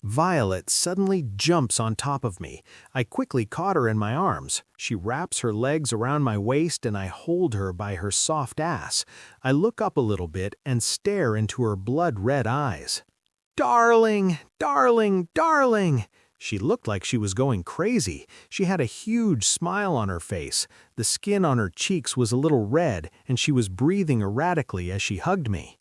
Violet suddenly jumps on top of me. I quickly caught her in my arms. She wraps her legs around my waist and I hold her by her soft ass. I look up a little bit and stare into her blood-red eyes. "Darling, darling, darling!" She looked like she was going crazy. She had a huge smile on her face. The skin on her cheeks was a little red and she was breathing erratically as she hugged me.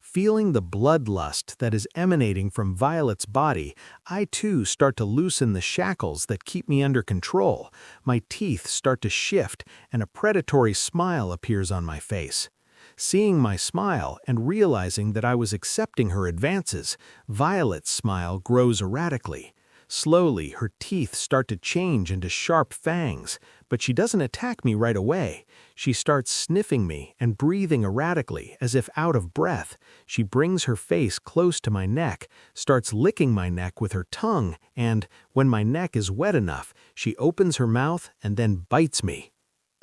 Feeling the bloodlust that is emanating from Violet's body, I too start to loosen the shackles that keep me under control. My teeth start to shift and a predatory smile appears on my face. Seeing my smile and realizing that I was accepting her advances, Violet's smile grows erratically. Slowly, her teeth start to change into sharp fangs, but she doesn't attack me right away. She starts sniffing me and breathing erratically, as if out of breath. She brings her face close to my neck, starts licking my neck with her tongue, and, when my neck is wet enough, she opens her mouth and then bites me.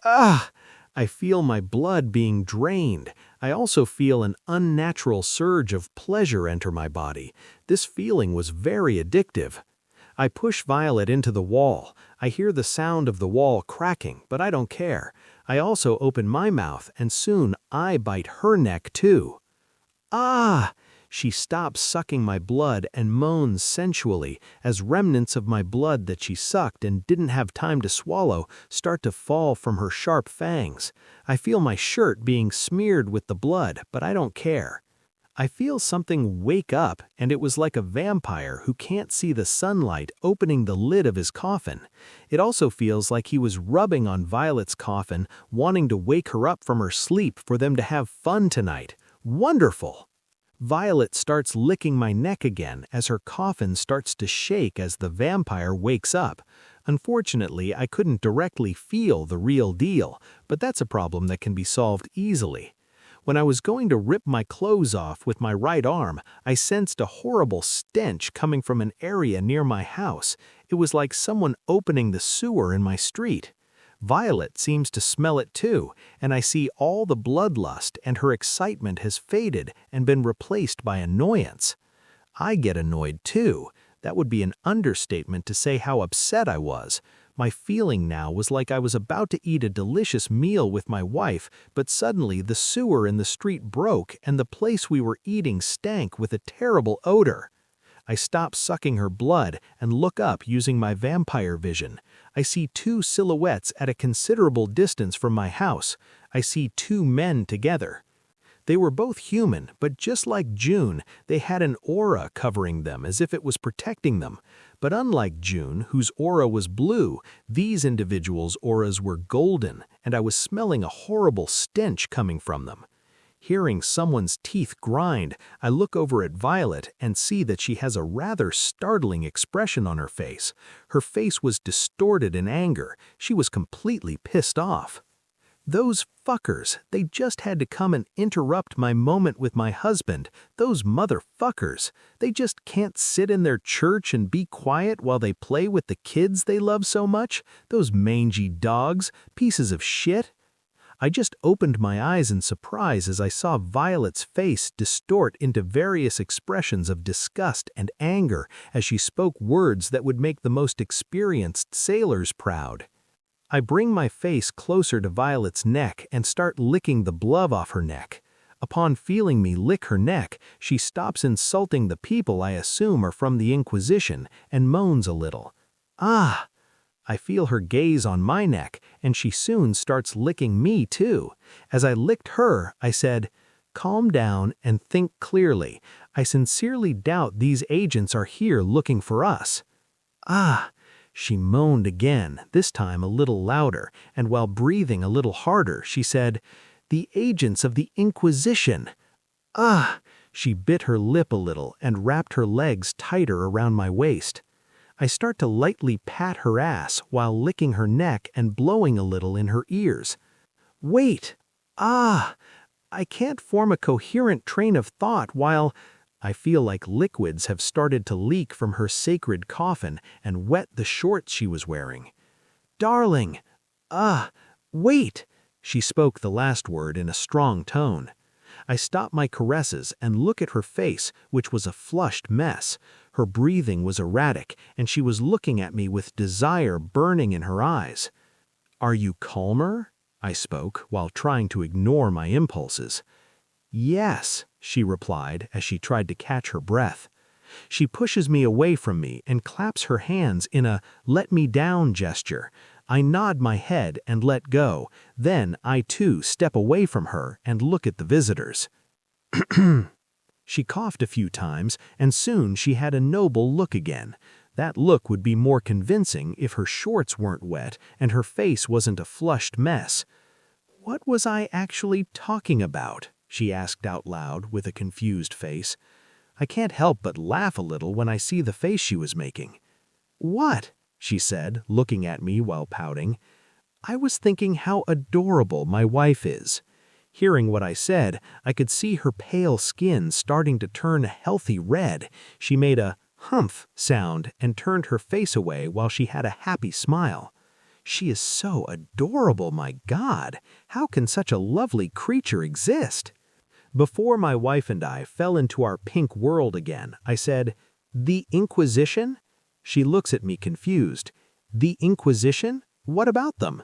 Ah! I feel my blood being drained. I also feel an unnatural surge of pleasure enter my body. This feeling was very addictive. I push Violet into the wall. I hear the sound of the wall cracking, but I don't care. I also open my mouth, and soon I bite her neck too. Ah! She stops sucking my blood and moans sensually as remnants of my blood that she sucked and didn't have time to swallow start to fall from her sharp fangs. I feel my shirt being smeared with the blood, but I don't care. I feel something wake up, and it was like a vampire who can't see the sunlight opening the lid of his coffin. It also feels like he was rubbing on Violet's coffin, wanting to wake her up from her sleep for them to have fun tonight. Wonderful! Violet starts licking my neck again as her coffin starts to shake as the vampire wakes up. Unfortunately, I couldn't directly feel the real deal, but that's a problem that can be solved easily. When I was going to rip my clothes off with my right arm, I sensed a horrible stench coming from an area near my house. It was like someone opening the sewer in my street. Violet seems to smell it too, and I see all the bloodlust and her excitement has faded and been replaced by annoyance. I get annoyed too. That would be an understatement to say how upset I was. My feeling now was like I was about to eat a delicious meal with my wife, but suddenly the sewer in the street broke and the place we were eating stank with a terrible odor. I stop sucking her blood and look up using my vampire vision. I see two silhouettes at a considerable distance from my house. I see two men together. They were both human, but just like June, they had an aura covering them as if it was protecting them. But unlike June, whose aura was blue, these individuals' auras were golden, and I was smelling a horrible stench coming from them. Hearing someone's teeth grind, I look over at Violet and see that she has a rather startling expression on her face. Her face was distorted in anger. She was completely pissed off. Those fuckers, they just had to come and interrupt my moment with my husband. Those motherfuckers. They just can't sit in their church and be quiet while they play with the kids they love so much. Those mangy dogs, pieces of shit. I just opened my eyes in surprise as I saw Violet's face distort into various expressions of disgust and anger as she spoke words that would make the most experienced sailors proud. I bring my face closer to Violet's neck and start licking the blood off her neck. Upon feeling me lick her neck, she stops insulting the people I assume are from the Inquisition and moans a little. Ah! I feel her gaze on my neck, and she soon starts licking me too. As I licked her, I said, "Calm down and think clearly. I sincerely doubt these agents are here looking for us." Ah! She moaned again, this time a little louder, and while breathing a little harder, she said, "The agents of the Inquisition." Ah! She bit her lip a little and wrapped her legs tighter around my waist. I start to lightly pat her ass while licking her neck and blowing a little in her ears. Wait! Ah! I can't form a coherent train of thought while I feel like liquids have started to leak from her sacred coffin and wet the shorts she was wearing. "Darling! Wait!" She spoke the last word in a strong tone. I stop my caresses and look at her face, which was a flushed mess. Her breathing was erratic, and she was looking at me with desire burning in her eyes. "Are you calmer?" I spoke, while trying to ignore my impulses. "Yes," she replied as she tried to catch her breath. She pushes me away from me and claps her hands in a "let me down" gesture. I nod my head and let go. Then I too step away from her and look at the visitors. She coughed a few times, and soon she had a noble look again. That look would be more convincing if her shorts weren't wet and her face wasn't a flushed mess. "What was I actually talking about?" she asked out loud with a confused face. I can't help but laugh a little when I see the face she was making. "What?" she said, looking at me while pouting. "I was thinking how adorable my wife is." Hearing what I said, I could see her pale skin starting to turn a healthy red. She made a humph sound and turned her face away while she had a happy smile. "She is so adorable, my God! How can such a lovely creature exist?" Before my wife and I fell into our pink world again, I said, "The Inquisition?" She looks at me confused. "The Inquisition? What about them?"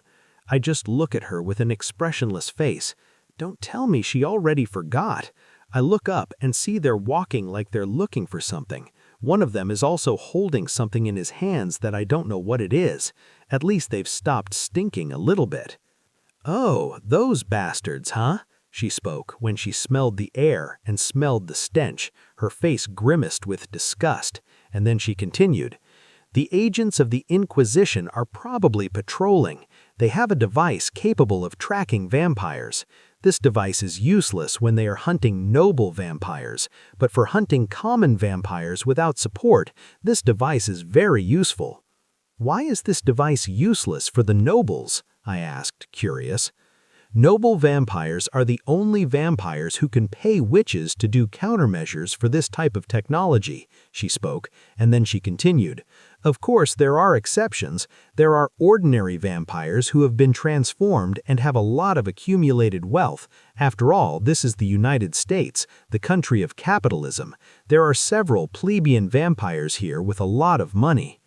I just look at her with an expressionless face. Don't tell me she already forgot. I look up and see they're walking like they're looking for something. One of them is also holding something in his hands that I don't know what it is. At least they've stopped stinking a little bit. "Oh, those bastards, huh?" she spoke when she smelled the air and smelled the stench. Her face grimaced with disgust, and then she continued, "The agents of the Inquisition are probably patrolling. They have a device capable of tracking vampires. This device is useless when they are hunting noble vampires, but for hunting common vampires without support, this device is very useful." "Why is this device useless for the nobles?" I asked, curious. "Noble vampires are the only vampires who can pay witches to do countermeasures for this type of technology," she spoke, and then she continued. "Of course, there are exceptions. There are ordinary vampires who have been transformed and have a lot of accumulated wealth. After all, this is the United States, the country of capitalism. There are several plebeian vampires here with a lot of money.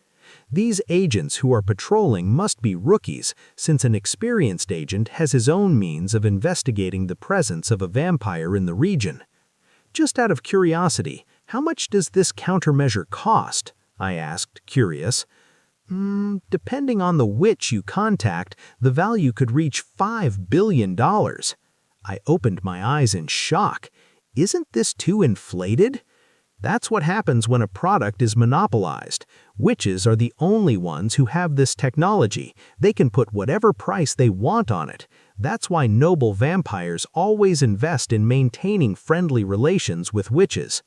These agents who are patrolling must be rookies, since an experienced agent has his own means of investigating the presence of a vampire in the region." "Just out of curiosity, how much does this countermeasure cost?" I asked, curious. Depending on the witch you contact, the value could reach $5 billion. I opened my eyes in shock. Isn't this too inflated? That's what happens when a product is monopolized. Witches are the only ones who have this technology. They can put whatever price they want on it. That's why noble vampires always invest in maintaining friendly relations with witches,"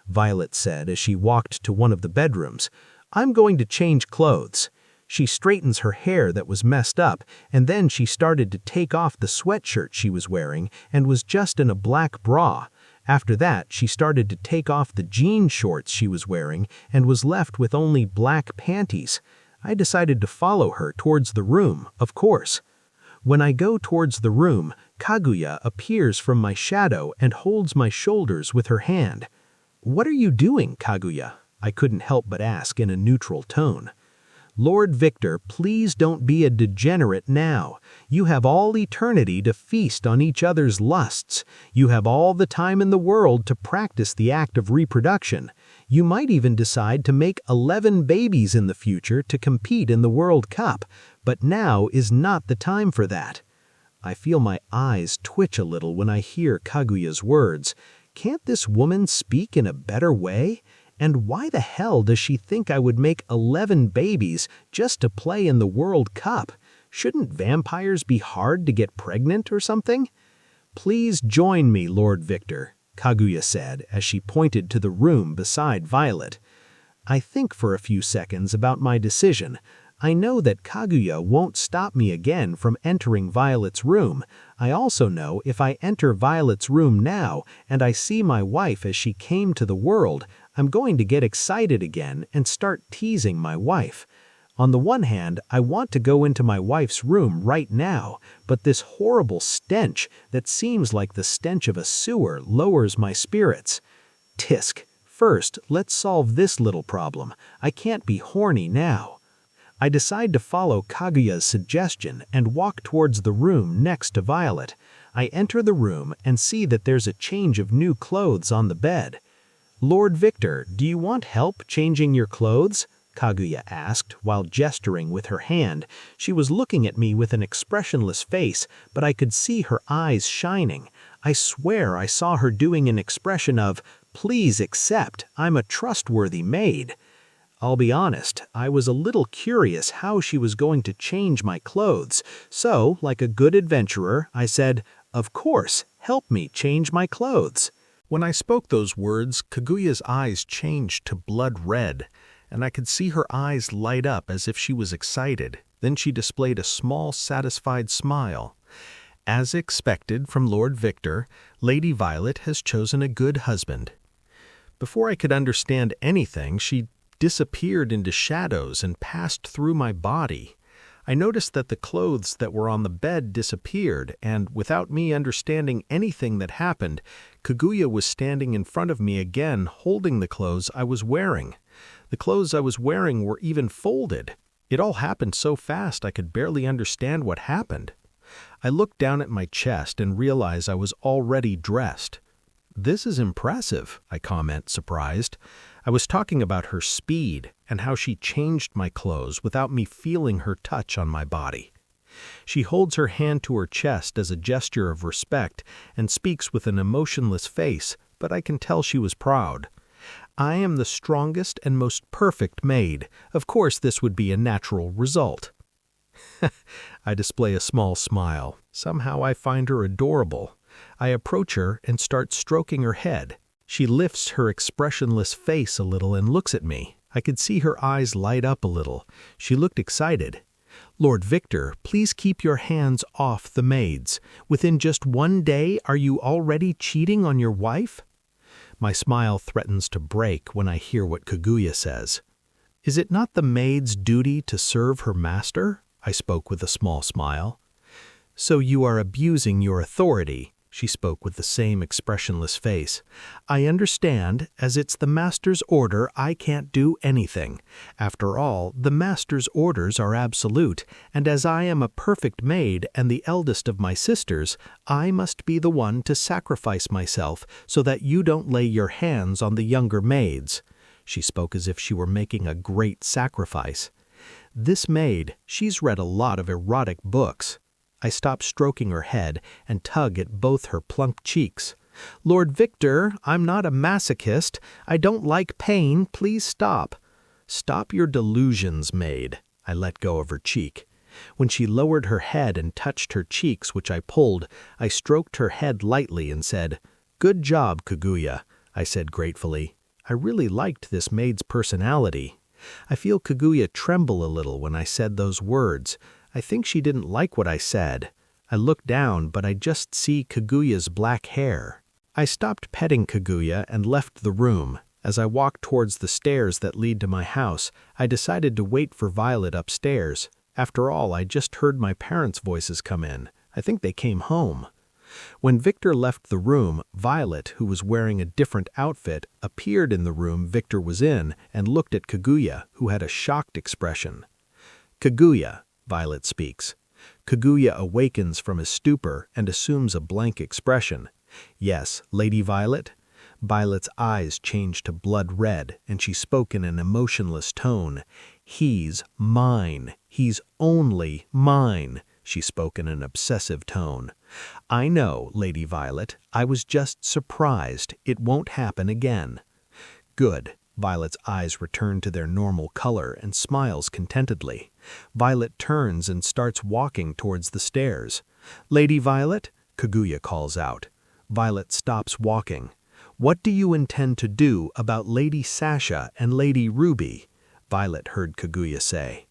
Violet said as she walked to one of the bedrooms. "I'm going to change clothes." She straightens her hair that was messed up, and then she started to take off the sweatshirt she was wearing and was just in a black bra. After that, she started to take off the jean shorts she was wearing and was left with only black panties. I decided to follow her towards the room, of course. When I go towards the room, Kaguya appears from my shadow and holds my shoulders with her hand. "What are you doing, Kaguya?" I couldn't help but ask in a neutral tone. "Lord Victor, please don't be a degenerate now. You have all eternity to feast on each other's lusts. You have all the time in the world to practice the act of reproduction. You might even decide to make 11 babies in the future to compete in the World Cup, but now is not the time for that." I feel my eyes twitch a little when I hear Kaguya's words. Can't this woman speak in a better way? And why the hell does she think I would make 11 babies just to play in the World Cup? Shouldn't vampires be hard to get pregnant or something? "Please join me, Lord Victor," Kaguya said as she pointed to the room beside Violet. I think for a few seconds about my decision. I know that Kaguya won't stop me again from entering Violet's room. I also know if I enter Violet's room now and I see my wife as she came to the world, I'm going to get excited again and start teasing my wife. On the one hand, I want to go into my wife's room right now, but this horrible stench that seems like the stench of a sewer lowers my spirits. Tisk, first, let's solve this little problem. I can't be horny now. I decide to follow Kaguya's suggestion and walk towards the room next to Violet. I enter the room and see that there's a change of new clothes on the bed. "Lord Victor, do you want help changing your clothes?" Kaguya asked while gesturing with her hand. She was looking at me with an expressionless face, but I could see her eyes shining. I swear I saw her doing an expression of, "Please accept, I'm a trustworthy maid." I'll be honest, I was a little curious how she was going to change my clothes, so, like a good adventurer, I said, "Of course, help me change my clothes." When I spoke those words, Kaguya's eyes changed to blood red, and I could see her eyes light up as if she was excited. Then she displayed a small, satisfied smile. "As expected from Lord Victor, Lady Violet has chosen a good husband." Before I could understand anything, she disappeared into shadows and passed through my body. I noticed that the clothes that were on the bed disappeared, and without me understanding anything that happened, Kaguya was standing in front of me again, holding the clothes I was wearing. The clothes I was wearing were even folded. It all happened so fast I could barely understand what happened. I looked down at my chest and realized I was already dressed. "This is impressive," I comment, surprised. I was talking about her speed and how she changed my clothes without me feeling her touch on my body. She holds her hand to her chest as a gesture of respect and speaks with an emotionless face, but I can tell she was proud. "I am the strongest and most perfect maid. Of course this would be a natural result." I display a small smile. Somehow I find her adorable. I approach her and start stroking her head. She lifts her expressionless face a little and looks at me. I could see her eyes light up a little. She looked excited. "Lord Victor, please keep your hands off the maids. Within just 1 day, are you already cheating on your wife?" My smile threatens to break when I hear what Kaguya says. "Is it not the maid's duty to serve her master?" I spoke with a small smile. "So you are abusing your authority." She spoke with the same expressionless face. "I understand, as it's the master's order, I can't do anything. After all, the master's orders are absolute, and as I am a perfect maid and the eldest of my sisters, I must be the one to sacrifice myself so that you don't lay your hands on the younger maids." She spoke as if she were making a great sacrifice. "This maid, she's read a lot of erotic books." I stop stroking her head and tug at both her plump cheeks. "Lord Victor, I'm not a masochist. I don't like pain. Please stop." "Stop your delusions, maid." I let go of her cheek. When she lowered her head and touched her cheeks, which I pulled, I stroked her head lightly and said, "Good job, Kaguya," I said gratefully. I really liked this maid's personality. I feel Kaguya tremble a little when I said those words. I think she didn't like what I said. I looked down, but I just see Kaguya's black hair. I stopped petting Kaguya and left the room. As I walked towards the stairs that lead to my house, I decided to wait for Violet upstairs. After all, I just heard my parents' voices come in. I think they came home. When Victor left the room, Violet, who was wearing a different outfit, appeared in the room Victor was in and looked at Kaguya, who had a shocked expression. "Kaguya," Violet speaks. Kaguya awakens from his stupor and assumes a blank expression. "Yes, Lady Violet?" Violet's eyes changed to blood red, and she spoke in an emotionless tone. "He's mine. He's only mine." She spoke in an obsessive tone. "I know, Lady Violet. I was just surprised. It won't happen again." "Good." Violet's eyes return to their normal color and smiles contentedly. Violet turns and starts walking towards the stairs. "Lady Violet?" Kaguya calls out. Violet stops walking. "What do you intend to do about Lady Sasha and Lady Ruby?" Violet heard Kaguya say.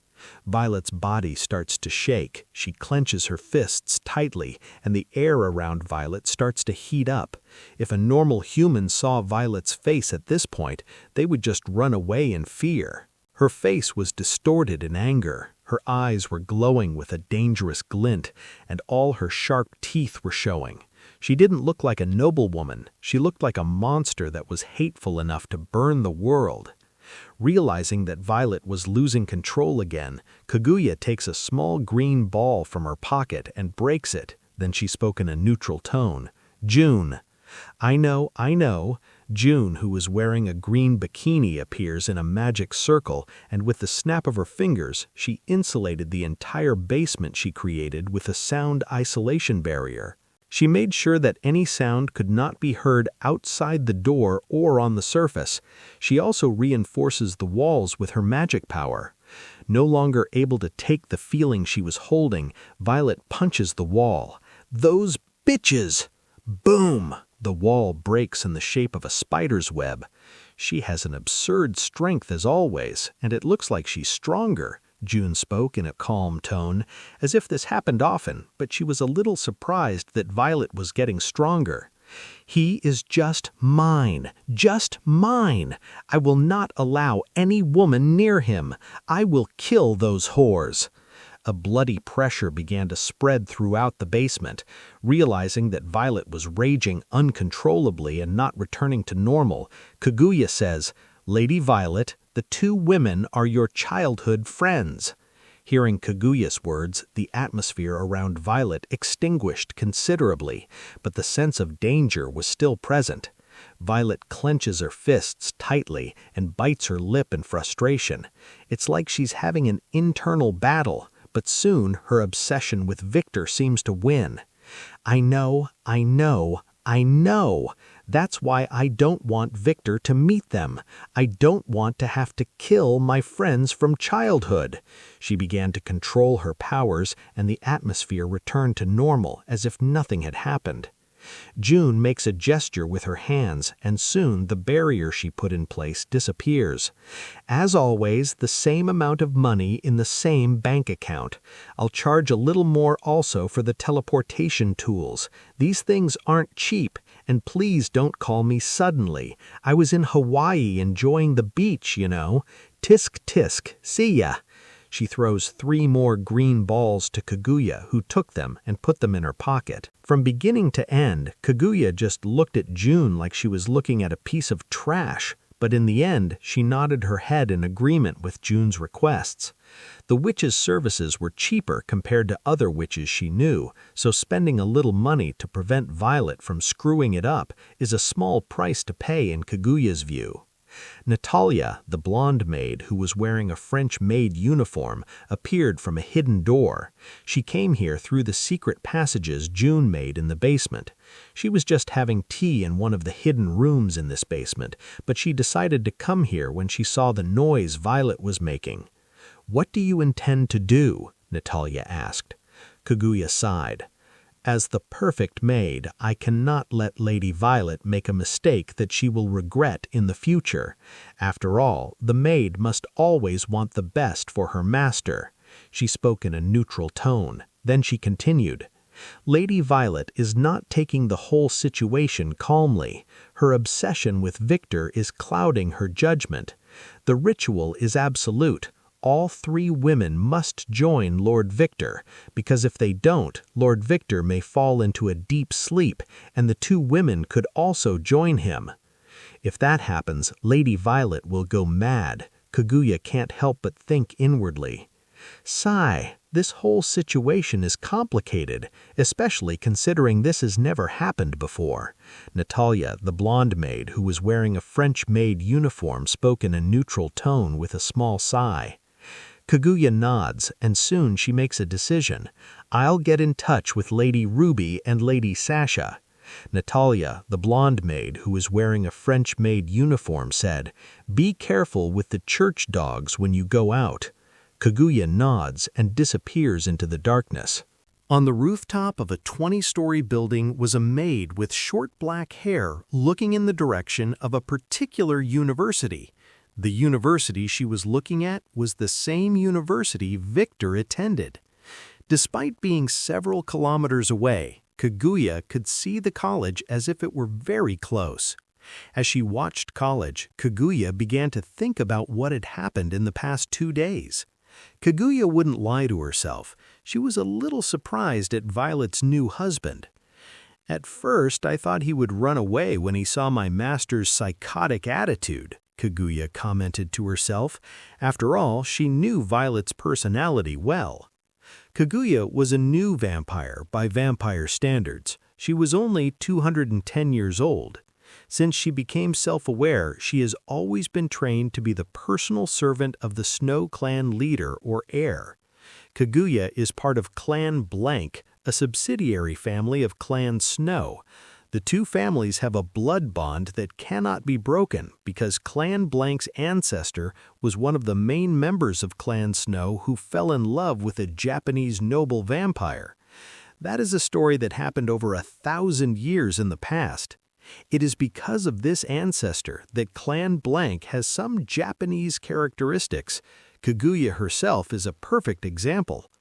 Violet's body starts to shake. She clenches her fists tightly, and the air around Violet starts to heat up. If a normal human saw Violet's face at this point, they would just run away in fear. Her face was distorted in anger. Her eyes were glowing with a dangerous glint, and all her sharp teeth were showing. She didn't look like a noblewoman, she looked like a monster that was hateful enough to burn the world. Realizing that Violet was losing control again, Kaguya takes a small green ball from her pocket and breaks it. Then she spoke in a neutral tone. "June." I know. June, who was wearing a green bikini, appears in a magic circle, and with the snap of her fingers, she insulated the entire basement she created with a sound isolation barrier. She made sure that any sound could not be heard outside the door or on the surface. She also reinforces the walls with her magic power. No longer able to take the feeling she was holding, Violet punches the wall. "Those bitches!" Boom! The wall breaks in the shape of a spider's web. She has an absurd strength as always, and it looks like she's stronger, June spoke in a calm tone, as if this happened often, but she was a little surprised that Violet was getting stronger. "He is just mine, just mine. I will not allow any woman near him. I will kill those whores." A bloody pressure began to spread throughout the basement. Realizing that Violet was raging uncontrollably and not returning to normal, Kaguya says, "Lady Violet, the two women are your childhood friends." Hearing Kaguya's words, the atmosphere around Violet extinguished considerably, but the sense of danger was still present. Violet clenches her fists tightly and bites her lip in frustration. It's like she's having an internal battle. But soon her obsession with Victor seems to win. I know. That's why I don't want Victor to meet them. I don't want to have to kill my friends from childhood." She began to control her powers, and the atmosphere returned to normal as if nothing had happened. June makes a gesture with her hands, and soon the barrier she put in place disappears. "As always, the same amount of money in the same bank account. I'll charge a little more also for the teleportation tools. These things aren't cheap, and please don't call me suddenly. I was in Hawaii enjoying the beach, you know. Tisk tisk, see ya." She throws 3 more green balls to Kaguya, who took them and put them in her pocket. From beginning to end, Kaguya just looked at June like she was looking at a piece of trash, but in the end, she nodded her head in agreement with June's requests. The witch's services were cheaper compared to other witches she knew, so spending a little money to prevent Violet from screwing it up is a small price to pay in Kaguya's view. Natalia, the blonde maid who was wearing a French maid uniform, appeared from a hidden door. She came here through the secret passages June made in the basement. She was just having tea in one of the hidden rooms in this basement, but she decided to come here when she saw the noise Violet was making. "What do you intend to do?" Natalia asked. Kaguya sighed. "As the perfect maid, I cannot let Lady Violet make a mistake that she will regret in the future. After all, the maid must always want the best for her master." She spoke in a neutral tone. Then she continued, "Lady Violet is not taking the whole situation calmly. Her obsession with Victor is clouding her judgment. The ritual is absolute. All 3 women must join Lord Victor, because if they don't, Lord Victor may fall into a deep sleep, and the 2 women could also join him. If that happens, Lady Violet will go mad." Kaguya can't help but think inwardly. "Sigh, this whole situation is complicated, especially considering this has never happened before." Natalia, the blonde maid who was wearing a French maid uniform, spoke in a neutral tone with a small sigh. Kaguya nods, and soon she makes a decision. "I'll get in touch with Lady Ruby and Lady Sasha." Natalia, the blonde maid who was wearing a French maid uniform, said, "Be careful with the church dogs when you go out." Kaguya nods and disappears into the darkness. On the rooftop of a 20-story building was a maid with short black hair looking in the direction of a particular university. The university she was looking at was the same university Victor attended. Despite being several kilometers away, Kaguya could see the college as if it were very close. As she watched college, Kaguya began to think about what had happened in the past 2 days. Kaguya wouldn't lie to herself. She was a little surprised at Violet's new husband. At first, I thought he would run away when he saw my master's psychotic attitude, Kaguya commented to herself. After all, she knew Violet's personality well. Kaguya was a new vampire by vampire standards. She was only 210 years old. Since she became self-aware, she has always been trained to be the personal servant of the Snow Clan leader or heir. Kaguya is part of Clan Blank, a subsidiary family of Clan Snow. The two families have a blood bond that cannot be broken because Clan Blank's ancestor was one of the main members of Clan Snow who fell in love with a Japanese noble vampire. That is a story that happened over 1,000 years in the past. It is because of this ancestor that Clan Blank has some Japanese characteristics. Kaguya herself is a perfect example.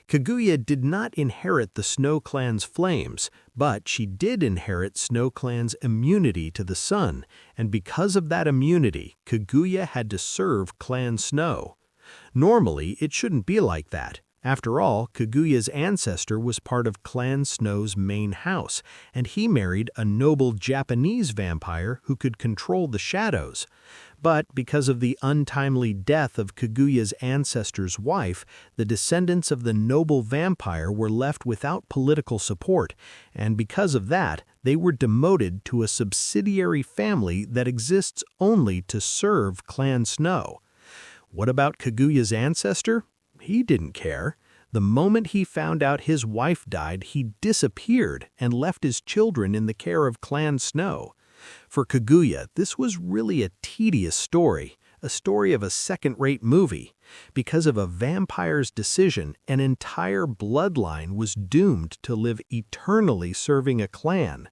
Kaguya did not inherit the Snow Clan's flames, but she did inherit Snow Clan's immunity to the sun, and because of that immunity, Kaguya had to serve Clan Snow. Normally, it shouldn't be like that. After all, Kaguya's ancestor was part of Clan Snow's main house, and he married a noble Japanese vampire who could control the shadows. But because of the untimely death of Kaguya's ancestor's wife, the descendants of the noble vampire were left without political support, and because of that, they were demoted to a subsidiary family that exists only to serve Clan Snow. What about Kaguya's ancestor? He didn't care. The moment he found out his wife died, he disappeared and left his children in the care of Clan Snow. For Kaguya, this was really a tedious story, a story of a second-rate movie. Because of a vampire's decision, an entire bloodline was doomed to live eternally serving a clan.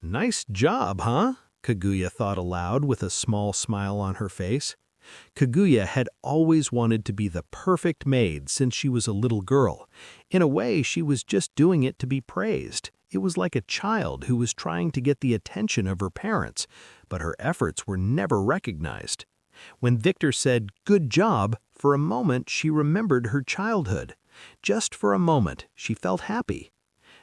"Nice job, huh?" Kaguya thought aloud with a small smile on her face. Kaguya had always wanted to be the perfect maid since she was a little girl. In a way, she was just doing it to be praised. It was like a child who was trying to get the attention of her parents, but her efforts were never recognized. When Victor said, "Good job," for a moment she remembered her childhood. Just for a moment, she felt happy.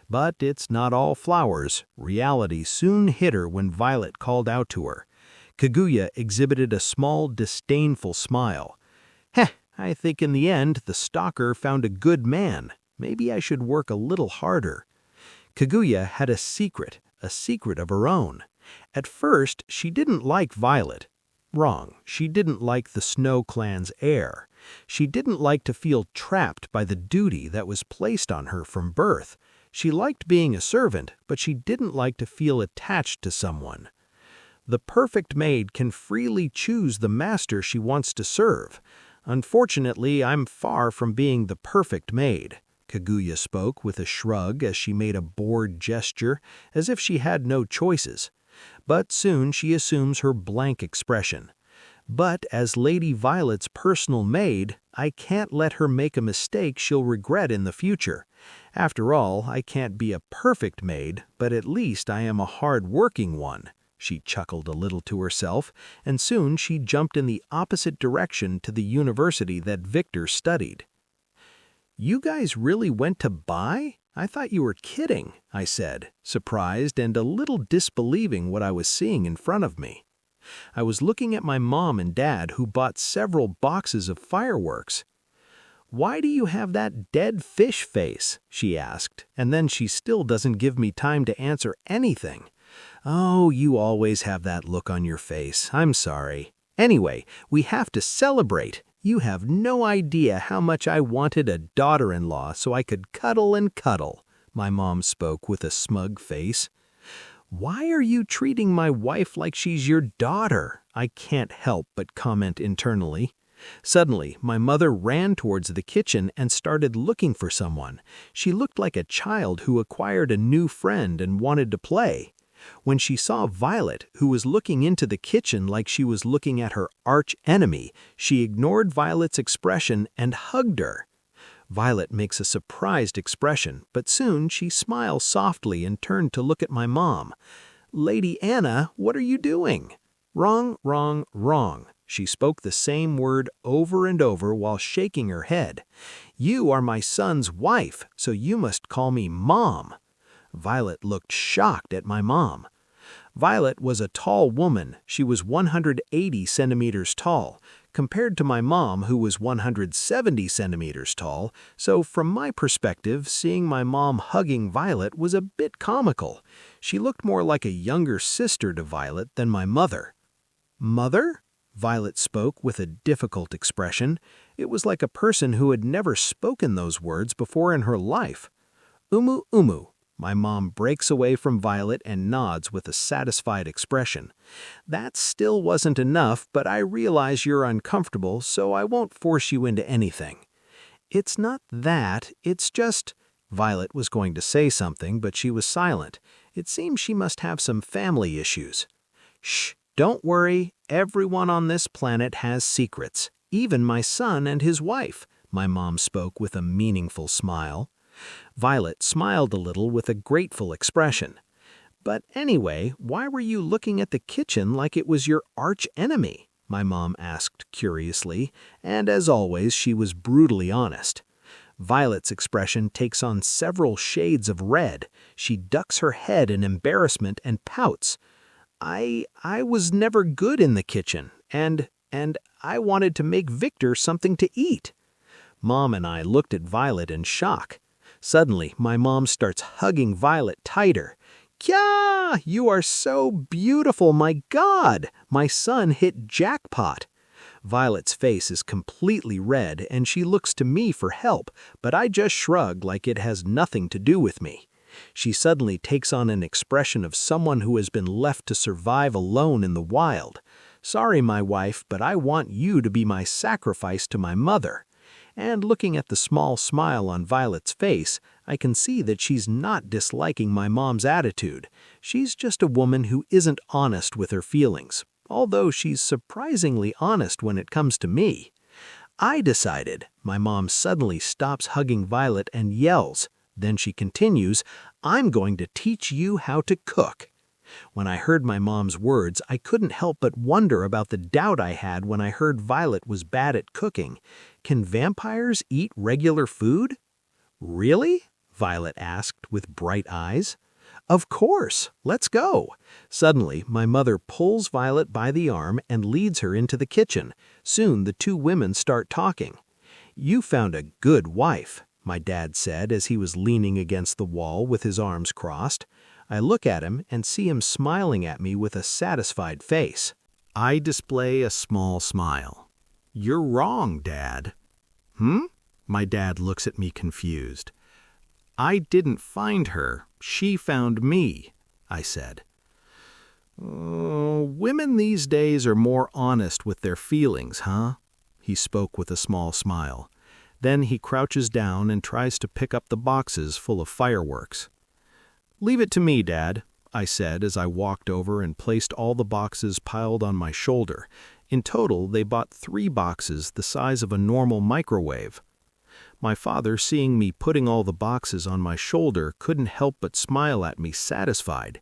But it's not all flowers. Reality soon hit her when Violet called out to her. Kaguya exhibited a small, disdainful smile. "Heh, I think in the end the stalker found a good man. Maybe I should work a little harder." Kaguya had a secret of her own. At first, she didn't like Violet. Wrong, she didn't like the Snow Clan's heir. She didn't like to feel trapped by the duty that was placed on her from birth. She liked being a servant, but she didn't like to feel attached to someone. The perfect maid can freely choose the master she wants to serve. Unfortunately, I'm far from being the perfect maid. Kaguya spoke with a shrug as she made a bored gesture, as if she had no choices. But soon she assumes her blank expression. But as Lady Violet's personal maid, I can't let her make a mistake she'll regret in the future. After all, I can't be a perfect maid, but at least I am a hard-working one. She chuckled a little to herself, and soon she jumped in the opposite direction to the university that Victor studied. "You guys really went to Bai? I thought you were kidding," I said, surprised and a little disbelieving what I was seeing in front of me. I was looking at my mom and dad, who bought several boxes of fireworks. "Why do you have that dead fish face?" she asked, and then she still doesn't give me time to answer anything. "Oh, you always have that look on your face. I'm sorry. Anyway, we have to celebrate. You have no idea how much I wanted a daughter-in-law so I could cuddle and cuddle," my mom spoke with a smug face. "Why are you treating my wife like she's your daughter?" I can't help but comment internally. Suddenly, my mother ran towards the kitchen and started looking for someone. She looked like a child who acquired a new friend and wanted to play. When she saw Violet, who was looking into the kitchen like she was looking at her arch-enemy, she ignored Violet's expression and hugged her. Violet makes a surprised expression, but soon she smiles softly and turned to look at my mom. "Lady Anna, what are you doing?" "Wrong, wrong, wrong." She spoke the same word over and over while shaking her head. "You are my son's wife, so you must call me Mom." Violet looked shocked at my mom. Violet was a tall woman. She was 180 centimeters tall, compared to my mom, who was 170 centimeters tall, so from my perspective, seeing my mom hugging Violet was a bit comical. She looked more like a younger sister to Violet than my mother. "Mother?" Violet spoke with a difficult expression. It was like a person who had never spoken those words before in her life. "Umu umu." My mom breaks away from Violet and nods with a satisfied expression. "That still wasn't enough, but I realize you're uncomfortable, so I won't force you into anything." "It's not that, it's just—" Violet was going to say something, but she was silent. It seems she must have some family issues. "Shh, don't worry. Everyone on this planet has secrets, even my son and his wife," my mom spoke with a meaningful smile. Violet smiled a little with a grateful expression. "But anyway, why were you looking at the kitchen like it was your arch enemy?" my mom asked curiously, and as always, she was brutally honest. Violet's expression takes on several shades of red. She ducks her head in embarrassment and pouts. I was never good in the kitchen, and I wanted to make Victor something to eat." Mom and I looked at Violet in shock. Suddenly, my mom starts hugging Violet tighter. "Kya! You are so beautiful, my God! My son hit jackpot." Violet's face is completely red, and she looks to me for help, but I just shrug like it has nothing to do with me. She suddenly takes on an expression of someone who has been left to survive alone in the wild. "Sorry, my wife, but I want you to be my sacrifice to my mother." And looking at the small smile on Violet's face, I can see that she's not disliking my mom's attitude. She's just a woman who isn't honest with her feelings, although she's surprisingly honest when it comes to me. I decided. My mom suddenly stops hugging Violet and yells. Then she continues, "I'm going to teach you how to cook." When I heard my mom's words, I couldn't help but wonder about the doubt I had when I heard Violet was bad at cooking. Can vampires eat regular food? "Really?" Violet asked with bright eyes. "Of course. Let's go." Suddenly, my mother pulls Violet by the arm and leads her into the kitchen. Soon, the two women start talking. "You found a good wife," my dad said as he was leaning against the wall with his arms crossed. I look at him and see him smiling at me with a satisfied face. I display a small smile. "You're wrong, Dad." My dad looks at me confused. "I didn't find her. She found me," I said. Women these days are more honest with their feelings, huh?" He spoke with a small smile. Then he crouches down and tries to pick up the boxes full of fireworks. "Leave it to me, Dad," I said as I walked over and placed all the boxes piled on my shoulder. In total, they bought 3 boxes the size of a normal microwave. My father, seeing me putting all the boxes on my shoulder, couldn't help but smile at me satisfied.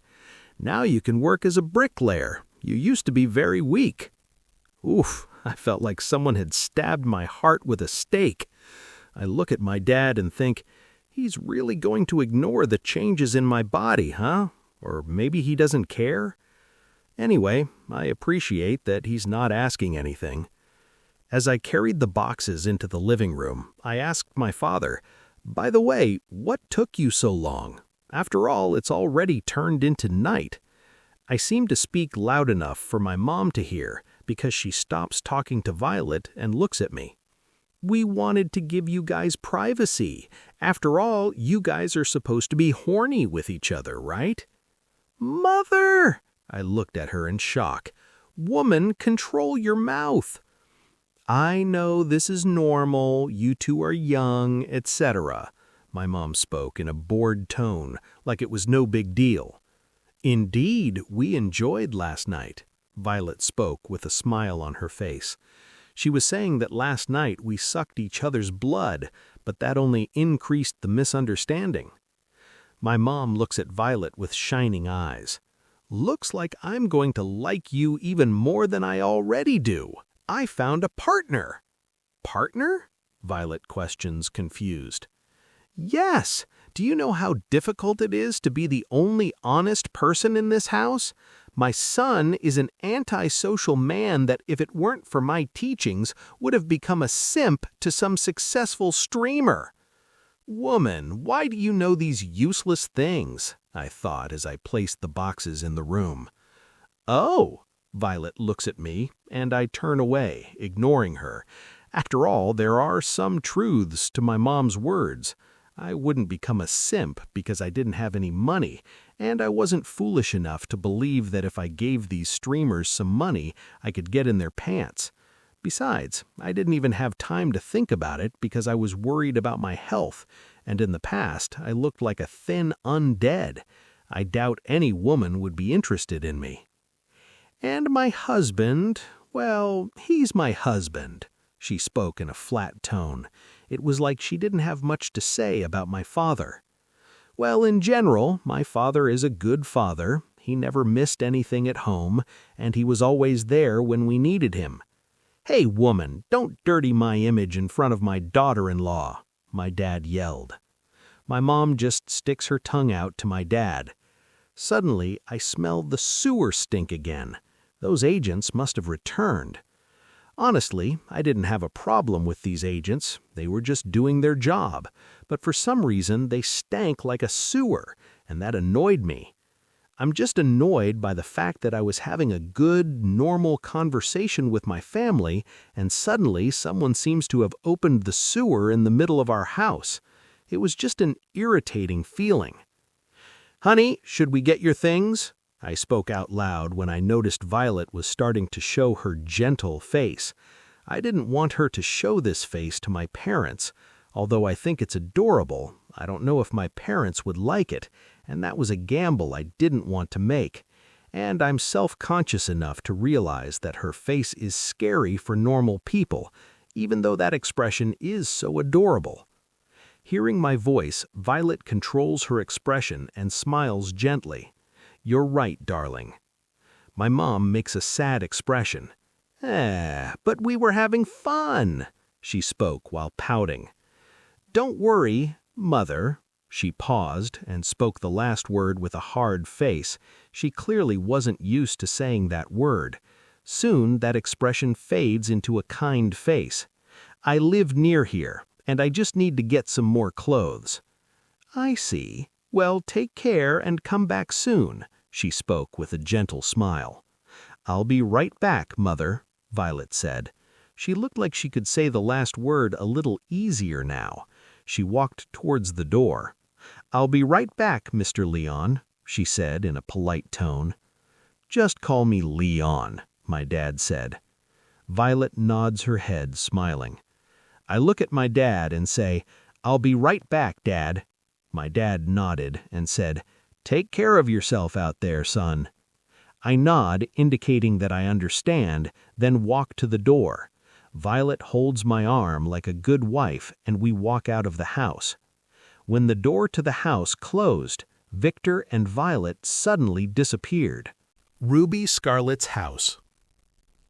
"Now you can work as a bricklayer. You used to be very weak." Oof, I felt like someone had stabbed my heart with a stake. I look at my dad and think, he's really going to ignore the changes in my body, huh? Or maybe he doesn't care? Anyway, I appreciate that he's not asking anything. As I carried the boxes into the living room, I asked my father, "By the way, what took you so long? After all, it's already turned into night." I seem to speak loud enough for my mom to hear because she stops talking to Violet and looks at me. "We wanted to give you guys privacy. After all, you guys are supposed to be horny with each other, right?" "Mother!" I looked at her in shock. "Woman, control your mouth." "I know this is normal, you two are young, etc." My mom spoke in a bored tone, like it was no big deal. "Indeed, we enjoyed last night," Violet spoke with a smile on her face. She was saying that last night we sucked each other's blood, but that only increased the misunderstanding. My mom looks at Violet with shining eyes. "Looks like I'm going to like you even more than I already do. I found a partner." "Partner?" Violet questions, confused. "Yes, Do you know how difficult it is to be the only honest person in this house? My son is an antisocial man that, if it weren't for my teachings, would have become a simp to some successful streamer. Woman, why do you know these useless things? I thought as I placed the boxes in the room. Oh, Violet looks at me, and I turn away, ignoring her. After all, there are some truths to my mom's words. I wouldn't become a simp because I didn't have any money, and I wasn't foolish enough to believe that if I gave these streamers some money, I could get in their pants. Besides, I didn't even have time to think about it because I was worried about my health, and in the past I looked like a thin undead. I doubt any woman would be interested in me. And my husband, well, he's my husband. She spoke in a flat tone. It was like she didn't have much to say about my father. Well, in general, my father is a good father. He never missed anything at home, and he was always there when we needed him. Hey, woman, don't dirty my image in front of my daughter-in-law, my dad yelled. My mom just sticks her tongue out to my dad. Suddenly, I smelled the sewer stink again. Those agents must have returned. Honestly, I didn't have a problem with these agents. They were just doing their job. But for some reason, they stank like a sewer, and that annoyed me. I'm just annoyed by the fact that I was having a good, normal conversation with my family, and suddenly someone seems to have opened the sewer in the middle of our house. It was just an irritating feeling. Honey, should we get your things? I spoke out loud when I noticed Violet was starting to show her gentle face. I didn't want her to show this face to my parents. Although I think it's adorable, I don't know if my parents would like it, and that was a gamble I didn't want to make. And I'm self-conscious enough to realize that her face is scary for normal people, even though that expression is so adorable. Hearing my voice, Violet controls her expression and smiles gently. You're right, darling. My mom makes a sad expression. But we were having fun, she spoke while pouting. Don't worry, Mother. She paused and spoke the last word with a hard face. She clearly wasn't used to saying that word. Soon that expression fades into a kind face. I live near here, and I just need to get some more clothes. I see. Well, take care and come back soon, she spoke with a gentle smile. I'll be right back, Mother, Violet said. She looked like she could say the last word a little easier now. She walked towards the door. I'll be right back, Mr. Leon, she said in a polite tone. Just call me Leon, my dad said. Violet nods her head, smiling. I look at my dad and say, I'll be right back, Dad. My dad nodded and said, Take care of yourself out there, son. I nod, indicating that I understand, then walk to the door. Violet holds my arm like a good wife, and we walk out of the house. When the door to the house closed, Victor and Violet suddenly disappeared. Ruby Scarlet's house.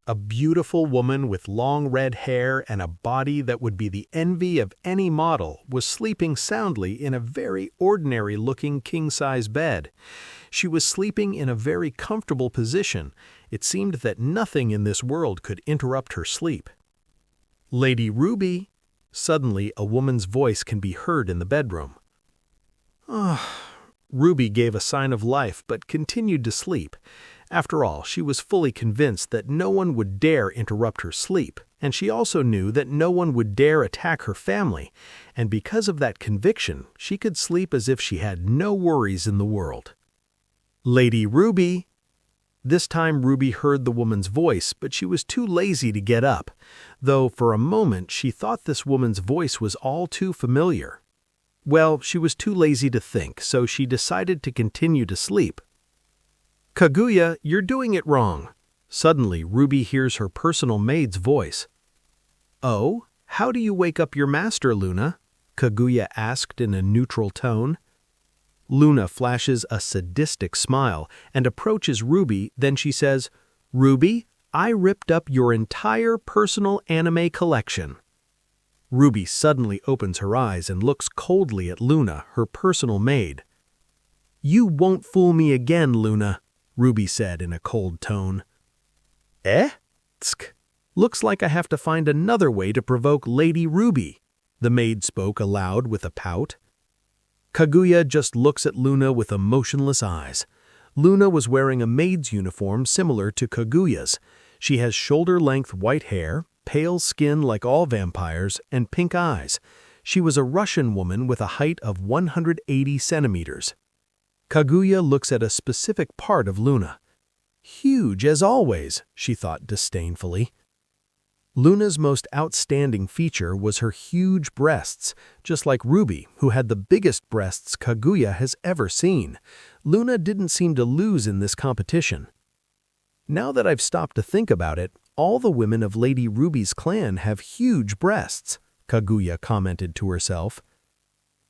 A beautiful woman with long red hair and a body that would be the envy of any model was sleeping soundly in a very ordinary-looking king-size bed. She was sleeping in a very comfortable position. It seemed that nothing in this world could interrupt her sleep. Lady Ruby. Suddenly, a woman's voice can be heard in the bedroom. Ruby gave a sign of life but continued to sleep. After all, she was fully convinced that no one would dare interrupt her sleep, and she also knew that no one would dare attack her family, and because of that conviction, she could sleep as if she had no worries in the world. Lady Ruby. This time Ruby heard the woman's voice, but she was too lazy to get up, though for a moment she thought this woman's voice was all too familiar. Well, she was too lazy to think, so she decided to continue to sleep. Kaguya, you're doing it wrong. Suddenly, Ruby hears her personal maid's voice. Oh, how do you wake up your master, Luna? Kaguya asked in a neutral tone. Luna flashes a sadistic smile and approaches Ruby, then she says, Ruby, I ripped up your entire personal anime collection. Ruby suddenly opens her eyes and looks coldly at Luna, her personal maid. "You won't fool me again, Luna," Ruby said in a cold tone. "Eh? Tsk. Looks like I have to find another way to provoke Lady Ruby," the maid spoke aloud with a pout. Kaguya just looks at Luna with emotionless eyes. Luna was wearing a maid's uniform similar to Kaguya's. She has shoulder-length white hair, pale skin like all vampires, and pink eyes. She was a Russian woman with a height of 180 centimeters. Kaguya looks at a specific part of Luna. "Huge as always," she thought disdainfully. Luna's most outstanding feature was her huge breasts, just like Ruby, who had the biggest breasts Kaguya has ever seen. Luna didn't seem to lose in this competition. "Now that I've stopped to think about it, all the women of Lady Ruby's clan have huge breasts," Kaguya commented to herself.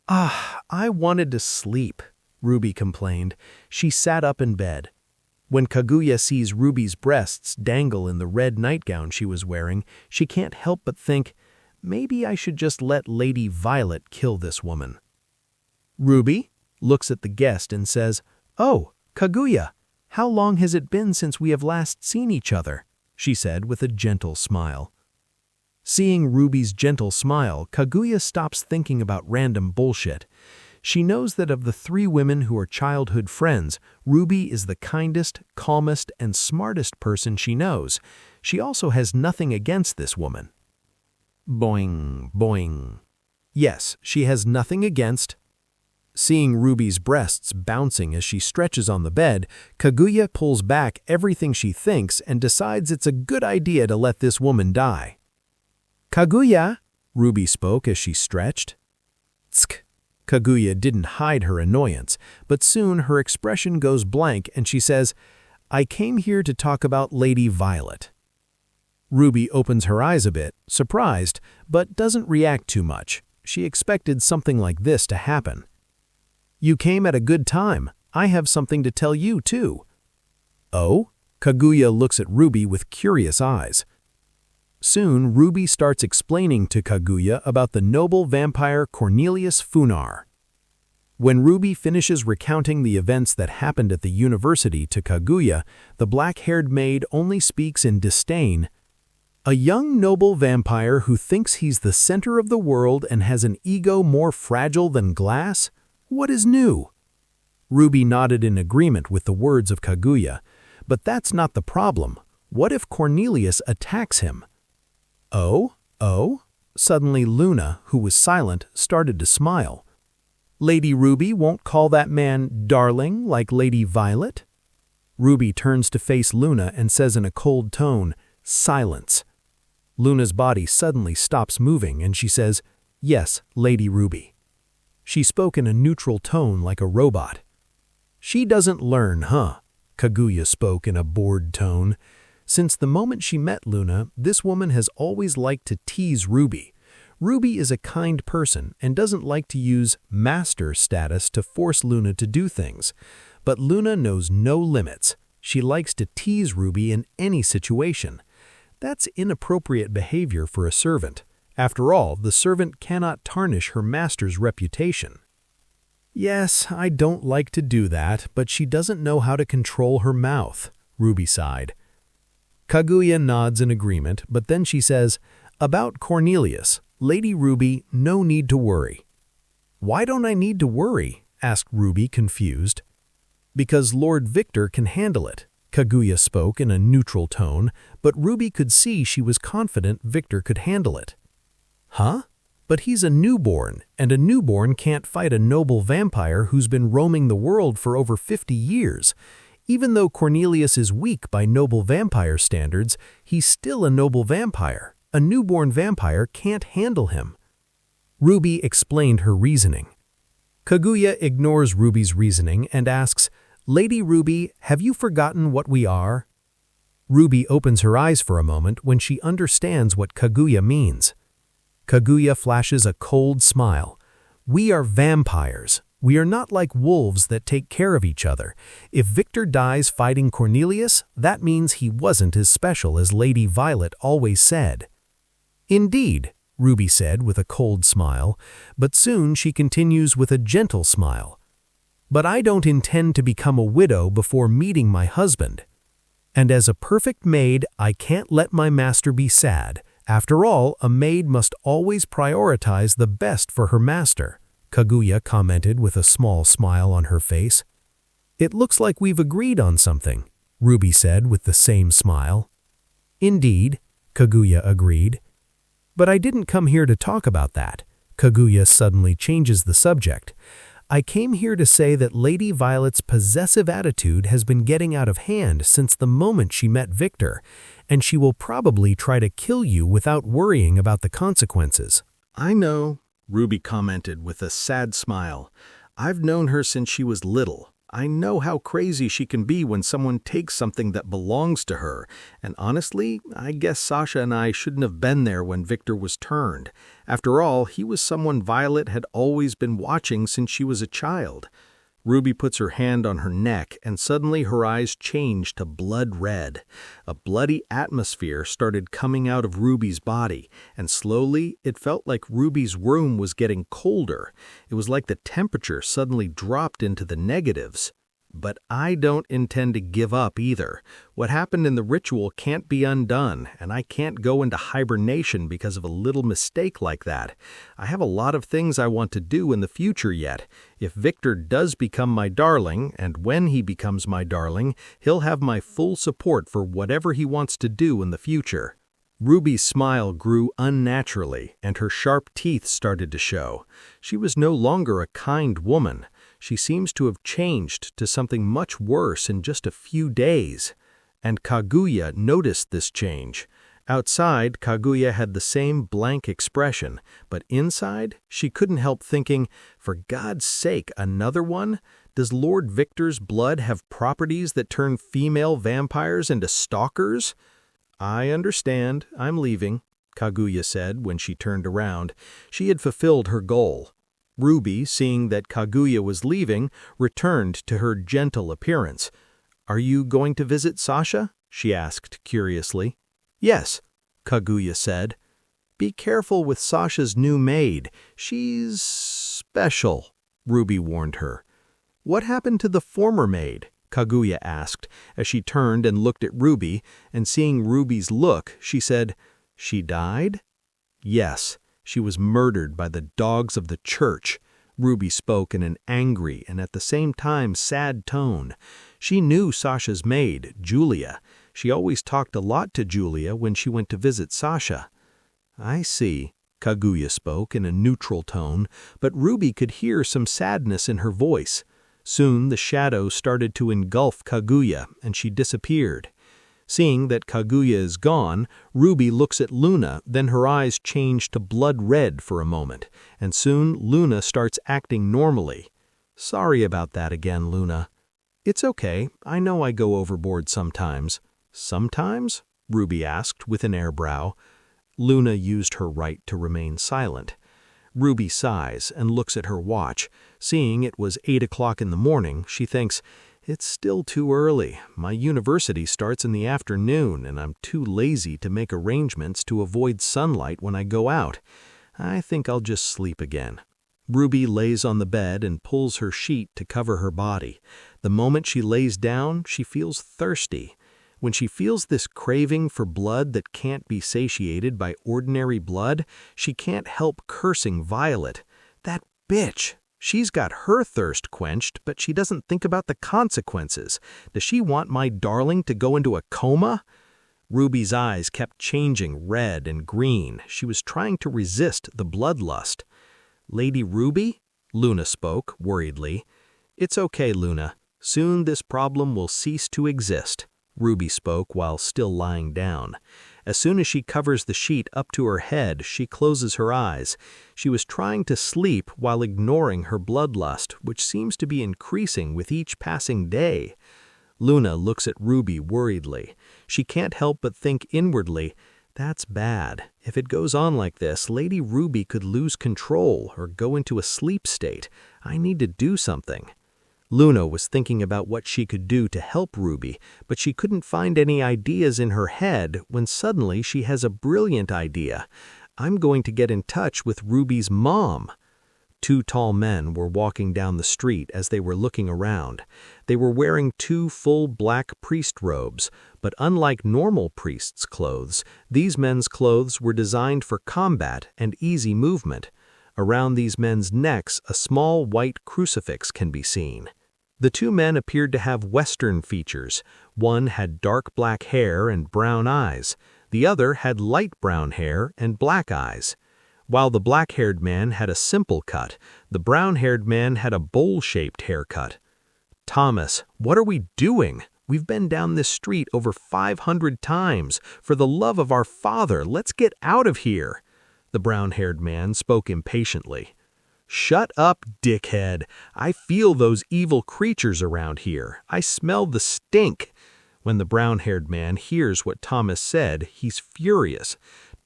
I wanted to sleep," Ruby complained. She sat up in bed. When Kaguya sees Ruby's breasts dangle in the red nightgown she was wearing, she can't help but think, maybe I should just let Lady Violet kill this woman. Ruby looks at the guest and says, "Oh, Kaguya, how long has it been since we have last seen each other?" she said with a gentle smile. Seeing Ruby's gentle smile, Kaguya stops thinking about random bullshit. She knows that of the three women who are childhood friends, Ruby is the kindest, calmest, and smartest person she knows. She also has nothing against this woman. Boing, boing. Yes, she has nothing against. Seeing Ruby's breasts bouncing as she stretches on the bed, Kaguya pulls back everything she thinks and decides it's a good idea to let this woman die. "Kaguya," Ruby spoke as she stretched. "Tsk." Kaguya didn't hide her annoyance, but soon her expression goes blank and she says, "I came here to talk about Lady Violet." Ruby opens her eyes a bit, surprised, but doesn't react too much. She expected something like this to happen. "You came at a good time. I have something to tell you, too." "Oh?" Kaguya looks at Ruby with curious eyes. Soon, Ruby starts explaining to Kaguya about the noble vampire Cornelius Funar. When Ruby finishes recounting the events that happened at the university to Kaguya, the black-haired maid only speaks in disdain. "A young noble vampire who thinks he's the center of the world and has an ego more fragile than glass? What is new?" Ruby nodded in agreement with the words of Kaguya. But that's not the problem. What if Cornelius attacks him? Oh? Suddenly Luna, who was silent, started to smile. "Lady Ruby won't call that man darling like Lady Violet?" Ruby turns to face Luna and says in a cold tone, "Silence." Luna's body suddenly stops moving and she says, "Yes, Lady Ruby." She spoke in a neutral tone like a robot. "She doesn't learn, huh?" Kaguya spoke in a bored tone. Since the moment she met Luna, this woman has always liked to tease Ruby. Ruby is a kind person and doesn't like to use master status to force Luna to do things. But Luna knows no limits. She likes to tease Ruby in any situation. That's inappropriate behavior for a servant. After all, the servant cannot tarnish her master's reputation. "Yes, I don't like to do that, but she doesn't know how to control her mouth," Ruby sighed. Kaguya nods in agreement, but then she says, "About Cornelius, Lady Ruby, no need to worry." "Why don't I need to worry?" asked Ruby, confused. "Because Lord Victor can handle it," Kaguya spoke in a neutral tone, but Ruby could see she was confident Victor could handle it. "Huh? But he's a newborn, and a newborn can't fight a noble vampire who's been roaming the world for over 50 years. Even though Cornelius is weak by noble vampire standards, he's still a noble vampire. A newborn vampire can't handle him." Ruby explained her reasoning. Kaguya ignores Ruby's reasoning and asks, "Lady Ruby, have you forgotten what we are?" Ruby opens her eyes for a moment when she understands what Kaguya means. Kaguya flashes a cold smile. "We are vampires. We are not like wolves that take care of each other. If Victor dies fighting Cornelius, that means he wasn't as special as Lady Violet always said." "Indeed," Ruby said with a cold smile, but soon she continues with a gentle smile. But I don't intend to become a widow before meeting my husband. And as a perfect maid, I can't let my master be sad. After all, a maid must always prioritize the best for her master, Kaguya commented with a small smile on her face. It looks like we've agreed on something, Ruby said with the same smile. Indeed, Kaguya agreed. But I didn't come here to talk about that. Kaguya suddenly changes the subject. I came here to say that Lady Violet's possessive attitude has been getting out of hand since the moment she met Victor, and she will probably try to kill you without worrying about the consequences. I know, Ruby commented with a sad smile. I've known her since she was little. I know how crazy she can be when someone takes something that belongs to her, and honestly, I guess Sasha and I shouldn't have been there when Victor was turned. After all, he was someone Violet had always been watching since she was a child. Ruby puts her hand on her neck, and suddenly her eyes change to blood red. A bloody atmosphere started coming out of Ruby's body, and slowly it felt like Ruby's room was getting colder. It was like the temperature suddenly dropped into the negatives. But I don't intend to give up either. What happened in the ritual can't be undone, and I can't go into hibernation because of a little mistake like that. I have a lot of things I want to do in the future yet. If Victor does become my darling, and when he becomes my darling, he'll have my full support for whatever he wants to do in the future. Ruby's smile grew unnaturally, and her sharp teeth started to show. She was no longer a kind woman. She seems to have changed to something much worse in just a few days. And Kaguya noticed this change. Outside, Kaguya had the same blank expression, but inside, she couldn't help thinking, for God's sake, another one? Does Lord Victor's blood have properties that turn female vampires into stalkers? I understand, I'm leaving, Kaguya said when she turned around. She had fulfilled her goal. Ruby, seeing that Kaguya was leaving, returned to her gentle appearance. Are you going to visit Sasha? She asked curiously. Yes, Kaguya said. Be careful with Sasha's new maid. She's special, Ruby warned her. What happened to the former maid? Kaguya asked as she turned and looked at Ruby, and seeing Ruby's look, she said, She died? Yes. She was murdered by the dogs of the church. Ruby spoke in an angry and at the same time sad tone. She knew Sasha's maid, Julia. She always talked a lot to Julia when she went to visit Sasha. I see, Kaguya spoke in a neutral tone, but Ruby could hear some sadness in her voice. Soon the shadow started to engulf Kaguya, and she disappeared. Seeing that Kaguya is gone, Ruby looks at Luna, then her eyes change to blood red for a moment, and soon Luna starts acting normally. Sorry about that again, Luna. It's okay, I know I go overboard sometimes. Sometimes? Ruby asked with an airbrow. Luna used her right to remain silent. Ruby sighs and looks at her watch. Seeing it was 8 o'clock in the morning, she thinks, it's still too early. My university starts in the afternoon, and I'm too lazy to make arrangements to avoid sunlight when I go out. I think I'll just sleep again. Ruby lays on the bed and pulls her sheet to cover her body. The moment she lays down, she feels thirsty. When she feels this craving for blood that can't be satiated by ordinary blood, she can't help cursing Violet. That bitch! She's got her thirst quenched, but she doesn't think about the consequences. Does she want my darling to go into a coma? Ruby's eyes kept changing red and green. She was trying to resist the bloodlust. Lady Ruby? Luna spoke, worriedly. It's okay, Luna. Soon this problem will cease to exist. Ruby spoke while still lying down. As soon as she covers the sheet up to her head, she closes her eyes. She was trying to sleep while ignoring her bloodlust, which seems to be increasing with each passing day. Luna looks at Ruby worriedly. She can't help but think inwardly, that's bad. If it goes on like this, Lady Ruby could lose control or go into a sleep state. I need to do something. Luna was thinking about what she could do to help Ruby, but she couldn't find any ideas in her head when suddenly she has a brilliant idea. I'm going to get in touch with Ruby's mom." Two tall men were walking down the street as they were looking around. They were wearing two full black priest robes, but unlike normal priests' clothes, these men's clothes were designed for combat and easy movement. Around these men's necks, a small white crucifix can be seen. The two men appeared to have Western features. One had dark black hair and brown eyes. The other had light brown hair and black eyes. While the black-haired man had a simple cut, the brown-haired man had a bowl-shaped haircut. "Thomas, what are we doing? We've been down this street over 500 times. For the love of our Father, let's get out of here." The brown-haired man spoke impatiently. "Shut up, dickhead. I feel those evil creatures around here. I smell the stink." When the brown-haired man hears what Thomas said, he's furious.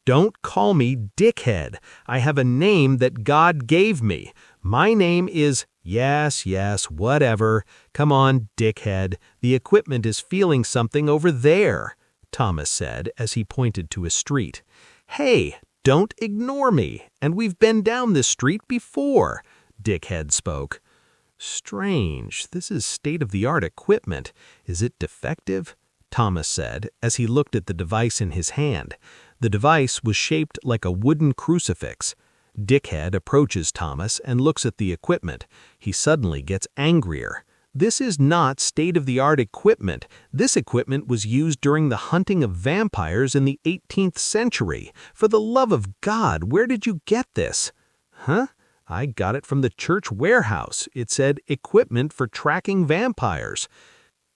"Don't call me dickhead. I have a name that God gave me. My name is—" Yes, whatever. Come on, dickhead. The equipment is feeling something over there," Thomas said as he pointed to a street. "Hey, don't ignore me. And we've been down this street before," Dickhead spoke. "Strange. This is state-of-the-art equipment. Is it defective?" Thomas said as he looked at the device in his hand. The device was shaped like a wooden crucifix. Dickhead approaches Thomas and looks at the equipment. He suddenly gets angrier. "This is not state-of-the-art equipment. This equipment was used during the hunting of vampires in the 18th century. For the love of God, where did you get this?" "Huh? I got it from the church warehouse. It said equipment for tracking vampires."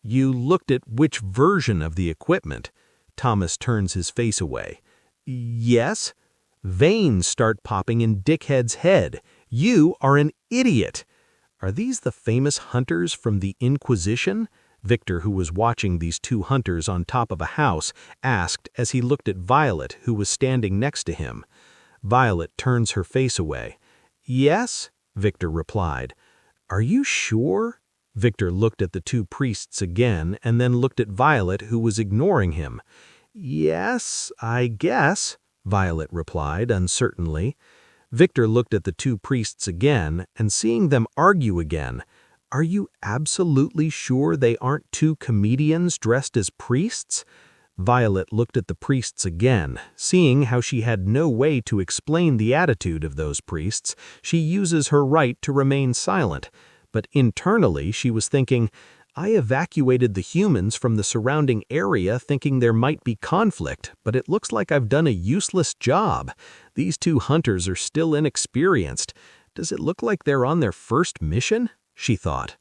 "You looked at which version of the equipment?" Thomas turns his face away. "Yes." Veins start popping in Dickhead's head. "You are an idiot." "Are these the famous hunters from the Inquisition?" Victor, who was watching these two hunters on top of a house, asked as he looked at Violet, who was standing next to him. Violet turns her face away. "Yes," Victor replied. "Are you sure?" Victor looked at the two priests again and then looked at Violet, who was ignoring him. "Yes, I guess," Violet replied uncertainly. Victor looked at the two priests again, and seeing them argue again, "Are you absolutely sure they aren't two comedians dressed as priests?" Violet looked at the priests again. Seeing how she had no way to explain the attitude of those priests, she uses her right to remain silent. But internally she was thinking, "I evacuated the humans from the surrounding area thinking there might be conflict, but it looks like I've done a useless job. These two hunters are still inexperienced. Does it look like they're on their first mission?" she thought.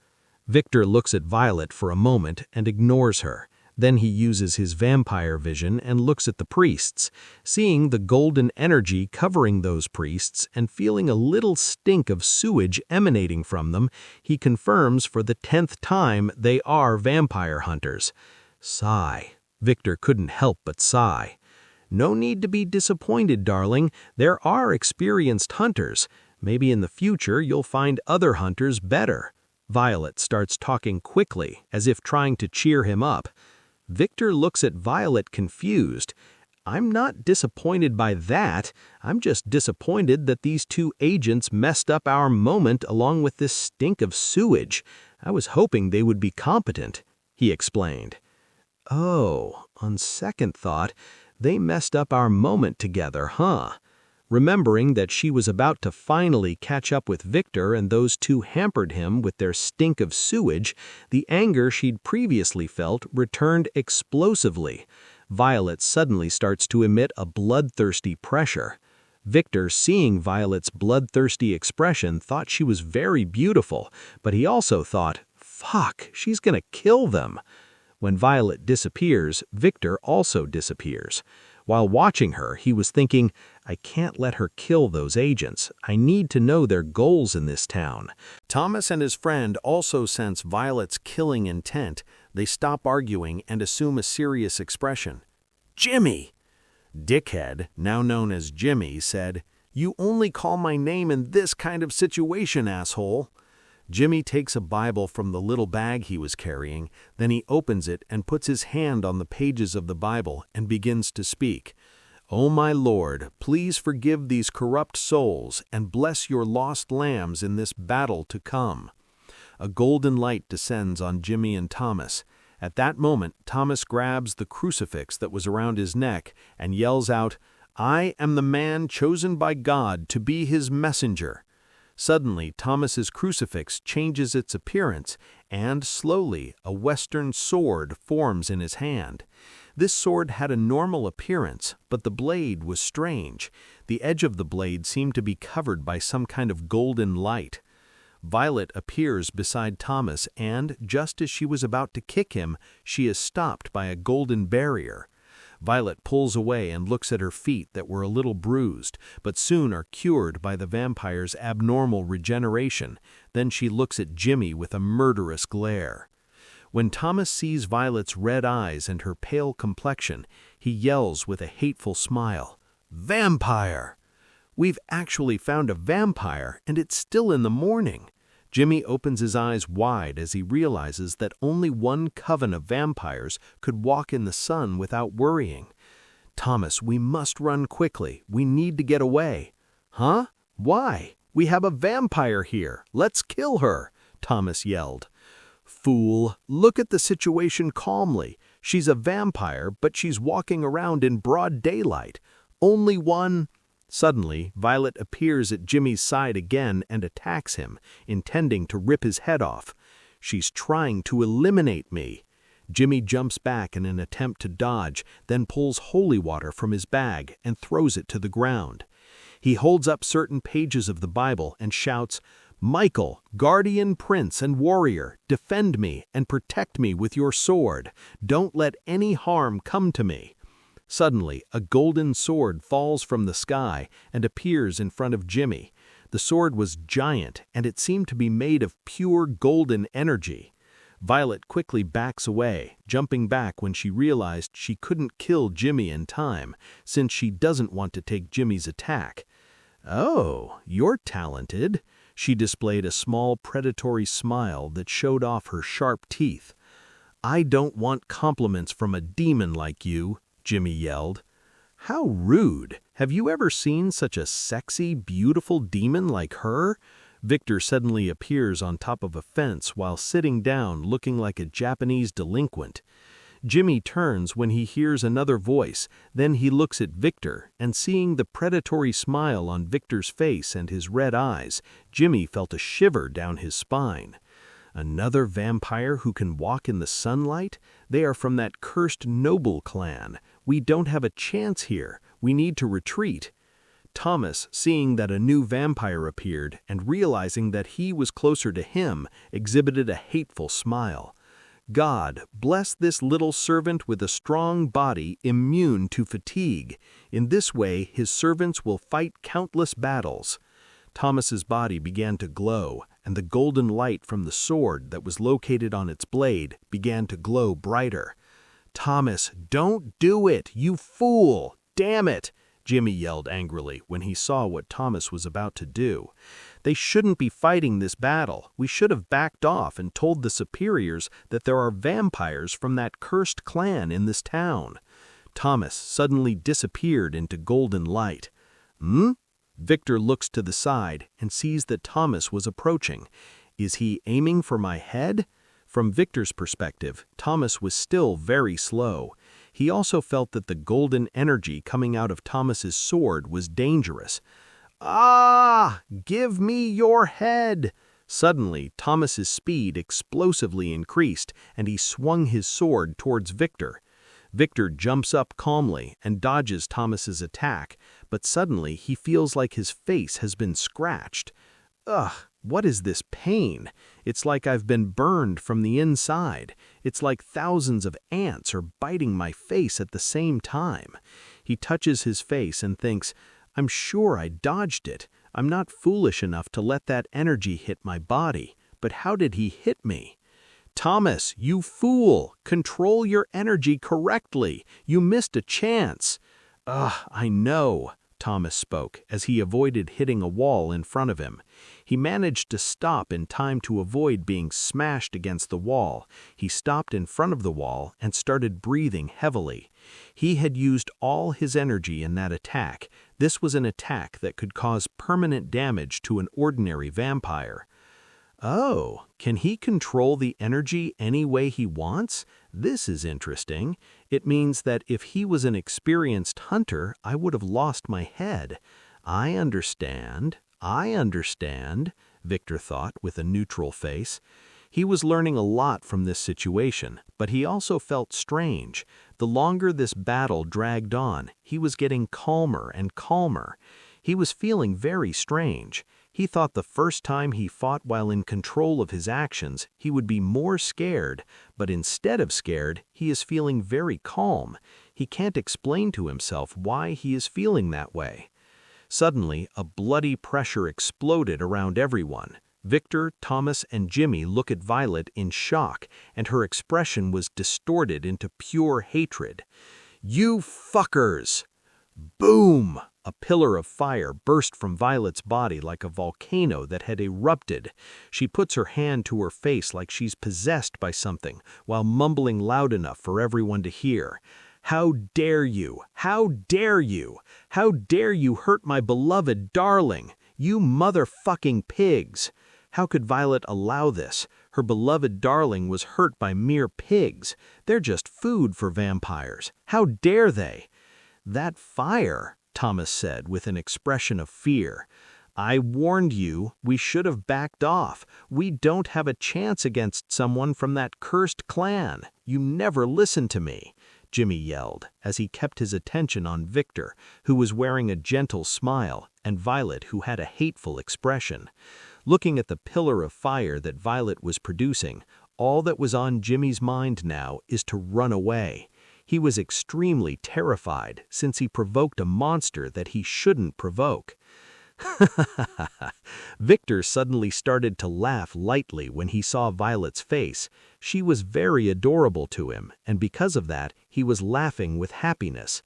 Victor looks at Violet for a moment and ignores her. Then he uses his vampire vision and looks at the priests. Seeing the golden energy covering those priests and feeling a little stink of sewage emanating from them, he confirms for the 10th time they are vampire hunters. Sigh. Victor couldn't help but sigh. "No need to be disappointed, darling. There are experienced hunters. Maybe in the future you'll find other hunters better." Violet starts talking quickly, as if trying to cheer him up. Victor looks at Violet confused. "I'm not disappointed by that. I'm just disappointed that these two agents messed up our moment along with this stink of sewage. I was hoping they would be competent," he explained. "Oh, on second thought, they messed up our moment together, huh?" Remembering that she was about to finally catch up with Victor and those two hampered him with their stink of sewage, the anger she'd previously felt returned explosively. Violet suddenly starts to emit a bloodthirsty pressure. Victor, seeing Violet's bloodthirsty expression, thought she was very beautiful, but he also thought, "Fuck, she's gonna kill them." When Violet disappears, Victor also disappears. While watching her, he was thinking, "I can't let her kill those agents. I need to know their goals in this town." Thomas and his friend also sense Violet's killing intent. They stop arguing and assume a serious expression. "Jimmy!" Dickhead, now known as Jimmy, said, "You only call my name in this kind of situation, asshole." Jimmy takes a Bible from the little bag he was carrying, then he opens it and puts his hand on the pages of the Bible and begins to speak. "O my Lord, please forgive these corrupt souls and bless your lost lambs in this battle to come." A golden light descends on Jimmy and Thomas. At that moment, Thomas grabs the crucifix that was around his neck and yells out, "I am the man chosen by God to be his messenger." Suddenly, Thomas's crucifix changes its appearance, and slowly a Western sword forms in his hand. This sword had a normal appearance, but the blade was strange. The edge of the blade seemed to be covered by some kind of golden light. Violet appears beside Thomas, and, just as she was about to kick him, she is stopped by a golden barrier. Violet pulls away and looks at her feet that were a little bruised, but soon are cured by the vampire's abnormal regeneration. Then she looks at Jimmy with a murderous glare. When Thomas sees Violet's red eyes and her pale complexion, he yells with a hateful smile, "Vampire! We've actually found a vampire, and it's still in the morning." Jimmy opens his eyes wide as he realizes that only one coven of vampires could walk in the sun without worrying. "Thomas, we must run quickly. We need to get away." "Huh? Why? We have a vampire here. Let's kill her," Thomas yelled. "Fool, look at the situation calmly. She's a vampire, but she's walking around in broad daylight. Only one—" Suddenly, Violet appears at Jimmy's side again and attacks him, intending to rip his head off. "She's trying to eliminate me." Jimmy jumps back in an attempt to dodge, then pulls holy water from his bag and throws it to the ground. He holds up certain pages of the Bible and shouts, "Michael, guardian prince and warrior, defend me and protect me with your sword. Don't let any harm come to me." Suddenly, a golden sword falls from the sky and appears in front of Jimmy. The sword was giant, and it seemed to be made of pure golden energy. Violet quickly backs away, jumping back when she realized she couldn't kill Jimmy in time, since she doesn't want to take Jimmy's attack. "Oh, you're talented." She displayed a small predatory smile that showed off her sharp teeth. "I don't want compliments from a demon like you," Jimmy yelled. "How rude! Have you ever seen such a sexy, beautiful demon like her?" Victor suddenly appears on top of a fence while sitting down looking like a Japanese delinquent. Jimmy turns when he hears another voice, then he looks at Victor, and seeing the predatory smile on Victor's face and his red eyes, Jimmy felt a shiver down his spine. Another vampire who can walk in the sunlight? They are from that cursed noble clan. We don't have a chance here. We need to retreat. Thomas, seeing that a new vampire appeared and realizing that he was closer to him, exhibited a hateful smile. "God, bless this little servant with a strong body immune to fatigue. In this way, his servants will fight countless battles." Thomas's body began to glow, and the golden light from the sword that was located on its blade began to glow brighter. "Thomas, don't do it, you fool! Damn it!" Jimmy yelled angrily when he saw what Thomas was about to do. "They shouldn't be fighting this battle. We should have backed off and told the superiors that there are vampires from that cursed clan in this town." Thomas suddenly disappeared into golden light. "Hmm?" Victor looks to the side and sees that Thomas was approaching. Is he aiming for my head? From Victor's perspective, Thomas was still very slow. He also felt that the golden energy coming out of Thomas's sword was dangerous. "Ah! Give me your head!" Suddenly, Thomas's speed explosively increased, and he swung his sword towards Victor. Victor jumps up calmly and dodges Thomas's attack, but suddenly he feels like his face has been scratched. Ugh, what is this pain? It's like I've been burned from the inside. It's like thousands of ants are biting my face at the same time. He touches his face and thinks, "I'm sure I dodged it. I'm not foolish enough to let that energy hit my body. But how did he hit me?" "Thomas, you fool! Control your energy correctly. You missed a chance." "Ugh, I know," Thomas spoke as he avoided hitting a wall in front of him. He managed to stop in time to avoid being smashed against the wall. He stopped in front of the wall and started breathing heavily. He had used all his energy in that attack. This was an attack that could cause permanent damage to an ordinary vampire. Oh, can he control the energy any way he wants? This is interesting. It means that if he was an experienced hunter, I would have lost my head. I understand, Victor thought with a neutral face. He was learning a lot from this situation, but he also felt strange. The longer this battle dragged on, he was getting calmer and calmer. He was feeling very strange. He thought the first time he fought while in control of his actions, he would be more scared, but instead of scared, he is feeling very calm. He can't explain to himself why he is feeling that way. Suddenly, a bloody pressure exploded around everyone. Victor, Thomas, and Jimmy look at Violet in shock, and her expression was distorted into pure hatred. "You fuckers!" Boom! A pillar of fire burst from Violet's body like a volcano that had erupted. She puts her hand to her face like she's possessed by something, while mumbling loud enough for everyone to hear. "How dare you? How dare you? How dare you hurt my beloved darling? You motherfucking pigs!" How could Violet allow this? Her beloved darling was hurt by mere pigs. They're just food for vampires. How dare they? "That fire," Thomas said with an expression of fear. "I warned you, we should have backed off. We don't have a chance against someone from that cursed clan. You never listened to me," Jimmy yelled, as he kept his attention on Victor, who was wearing a gentle smile, and Violet, who had a hateful expression. Looking at the pillar of fire that Violet was producing, all that was on Jimmy's mind now is to run away. He was extremely terrified since he provoked a monster that he shouldn't provoke. Victor suddenly started to laugh lightly when he saw Violet's face. She was very adorable to him, and because of that, he was laughing with happiness.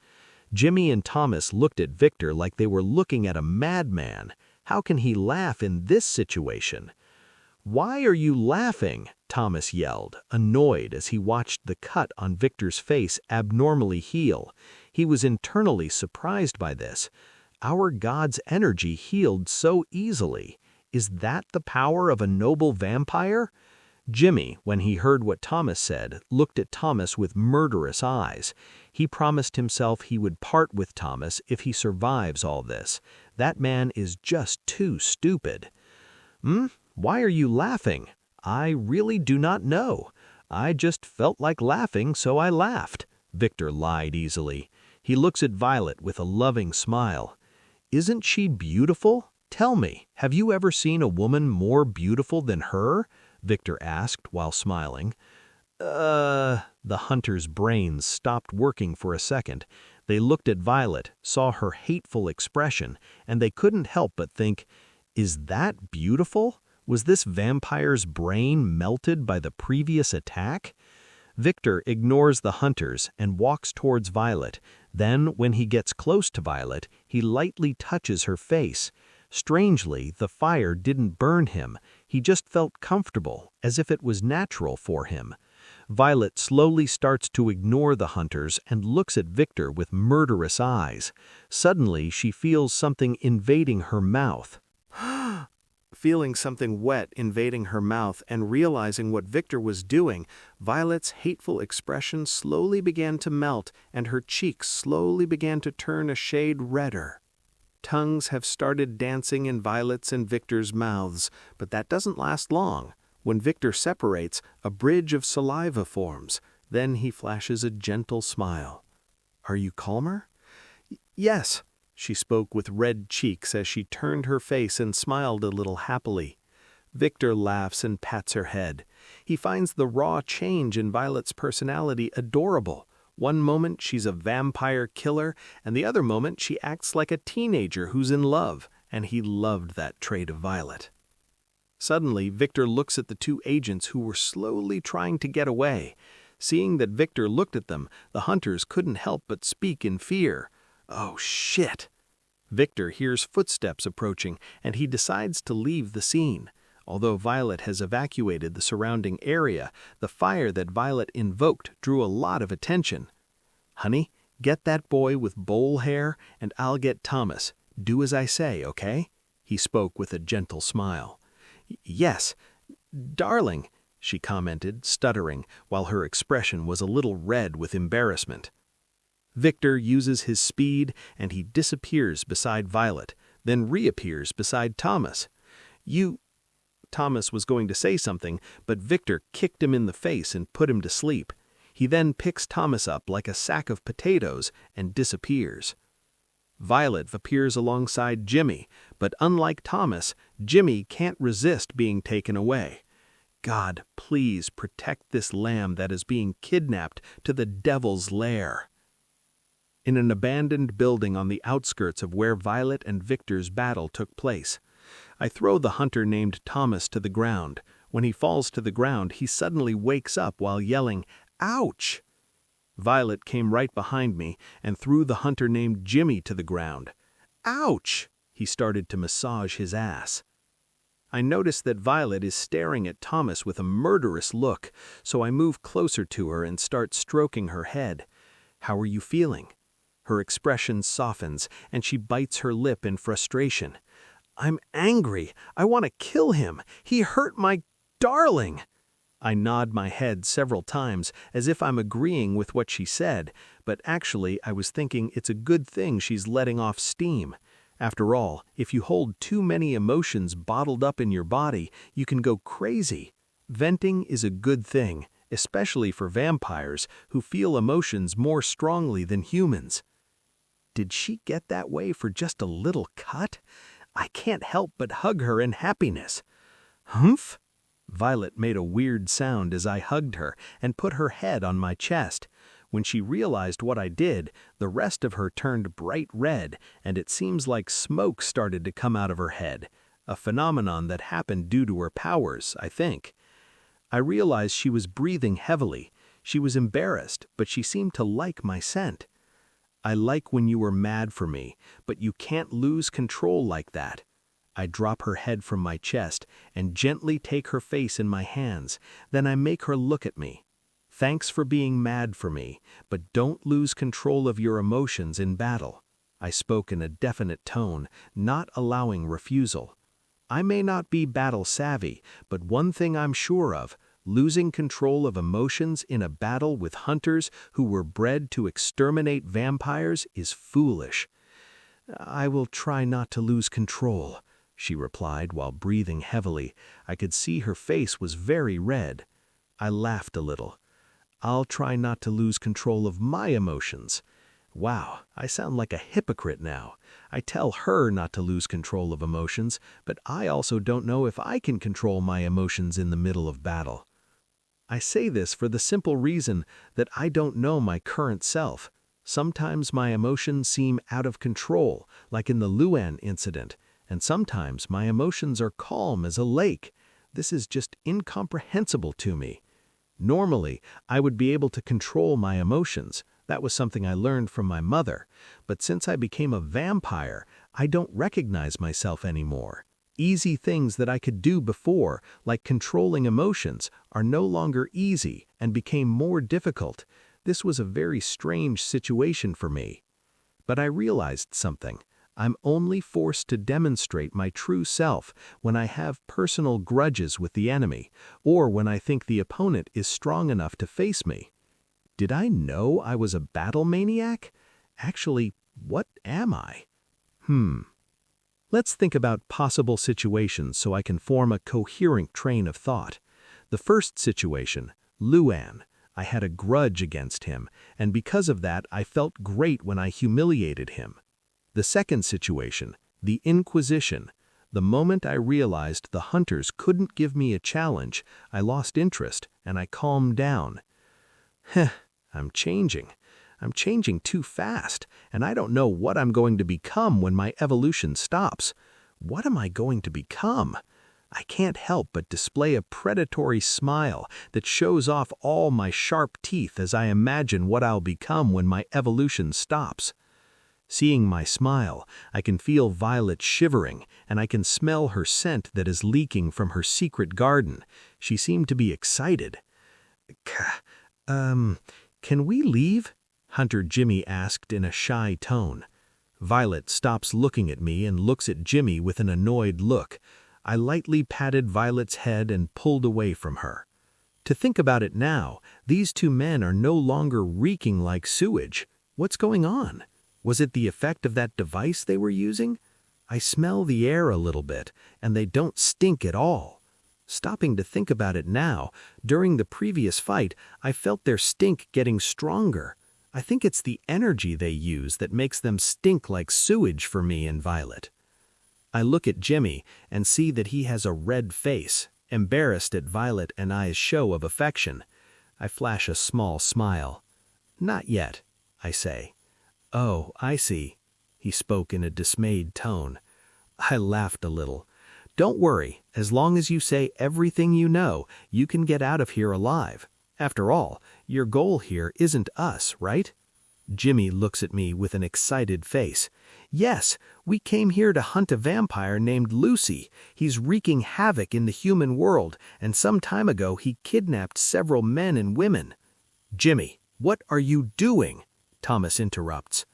Jimmy and Thomas looked at Victor like they were looking at a madman. How can he laugh in this situation? "Why are you laughing?" Thomas yelled, annoyed as he watched the cut on Victor's face abnormally heal. He was internally surprised by this. Our God's energy healed so easily. Is that the power of a noble vampire? Jimmy, when he heard what Thomas said, looked at Thomas with murderous eyes. He promised himself he would part with Thomas if he survives all this. That man is just too stupid. Why are you laughing?" "I really do not know. I just felt like laughing, so I laughed," Victor lied easily. He looks at Violet with a loving smile. "Isn't she beautiful? Tell me, have you ever seen a woman more beautiful than her?" Victor asked while smiling. The hunter's brains stopped working for a second. They looked at Violet, saw her hateful expression, and they couldn't help but think, "Is that beautiful? Was this vampire's brain melted by the previous attack?" Victor ignores the hunters and walks towards Violet. Then, when he gets close to Violet, he lightly touches her face. Strangely, the fire didn't burn him. He just felt comfortable, as if it was natural for him. Violet slowly starts to ignore the hunters and looks at Victor with murderous eyes. Suddenly, she feels something invading her mouth. Feeling something wet invading her mouth and realizing what Victor was doing, Violet's hateful expression slowly began to melt and her cheeks slowly began to turn a shade redder. Tongues have started dancing in Violet's and Victor's mouths, but that doesn't last long. When Victor separates, a bridge of saliva forms. Then he flashes a gentle smile. "Are you calmer?" "Yes." She spoke with red cheeks as she turned her face and smiled a little happily. Victor laughs and pats her head. He finds the raw change in Violet's personality adorable. One moment she's a vampire killer, and the other moment she acts like a teenager who's in love, and he loved that trait of Violet. Suddenly, Victor looks at the two agents who were slowly trying to get away. Seeing that Victor looked at them, the hunters couldn't help but speak in fear. "Oh, shit!" Victor hears footsteps approaching, and he decides to leave the scene. Although Violet has evacuated the surrounding area, the fire that Violet invoked drew a lot of attention. Honey, get that boy with bowl hair, and I'll get Thomas. Do as I say, okay? He spoke with a gentle smile. Yes, darling, she commented, stuttering, while her expression was a little red with embarrassment. Victor uses his speed, and he disappears beside Violet, then reappears beside Thomas. Thomas was going to say something, but Victor kicked him in the face and put him to sleep. He then picks Thomas up like a sack of potatoes and disappears. Violet appears alongside Jimmy, but unlike Thomas, Jimmy can't resist being taken away. God, please protect this lamb that is being kidnapped to the devil's lair. In an abandoned building on the outskirts of where Violet and Victor's battle took place, I throw the hunter named Thomas to the ground. When he falls to the ground, he suddenly wakes up while yelling, "Ouch!" Violet came right behind me and threw the hunter named Jimmy to the ground. "Ouch!" He started to massage his ass. I notice that Violet is staring at Thomas with a murderous look, so I move closer to her and start stroking her head. "How are you feeling?" Her expression softens, and she bites her lip in frustration. "I'm angry. I want to kill him. He hurt my darling." I nod my head several times as if I'm agreeing with what she said, but actually I was thinking it's a good thing she's letting off steam. After all, if you hold too many emotions bottled up in your body, you can go crazy. Venting is a good thing, especially for vampires who feel emotions more strongly than humans. Did she get that way for just a little cut? I can't help but hug her in happiness. Humph! Violet made a weird sound as I hugged her and put her head on my chest. When she realized what I did, the rest of her turned bright red, and it seems like smoke started to come out of her head, a phenomenon that happened due to her powers, I think. I realized she was breathing heavily. She was embarrassed, but she seemed to like my scent. "I like when you are mad for me, but you can't lose control like that." I drop her head from my chest and gently take her face in my hands. Then I make her look at me. "Thanks for being mad for me, but don't lose control of your emotions in battle." I spoke in a definite tone, not allowing refusal. I may not be battle savvy, but one thing I'm sure of, losing control of emotions in a battle with hunters who were bred to exterminate vampires is foolish. "I will try not to lose control," she replied while breathing heavily. I could see her face was very red. I laughed a little. "I'll try not to lose control of my emotions." Wow, I sound like a hypocrite now. I tell her not to lose control of emotions, but I also don't know if I can control my emotions in the middle of battle. I say this for the simple reason that I don't know my current self. Sometimes my emotions seem out of control, like in the Luan incident, and sometimes my emotions are calm as a lake. This is just incomprehensible to me. Normally, I would be able to control my emotions. That was something I learned from my mother. But since I became a vampire, I don't recognize myself anymore. Easy things that I could do before, like controlling emotions, are no longer easy and became more difficult. This was a very strange situation for me. But I realized something. I'm only forced to demonstrate my true self when I have personal grudges with the enemy, or when I think the opponent is strong enough to face me. Did I know I was a battle maniac? Actually, what am I? Let's think about possible situations so I can form a coherent train of thought. The first situation, Luan. I had a grudge against him, and because of that I felt great when I humiliated him. The second situation, the Inquisition. The moment I realized the hunters couldn't give me a challenge, I lost interest and I calmed down. I'm changing. I'm changing too fast, and I don't know what I'm going to become when my evolution stops. What am I going to become? I can't help but display a predatory smile that shows off all my sharp teeth as I imagine what I'll become when my evolution stops. Seeing my smile, I can feel Violet shivering, and I can smell her scent that is leaking from her secret garden. She seemed to be excited. "Can we leave?" Hunter Jimmy asked in a shy tone. Violet stops looking at me and looks at Jimmy with an annoyed look. I lightly patted Violet's head and pulled away from her. To think about it now, these two men are no longer reeking like sewage. What's going on? Was it the effect of that device they were using? I smell the air a little bit, and they don't stink at all. Stopping to think about it now, during the previous fight, I felt their stink getting stronger. I think it's the energy they use that makes them stink like sewage for me and Violet. I look at Jimmy and see that he has a red face, embarrassed at Violet and I's show of affection. I flash a small smile. "Not yet," I say. "Oh, I see." He spoke in a dismayed tone. I laughed a little. "Don't worry, as long as you say everything you know, you can get out of here alive. After all, your goal here isn't us, right?" Jimmy looks at me with an excited face. "Yes, we came here to hunt a vampire named Lucy. He's wreaking havoc in the human world, and some time ago he kidnapped several men and women." "Jimmy, what are you doing?" Thomas interrupts.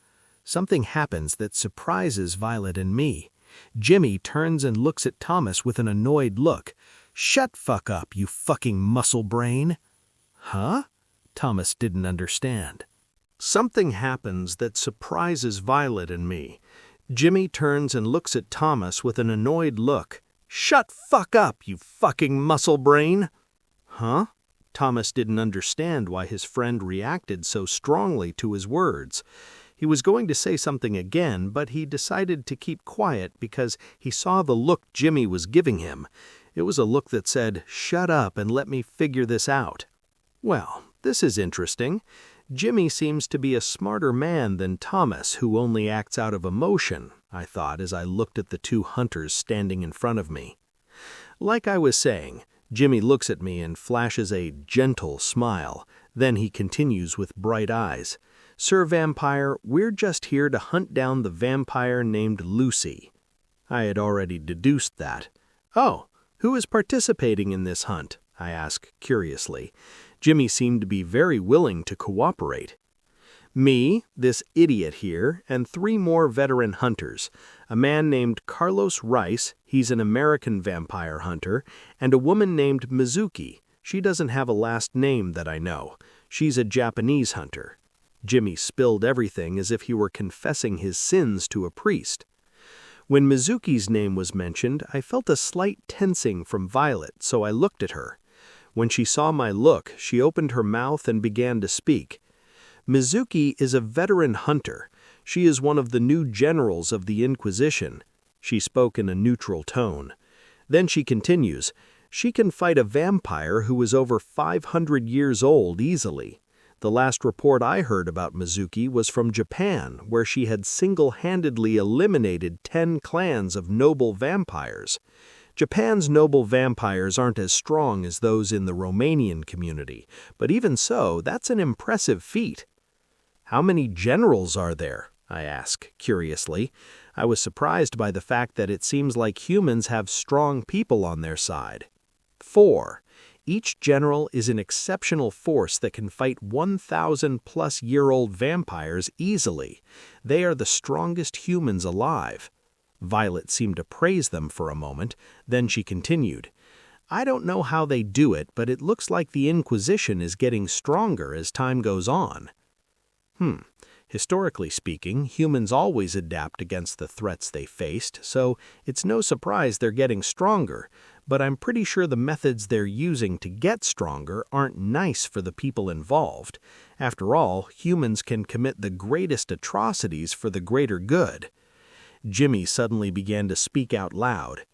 Something happens that surprises Violet and me. Jimmy turns and looks at Thomas with an annoyed look. "Shut fuck up, you fucking muscle brain." "Huh?" Thomas didn't understand. Something happens that surprises Violet and me. Jimmy turns and looks at Thomas with an annoyed look. "Shut fuck up, you fucking muscle brain." "Huh?" Thomas didn't understand why his friend reacted so strongly to his words. He was going to say something again, but he decided to keep quiet because he saw the look Jimmy was giving him. It was a look that said, "Shut up and let me figure this out." Well, this is interesting. Jimmy seems to be a smarter man than Thomas, who only acts out of emotion, I thought as I looked at the two hunters standing in front of me. Like I was saying, Jimmy looks at me and flashes a gentle smile. Then he continues with bright eyes. "Sir Vampire, we're just here to hunt down the vampire named Lucy." I had already deduced that. "Oh, who is participating in this hunt?" I asked curiously. Jimmy seemed to be very willing to cooperate. "Me, this idiot here, and 3 more veteran hunters. A man named Carlos Rice, he's an American vampire hunter, and a woman named Mizuki. She doesn't have a last name that I know. She's a Japanese hunter." Jimmy spilled everything as if he were confessing his sins to a priest. When Mizuki's name was mentioned, I felt a slight tensing from Violet, so I looked at her. When she saw my look, she opened her mouth and began to speak. "Mizuki is a veteran hunter. She is one of the new generals of the Inquisition." She spoke in a neutral tone. Then she continues, "She can fight a vampire who is over 500 years old easily. The last report I heard about Mizuki was from Japan, where she had single-handedly eliminated 10 clans of noble vampires. Japan's noble vampires aren't as strong as those in the Romanian community, but even so, that's an impressive feat." "How many generals are there?" I asked, curiously. I was surprised by the fact that it seems like humans have strong people on their side. 4. Each general is an exceptional force that can fight 1,000-plus-year-old vampires easily. They are the strongest humans alive." Violet seemed to praise them for a moment. Then she continued, "I don't know how they do it, but it looks like the Inquisition is getting stronger as time goes on." Historically speaking, humans always adapt against the threats they faced, so it's no surprise they're getting stronger, but I'm pretty sure the methods they're using to get stronger aren't nice for the people involved. After all, humans can commit the greatest atrocities for the greater good. Jimmy suddenly began to speak out loud.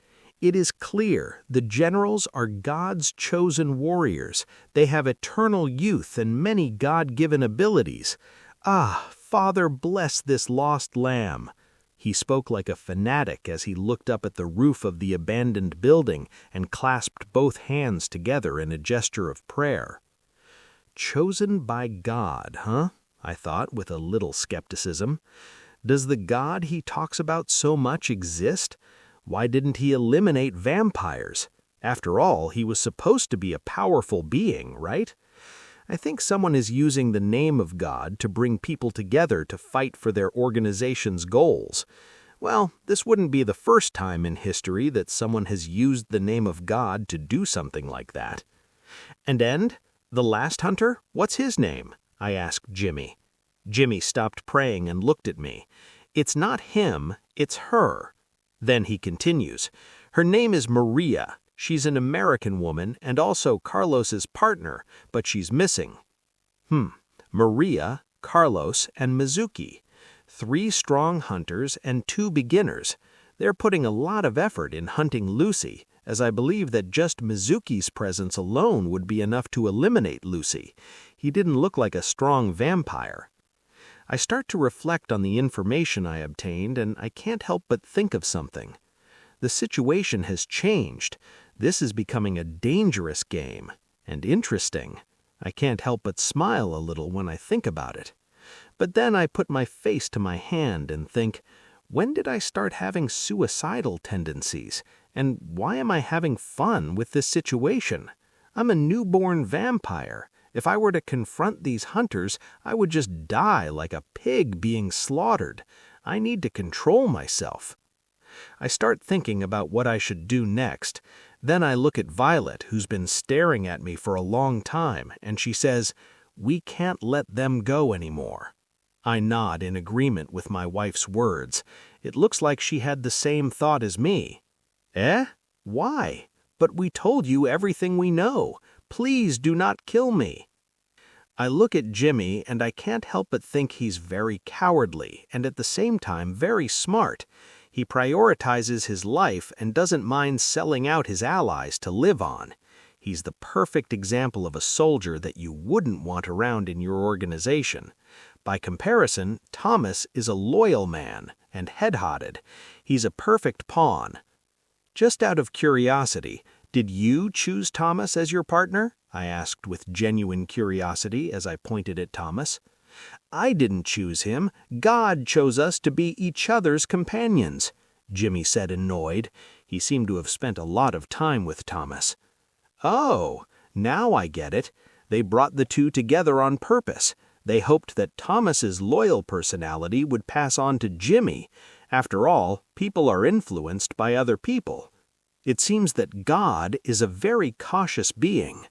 "It is clear the generals are God's chosen warriors. They have eternal youth and many God-given abilities. Ah, Father, bless this lost lamb." He spoke like a fanatic as he looked up at the roof of the abandoned building and clasped both hands together in a gesture of prayer. "Chosen by God, huh?" I thought with a little skepticism. Does the God he talks about so much exist? Why didn't he eliminate vampires? After all, he was supposed to be a powerful being, right? I think someone is using the name of God to bring people together to fight for their organization's goals. Well, this wouldn't be the first time in history that someone has used the name of God to do something like that. And the last hunter, what's his name? I asked Jimmy. Jimmy stopped praying and looked at me. It's not him, it's her. Then he continues. Her name is Maria. She's an American woman and also Carlos's partner, but she's missing. Maria, Carlos, and Mizuki. 3 strong hunters and 2 beginners. They're putting a lot of effort in hunting Lucy, as I believe that just Mizuki's presence alone would be enough to eliminate Lucy. He didn't look like a strong vampire. I start to reflect on the information I obtained, and I can't help but think of something. The situation has changed. This is becoming a dangerous game, and interesting. I can't help but smile a little when I think about it. But then I put my face to my hand and think, when did I start having suicidal tendencies? And why am I having fun with this situation? I'm a newborn vampire. If I were to confront these hunters, I would just die like a pig being slaughtered. I need to control myself. I start thinking about what I should do next. Then I look at Violet, who's been staring at me for a long time, and she says, "We can't let them go anymore." I nod in agreement with my wife's words. It looks like she had the same thought as me. Eh? Why? But we told you everything we know. Please do not kill me. I look at Jimmy and I can't help but think he's very cowardly and at the same time very smart. He prioritizes his life and doesn't mind selling out his allies to live on. He's the perfect example of a soldier that you wouldn't want around in your organization. By comparison, Thomas is a loyal man and head-hearted. He's a perfect pawn. Just out of curiosity, did you choose Thomas as your partner? I asked with genuine curiosity as I pointed at Thomas. I didn't choose him. God chose us to be each other's companions, Jimmy said, annoyed. He seemed to have spent a lot of time with Thomas. Oh, now I get it. They brought the two together on purpose. They hoped that Thomas's loyal personality would pass on to Jimmy. After all, people are influenced by other people. It seems that God is a very cautious being.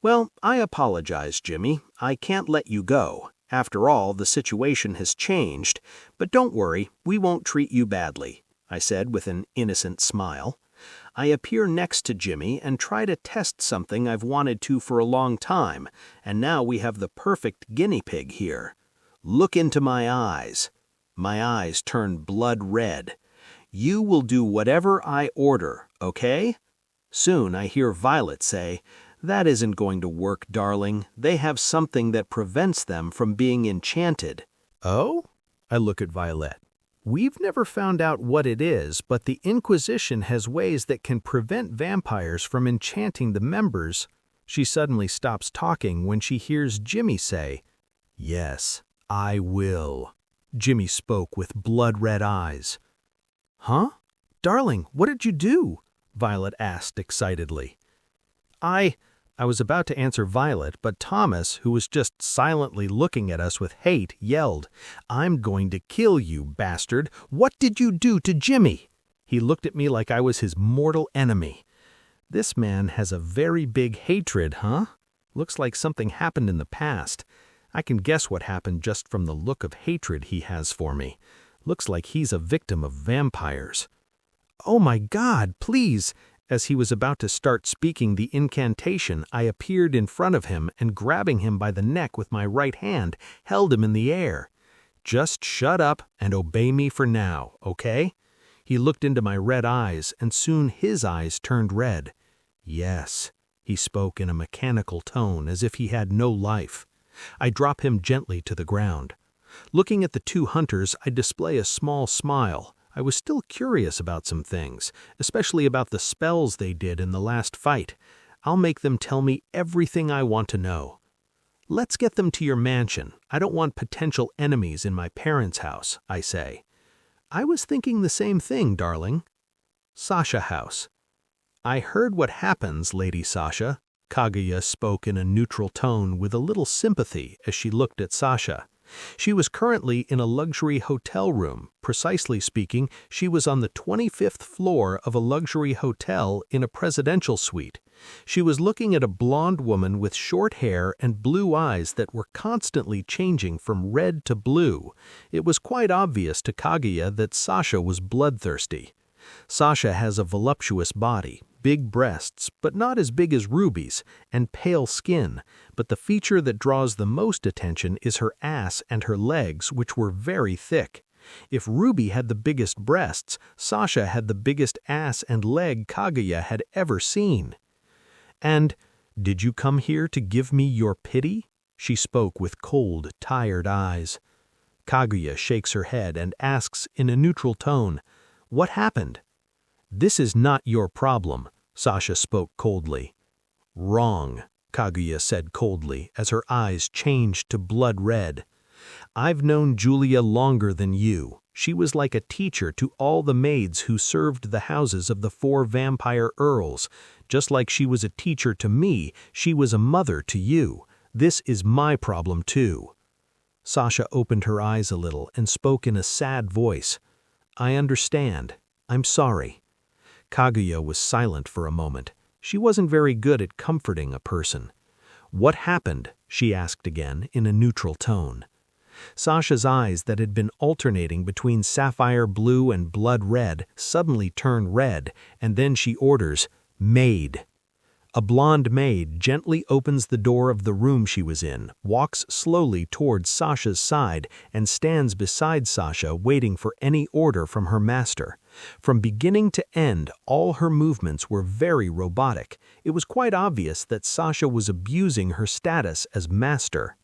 Well, I apologize, Jimmy. I can't let you go. After all, the situation has changed. But don't worry, we won't treat you badly, I said with an innocent smile. I appear next to Jimmy and try to test something I've wanted to for a long time, and now we have the perfect guinea pig here. Look into my eyes. My eyes turn blood red. You will do whatever I order, okay? Soon I hear Violet say, "That isn't going to work, darling. They have something that prevents them from being enchanted." Oh? I look at Violet. We've never found out what it is, but the Inquisition has ways that can prevent vampires from enchanting the members. She suddenly stops talking when she hears Jimmy say, "Yes, I will." Jimmy spoke with blood-red eyes. "Huh? Darling, what did you do?" Violet asked excitedly. I was about to answer Violet, but Thomas, who was just silently looking at us with hate, yelled, "I'm going to kill you, bastard! What did you do to Jimmy?" He looked at me like I was his mortal enemy. This man has a very big hatred, huh? Looks like something happened in the past. I can guess what happened just from the look of hatred he has for me. Looks like he's a victim of vampires. "Oh my God, please!" As he was about to start speaking the incantation, I appeared in front of him and grabbing him by the neck with my right hand, held him in the air. "Just shut up and obey me for now, okay?" He looked into my red eyes, and soon his eyes turned red. "Yes," he spoke in a mechanical tone as if he had no life. I drop him gently to the ground. Looking at the two hunters, I display a small smile. I was still curious about some things, especially about the spells they did in the last fight. I'll make them tell me everything I want to know. "Let's get them to your mansion. I don't want potential enemies in my parents' house," I say. "I was thinking the same thing, darling." "Sasha House." "I heard what happens, Lady Sasha." Kaguya spoke in a neutral tone with a little sympathy as she looked at Sasha. She was currently in a luxury hotel room. Precisely speaking, she was on the 25th floor of a luxury hotel in a presidential suite. She was looking at a blonde woman with short hair and blue eyes that were constantly changing from red to blue. It was quite obvious to Kaguya that Sasha was bloodthirsty. Sasha has a voluptuous body, big breasts, but not as big as Ruby's, and pale skin, but the feature that draws the most attention is her ass and her legs, which were very thick. If Ruby had the biggest breasts, Sasha had the biggest ass and leg Kaguya had ever seen. "And did you come here to give me your pity?" She spoke with cold, tired eyes. Kaguya shakes her head and asks in a neutral tone, "What happened?" "This is not your problem," Sasha spoke coldly. "Wrong," Kaguya said coldly as her eyes changed to blood red. "I've known Julia longer than you. She was like a teacher to all the maids who served the houses of the 4 vampire earls. Just like she was a teacher to me, she was a mother to you. This is my problem too." Sasha opened her eyes a little and spoke in a sad voice. "I understand. I'm sorry." Kaguya was silent for a moment. She wasn't very good at comforting a person. "What happened?" she asked again in a neutral tone. Sasha's eyes that had been alternating between sapphire blue and blood red suddenly turned red, and then she orders, "Maid." A blonde maid gently opens the door of the room she was in, walks slowly towards Sasha's side, and stands beside Sasha waiting for any order from her master. From beginning to end, all her movements were very robotic. It was quite obvious that Sasha was abusing her status as master.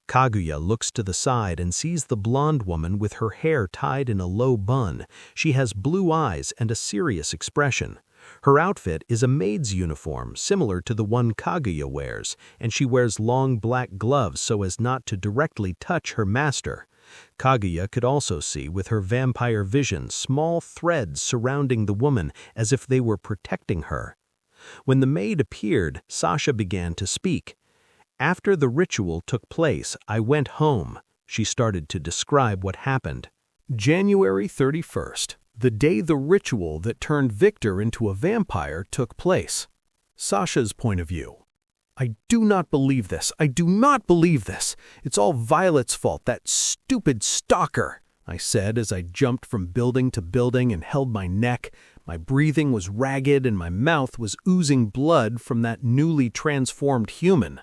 Kaguya looks to the side and sees the blonde woman with her hair tied in a low bun. She has blue eyes and a serious expression. Her outfit is a maid's uniform, similar to the one Kaguya wears, and she wears long black gloves so as not to directly touch her master. Kaguya could also see with her vampire vision small threads surrounding the woman as if they were protecting her. When the maid appeared, Sasha began to speak. "After the ritual took place, I went home." She started to describe what happened. "January 31st. The day the ritual that turned Victor into a vampire took place." Sasha's point of view. "I do not believe this. I do not believe this. It's all Violet's fault, that stupid stalker," I said as I jumped from building to building and held my neck. My breathing was ragged and my mouth was oozing blood from that newly transformed human.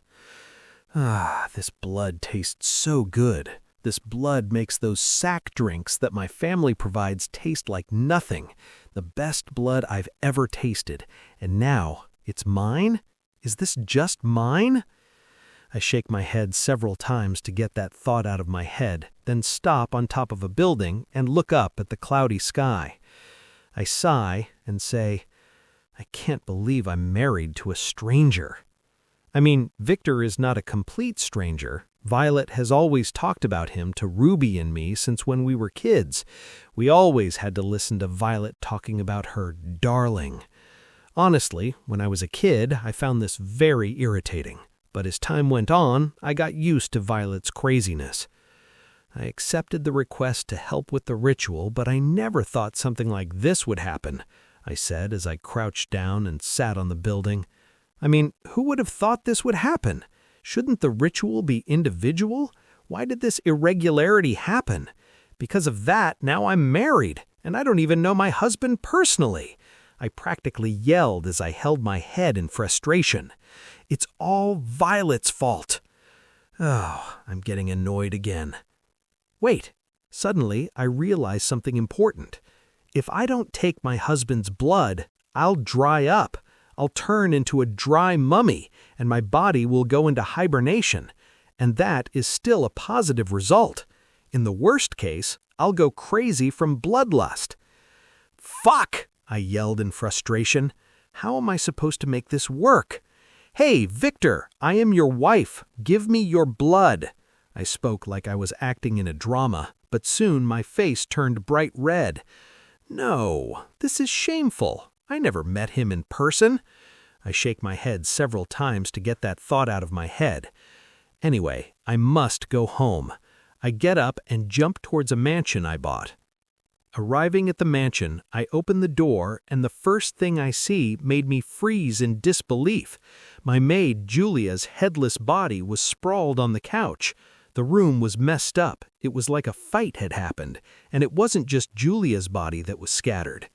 This blood tastes so good. This blood makes those sack drinks that my family provides taste like nothing. The best blood I've ever tasted. And now, it's mine? Is this just mine? I shake my head several times to get that thought out of my head, then stop on top of a building and look up at the cloudy sky. I sigh and say, I can't believe I'm married to a stranger. I mean, Victor is not a complete stranger. Violet has always talked about him to Ruby and me since when we were kids. We always had to listen to Violet talking about her darling. Honestly, when I was a kid, I found this very irritating. But as time went on, I got used to Violet's craziness. I accepted the request to help with the ritual, but I never thought something like this would happen, I said as I crouched down and sat on the building. I mean, who would have thought this would happen? Shouldn't the ritual be individual? Why did this irregularity happen? Because of that, now I'm married, and I don't even know my husband personally. I practically yelled as I held my head in frustration. It's all Violet's fault. Oh, I'm getting annoyed again. Wait, suddenly I realize something important. If I don't take my husband's blood, I'll dry up. I'll turn into a dry mummy, and my body will go into hibernation. And that is still a positive result. In the worst case, I'll go crazy from bloodlust. Fuck! I yelled in frustration. How am I supposed to make this work? Hey, Victor, I am your wife. Give me your blood. I spoke like I was acting in a drama, but soon my face turned bright red. No, this is shameful. I never met him in person. I shake my head several times to get that thought out of my head. Anyway, I must go home. I get up and jump towards a mansion I bought. Arriving at the mansion, I open the door, and the first thing I see made me freeze in disbelief. My maid, Julia's headless body was sprawled on the couch. The room was messed up. It was like a fight had happened, and it wasn't just Julia's body that was scattered.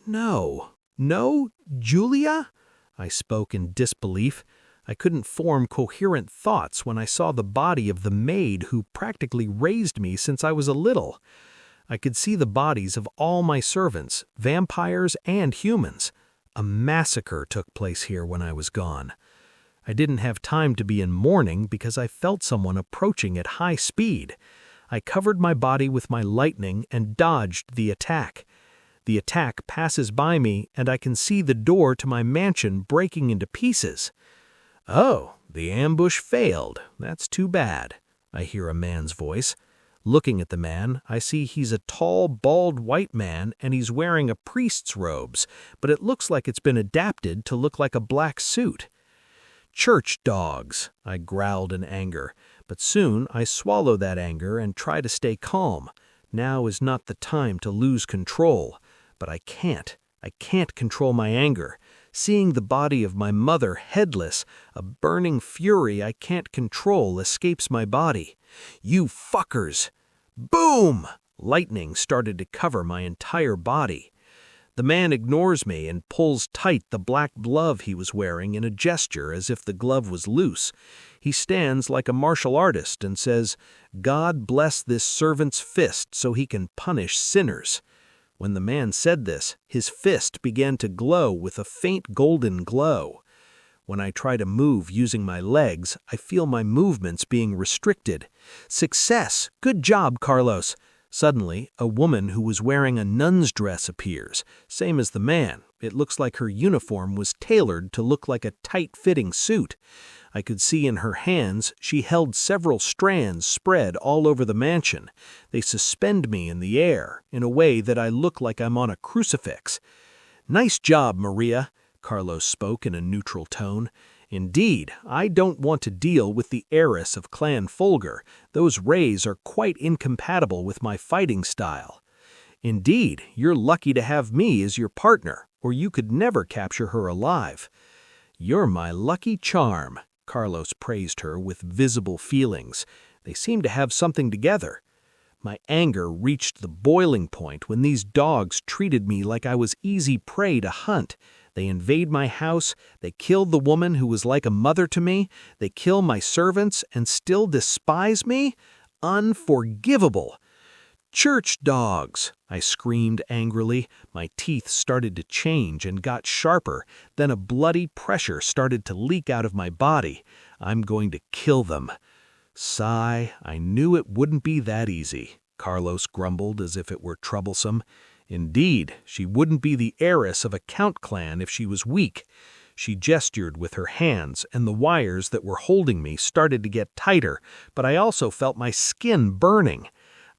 No, Julia? I spoke in disbelief. I couldn't form coherent thoughts when I saw the body of the maid who practically raised me since I was a little. I could see the bodies of all my servants, vampires and humans. A massacre took place here when I was gone. I didn't have time to be in mourning because I felt someone approaching at high speed. I covered my body with my lightning and dodged the attack. The attack passes by me, and I can see the door to my mansion breaking into pieces. "Oh, the ambush failed. That's too bad," I hear a man's voice. Looking at the man, I see he's a tall, bald white man, and he's wearing a priest's robes, but it looks like it's been adapted to look like a black suit. "Church dogs," I growled in anger, but soon I swallow that anger and try to stay calm. Now is not the time to lose control. But I can't control my anger. Seeing the body of my mother headless, a burning fury I can't control escapes my body. "You fuckers!" Boom! Lightning started to cover my entire body. The man ignores me and pulls tight the black glove he was wearing in a gesture as if the glove was loose. He stands like a martial artist and says, "God bless this servant's fist so he can punish sinners." When the man said this, his fist began to glow with a faint golden glow. When I try to move using my legs, I feel my movements being restricted. "Success! Good job, Carlos!" Suddenly, a woman who was wearing a nun's dress appears, same as the man. It looks like her uniform was tailored to look like a tight-fitting suit. I could see in her hands she held several strands spread all over the mansion. They suspend me in the air in a way that I look like I'm on a crucifix. "Nice job, Maria," Carlos spoke in a neutral tone. "Indeed, I don't want to deal with the heiress of Clan Folger. Those rays are quite incompatible with my fighting style." "Indeed, you're lucky to have me as your partner, or you could never capture her alive." "You're my lucky charm," Carlos praised her with visible feelings. They seemed to have something together. My anger reached the boiling point when these dogs treated me like I was easy prey to hunt. They invade my house, they killed the woman who was like a mother to me, they kill my servants and still despise me? Unforgivable! "Church dogs!" I screamed angrily. My teeth started to change and got sharper. Then a bloody pressure started to leak out of my body. "I'm going to kill them." Sigh, I knew it wouldn't be that easy, Carlos grumbled as if it were troublesome. Indeed, she wouldn't be the heiress of a Count clan if she was weak. She gestured with her hands, and the wires that were holding me started to get tighter, but I also felt my skin burning.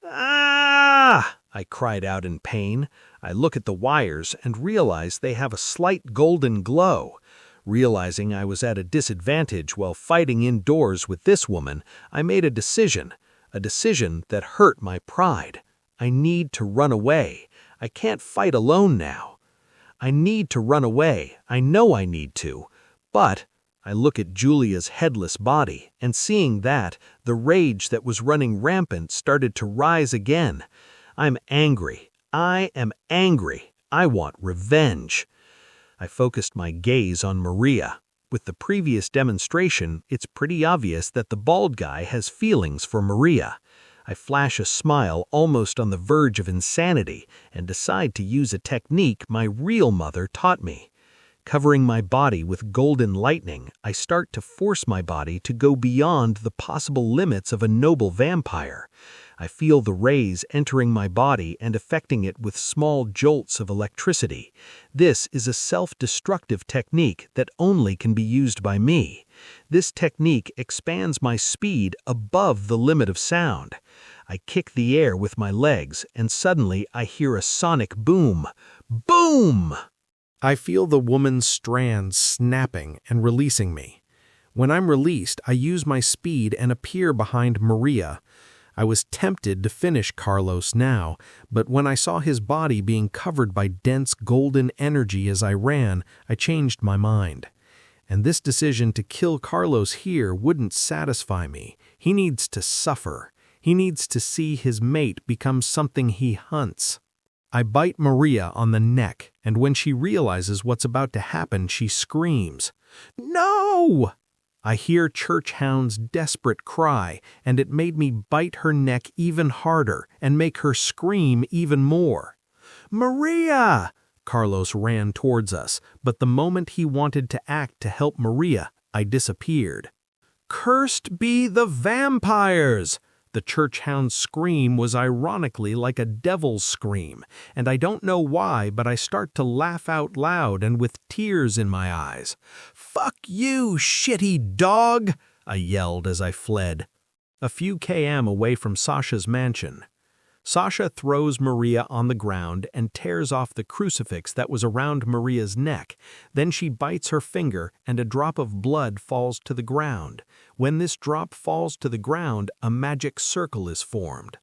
"Ah!" I cried out in pain. I look at the wires and realize they have a slight golden glow. Realizing I was at a disadvantage while fighting indoors with this woman, I made a decision that hurt my pride. I need to run away. I can't fight alone now. I need to run away. I know I need to. But I look at Julia's headless body, and seeing that, the rage that was running rampant started to rise again. I'm angry. I am angry. I want revenge. I focused my gaze on Maria. With the previous demonstration, it's pretty obvious that the bald guy has feelings for Maria. I flash a smile almost on the verge of insanity and decide to use a technique my real mother taught me. Covering my body with golden lightning, I start to force my body to go beyond the possible limits of a noble vampire. I feel the rays entering my body and affecting it with small jolts of electricity. This is a self-destructive technique that only can be used by me. This technique expands my speed above the limit of sound. I kick the air with my legs, and suddenly I hear a sonic boom. Boom! I feel the woman's strands snapping and releasing me. When I'm released, I use my speed and appear behind Maria. I was tempted to finish Carlos now, but when I saw his body being covered by dense golden energy as I ran, I changed my mind. And this decision to kill Carlos here wouldn't satisfy me. He needs to suffer. He needs to see his mate become something he hunts. I bite Maria on the neck, and when she realizes what's about to happen, she screams, "No!" I hear Church Hound's desperate cry, and it made me bite her neck even harder and make her scream even more. "Maria!" Carlos ran towards us, but the moment he wanted to act to help Maria, I disappeared. "Cursed be the vampires!" The Church Hound's scream was ironically like a devil's scream, and I don't know why, but I start to laugh out loud and with tears in my eyes. "Fuck you, shitty dog!" I yelled as I fled. A few km away from Sasha's mansion, Sasha throws Maria on the ground and tears off the crucifix that was around Maria's neck. Then she bites her finger and a drop of blood falls to the ground. When this drop falls to the ground, a magic circle is formed.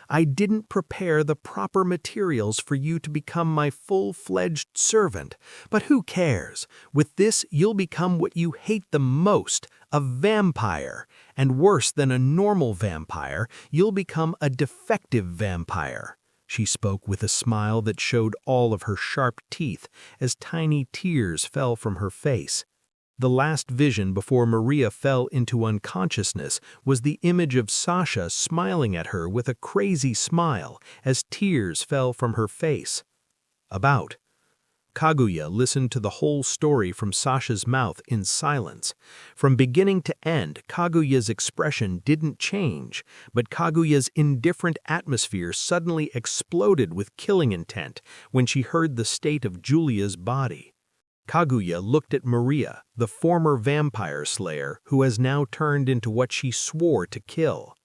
"I didn't prepare the proper materials for you to become my full-fledged servant, but who cares? With this, you'll become what you hate the most, a vampire. And worse than a normal vampire, you'll become a defective vampire." She spoke with a smile that showed all of her sharp teeth as tiny tears fell from her face. The last vision before Maria fell into unconsciousness was the image of Sasha smiling at her with a crazy smile as tears fell from her face. Kaguya listened to the whole story from Sasha's mouth in silence. From beginning to end, Kaguya's expression didn't change, but Kaguya's indifferent atmosphere suddenly exploded with killing intent when she heard the state of Julia's body. Kaguya looked at Maria, the former vampire slayer who has now turned into what she swore to kill.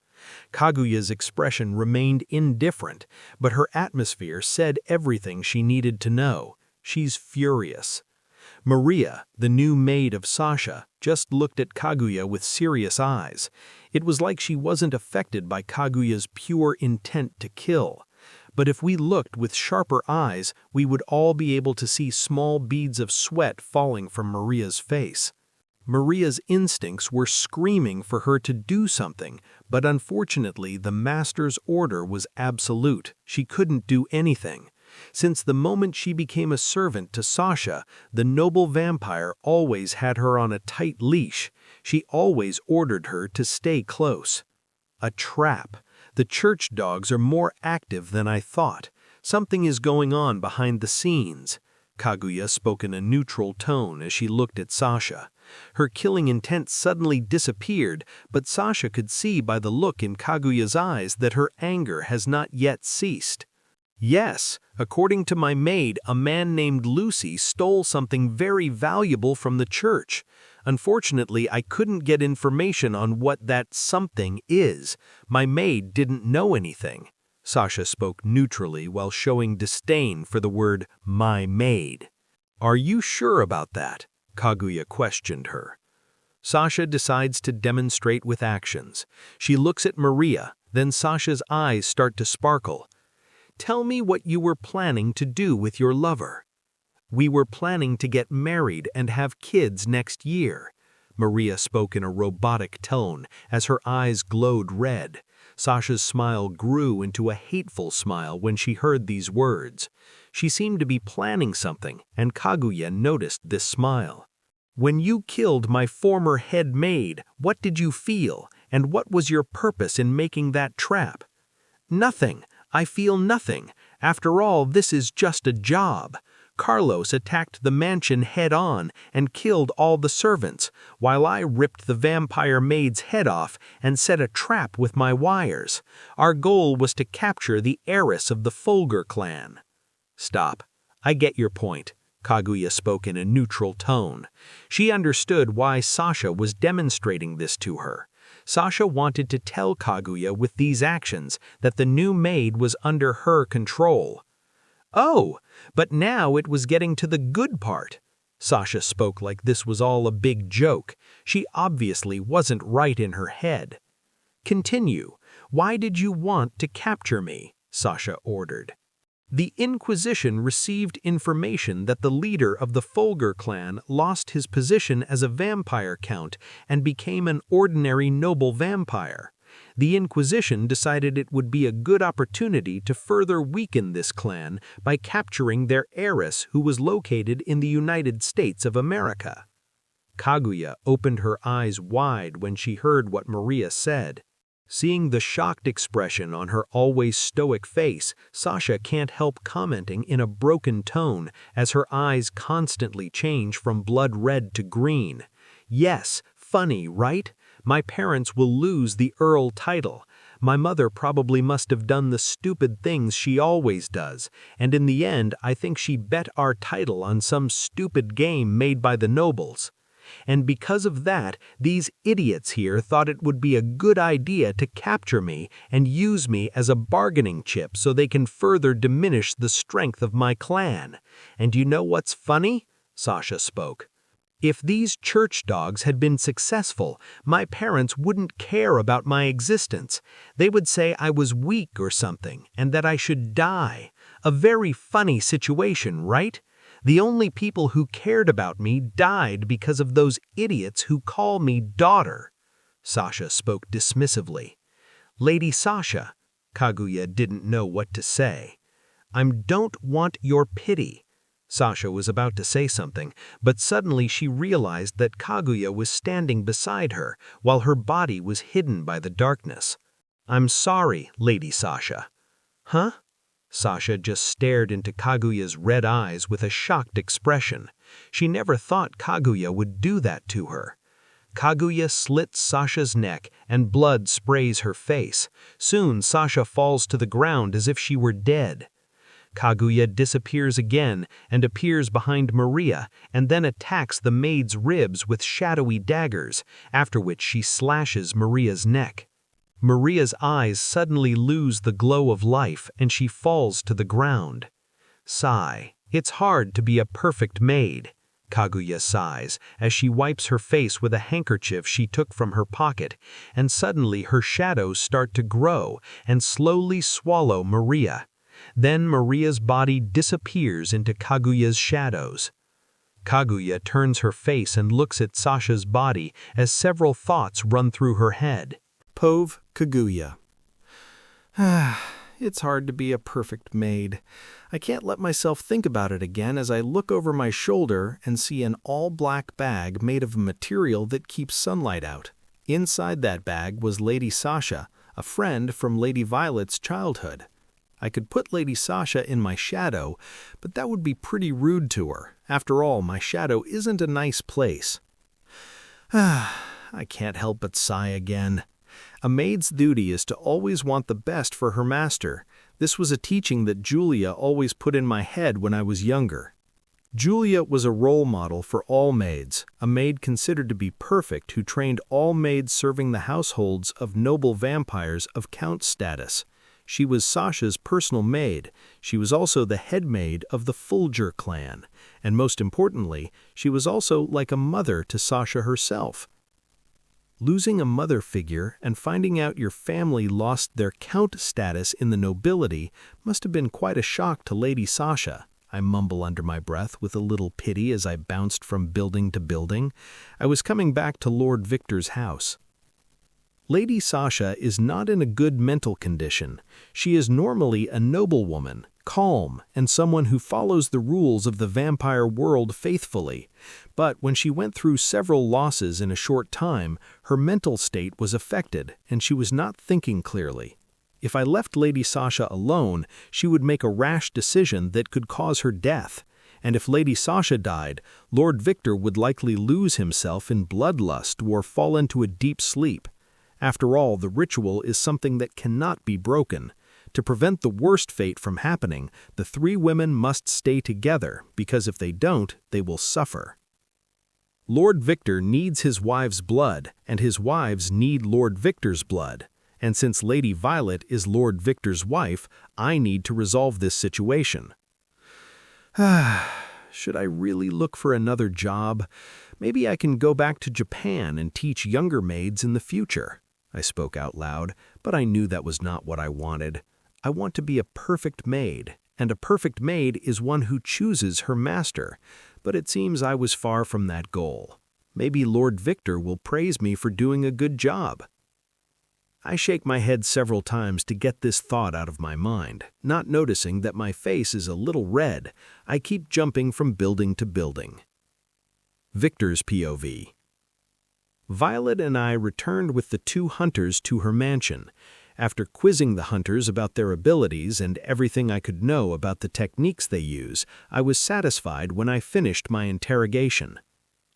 Kaguya's expression remained indifferent, but her atmosphere said everything she needed to know. She's furious. Maria, the new maid of Sasha, just looked at Kaguya with serious eyes. It was like she wasn't affected by Kaguya's pure intent to kill. But if we looked with sharper eyes, we would all be able to see small beads of sweat falling from Maria's face. Maria's instincts were screaming for her to do something, but unfortunately the master's order was absolute. She couldn't do anything. Since the moment she became a servant to Sasha, the noble vampire always had her on a tight leash. She always ordered her to stay close. A trap. The church dogs are more active than I thought. Something is going on behind the scenes. Kaguya spoke in a neutral tone as she looked at Sasha. Her killing intent suddenly disappeared, but Sasha could see by the look in Kaguya's eyes that her anger has not yet ceased. "Yes, according to my maid, a man named Lucy stole something very valuable from the church. Unfortunately, I couldn't get information on what that something is. My maid didn't know anything." Sasha spoke neutrally while showing disdain for the word "my maid." "Are you sure about that?" Kaguya questioned her. Sasha decides to demonstrate with actions. She looks at Maria, then Sasha's eyes start to sparkle. "Tell me what you were planning to do with your lover." "We were planning to get married and have kids next year." Maria spoke in a robotic tone as her eyes glowed red. Sasha's smile grew into a hateful smile when she heard these words. She seemed to be planning something, and Kaguya noticed this smile. "When you killed my former head maid, what did you feel, and what was your purpose in making that trap?" "Nothing. I feel nothing. After all, this is just a job. Carlos attacked the mansion head-on and killed all the servants, while I ripped the vampire maid's head off and set a trap with my wires. Our goal was to capture the heiress of the Folger clan." "Stop. I get your point." Kaguya spoke in a neutral tone. She understood why Sasha was demonstrating this to her. Sasha wanted to tell Kaguya with these actions that the new maid was under her control. Oh, but now it was getting to the good part. Sasha spoke like this was all a big joke. She obviously wasn't right in her head. Continue. Why did you want to capture me? Sasha ordered. The Inquisition received information that the leader of the Folger clan lost his position as a vampire count and became an ordinary noble vampire. The Inquisition decided it would be a good opportunity to further weaken this clan by capturing their heiress who was located in the United States of America. Kaguya opened her eyes wide when she heard what Maria said. Seeing the shocked expression on her always stoic face, Sasha can't help commenting in a broken tone as her eyes constantly change from blood red to green. Yes, funny, right? My parents will lose the Earl title. My mother probably must have done the stupid things she always does, and in the end I think she bet our title on some stupid game made by the nobles. And because of that, these idiots here thought it would be a good idea to capture me and use me as a bargaining chip so they can further diminish the strength of my clan. And you know what's funny? Sasha spoke. If these church dogs had been successful, my parents wouldn't care about my existence. They would say I was weak or something, and that I should die. A very funny situation, right? The only people who cared about me died because of those idiots who call me daughter. Sasha spoke dismissively. Lady Sasha, Kaguya didn't know what to say. I don't want your pity. Sasha was about to say something, but suddenly she realized that Kaguya was standing beside her while her body was hidden by the darkness. I'm sorry, Lady Sasha. Huh? Sasha just stared into Kaguya's red eyes with a shocked expression. She never thought Kaguya would do that to her. Kaguya slits Sasha's neck and blood sprays her face. Soon Sasha falls to the ground as if she were dead. Kaguya disappears again and appears behind Maria and then attacks the maid's ribs with shadowy daggers, after which she slashes Maria's neck. Maria's eyes suddenly lose the glow of life and she falls to the ground. Sigh. It's hard to be a perfect maid. Kaguya sighs as she wipes her face with a handkerchief she took from her pocket, and suddenly her shadows start to grow and slowly swallow Maria. Then Maria's body disappears into Kaguya's shadows. Kaguya turns her face and looks at Sasha's body as several thoughts run through her head. Pove Kaguya. It's hard to be a perfect maid. I can't let myself think about it again as I look over my shoulder and see an all-black bag made of a material that keeps sunlight out. Inside that bag was Lady Sasha, a friend from Lady Violet's childhood. I could put Lady Sasha in my shadow, but that would be pretty rude to her. After all, my shadow isn't a nice place. I can't help but sigh again. A maid's duty is to always want the best for her master. This was a teaching that Julia always put in my head when I was younger. Julia was a role model for all maids, a maid considered to be perfect who trained all maids serving the households of noble vampires of count status. She was Sasha's personal maid. She was also the head maid of the Folger clan. And most importantly, she was also like a mother to Sasha herself. Losing a mother figure and finding out your family lost their count status in the nobility must have been quite a shock to Lady Sasha. I mumble under my breath with a little pity as I bounced from building to building. I was coming back to Lord Victor's house. Lady Sasha is not in a good mental condition. She is normally a noblewoman, calm, and someone who follows the rules of the vampire world faithfully. But when she went through several losses in a short time, her mental state was affected, and she was not thinking clearly. If I left Lady Sasha alone, she would make a rash decision that could cause her death. And if Lady Sasha died, Lord Victor would likely lose himself in bloodlust or fall into a deep sleep. After all, the ritual is something that cannot be broken. To prevent the worst fate from happening, the three women must stay together, because if they don't, they will suffer. Lord Victor needs his wife's blood, and his wives need Lord Victor's blood. And since Lady Violet is Lord Victor's wife, I need to resolve this situation. Should I really look for another job? Maybe I can go back to Japan and teach younger maids in the future. I spoke out loud, but I knew that was not what I wanted. I want to be a perfect maid, and a perfect maid is one who chooses her master. But it seems I was far from that goal. Maybe Lord Victor will praise me for doing a good job. I shake my head several times to get this thought out of my mind, not noticing that my face is a little red. I keep jumping from building to building. Victor's POV. Violet and I returned with the 2 hunters to her mansion. After quizzing the hunters about their abilities and everything I could know about the techniques they use, I was satisfied when I finished my interrogation.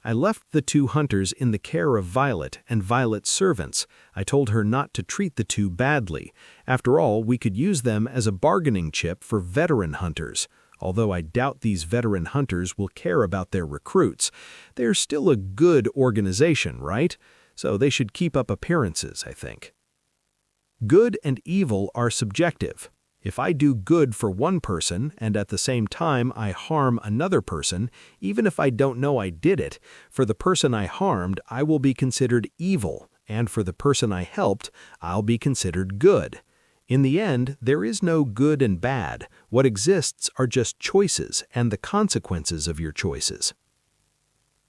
I left the 2 hunters in the care of Violet and Violet's servants. I told her not to treat the 2 badly. After all, we could use them as a bargaining chip for veteran hunters. Although I doubt these veteran hunters will care about their recruits, they're still a good organization, right? So they should keep up appearances, I think. Good and evil are subjective. If I do good for one person and at the same time I harm another person, even if I don't know I did it, for the person I harmed, I will be considered evil, and for the person I helped, I'll be considered good. In the end, there is no good and bad. What exists are just choices and the consequences of your choices.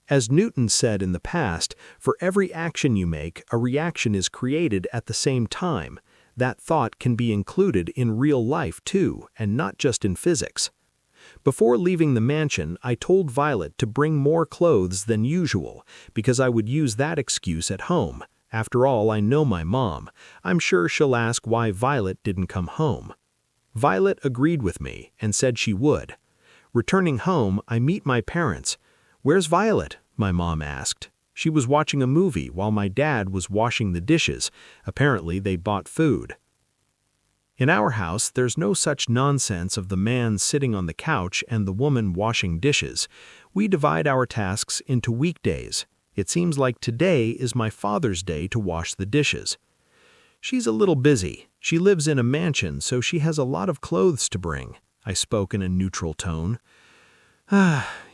As Newton said in the past, for every action you make, a reaction is created at the same time. That thought can be included in real life too, and not just in physics. Before leaving the mansion, I told Violet to bring more clothes than usual, because I would use that excuse at home. After all, I know my mom. I'm sure she'll ask why Violet didn't come home. Violet agreed with me and said she would. Returning home, I meet my parents. "Where's Violet?" my mom asked. She was watching a movie while my dad was washing the dishes. Apparently, they bought food. In our house, there's no such nonsense of the man sitting on the couch and the woman washing dishes. We divide our tasks into weekdays. It seems like today is my father's day to wash the dishes. She's a little busy. She lives in a mansion, so she has a lot of clothes to bring. I spoke in a neutral tone.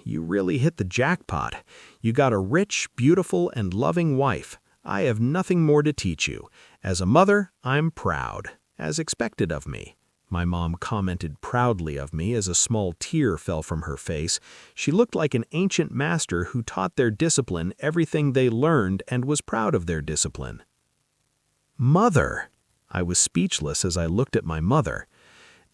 You really hit the jackpot. You got a rich, beautiful, and loving wife. I have nothing more to teach you. As a mother, I'm proud, as expected of me. My mom commented proudly of me as a small tear fell from her face. She looked like an ancient master who taught their discipline everything they learned and was proud of their discipline. Mother! I was speechless as I looked at my mother.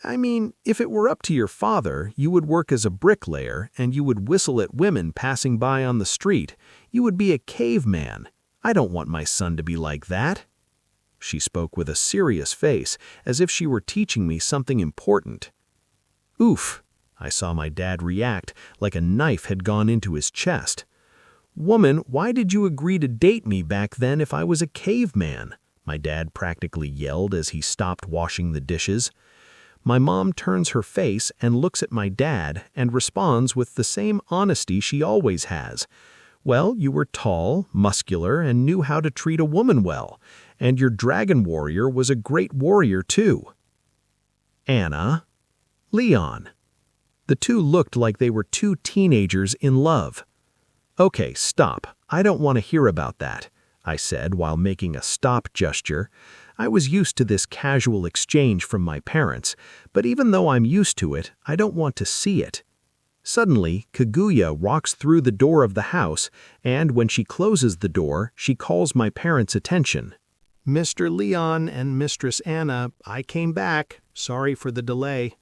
I mean, if it were up to your father, you would work as a bricklayer and you would whistle at women passing by on the street. You would be a caveman. I don't want my son to be like that. She spoke with a serious face, as if she were teaching me something important. Oof! I saw my dad react like a knife had gone into his chest. Woman, why did you agree to date me back then if I was a caveman? My dad practically yelled as he stopped washing the dishes. My mom turns her face and looks at my dad and responds with the same honesty she always has. Well, you were tall, muscular, and knew how to treat a woman well. And your dragon warrior was a great warrior too. Anna, Leon. The 2 looked like they were 2 teenagers in love. Okay, stop. I don't want to hear about that, I said while making a stop gesture. I was used to this casual exchange from my parents, but even though I'm used to it, I don't want to see it. Suddenly, Kaguya walks through the door of the house, and when she closes the door, she calls my parents' attention. "Mr. Leon and Mistress Anna, I came back. Sorry for the delay."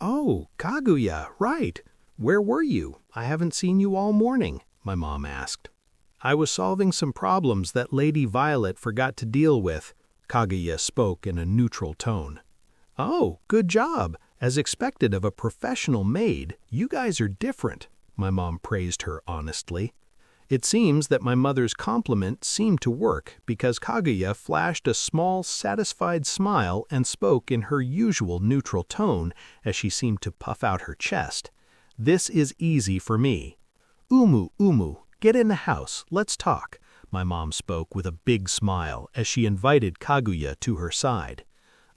"Oh, Kaguya, right. Where were you? I haven't seen you all morning," my mom asked. "I was solving some problems that Lady Violet forgot to deal with." Kaguya spoke in a neutral tone. "Oh, good job. As expected of a professional maid, you guys are different," my mom praised her honestly. It seems that my mother's compliment seemed to work because Kaguya flashed a small, satisfied smile and spoke in her usual neutral tone as she seemed to puff out her chest. "This is easy for me." Umu, get in the house. Let's talk." My mom spoke with a big smile as she invited Kaguya to her side.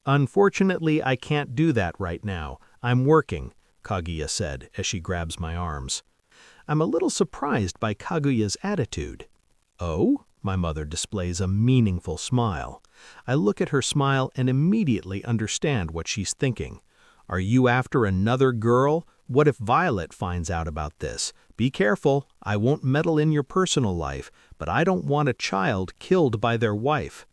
"Unfortunately, I can't do that right now. I'm working. Kaguya said as she grabs my arms. I'm a little surprised by Kaguya's attitude. Oh? My mother displays a meaningful smile. I look at her smile and immediately understand what she's thinking. Are you after another girl? What if Violet finds out about this? Be careful, I won't meddle in your personal life, but I don't want a child killed by their wife.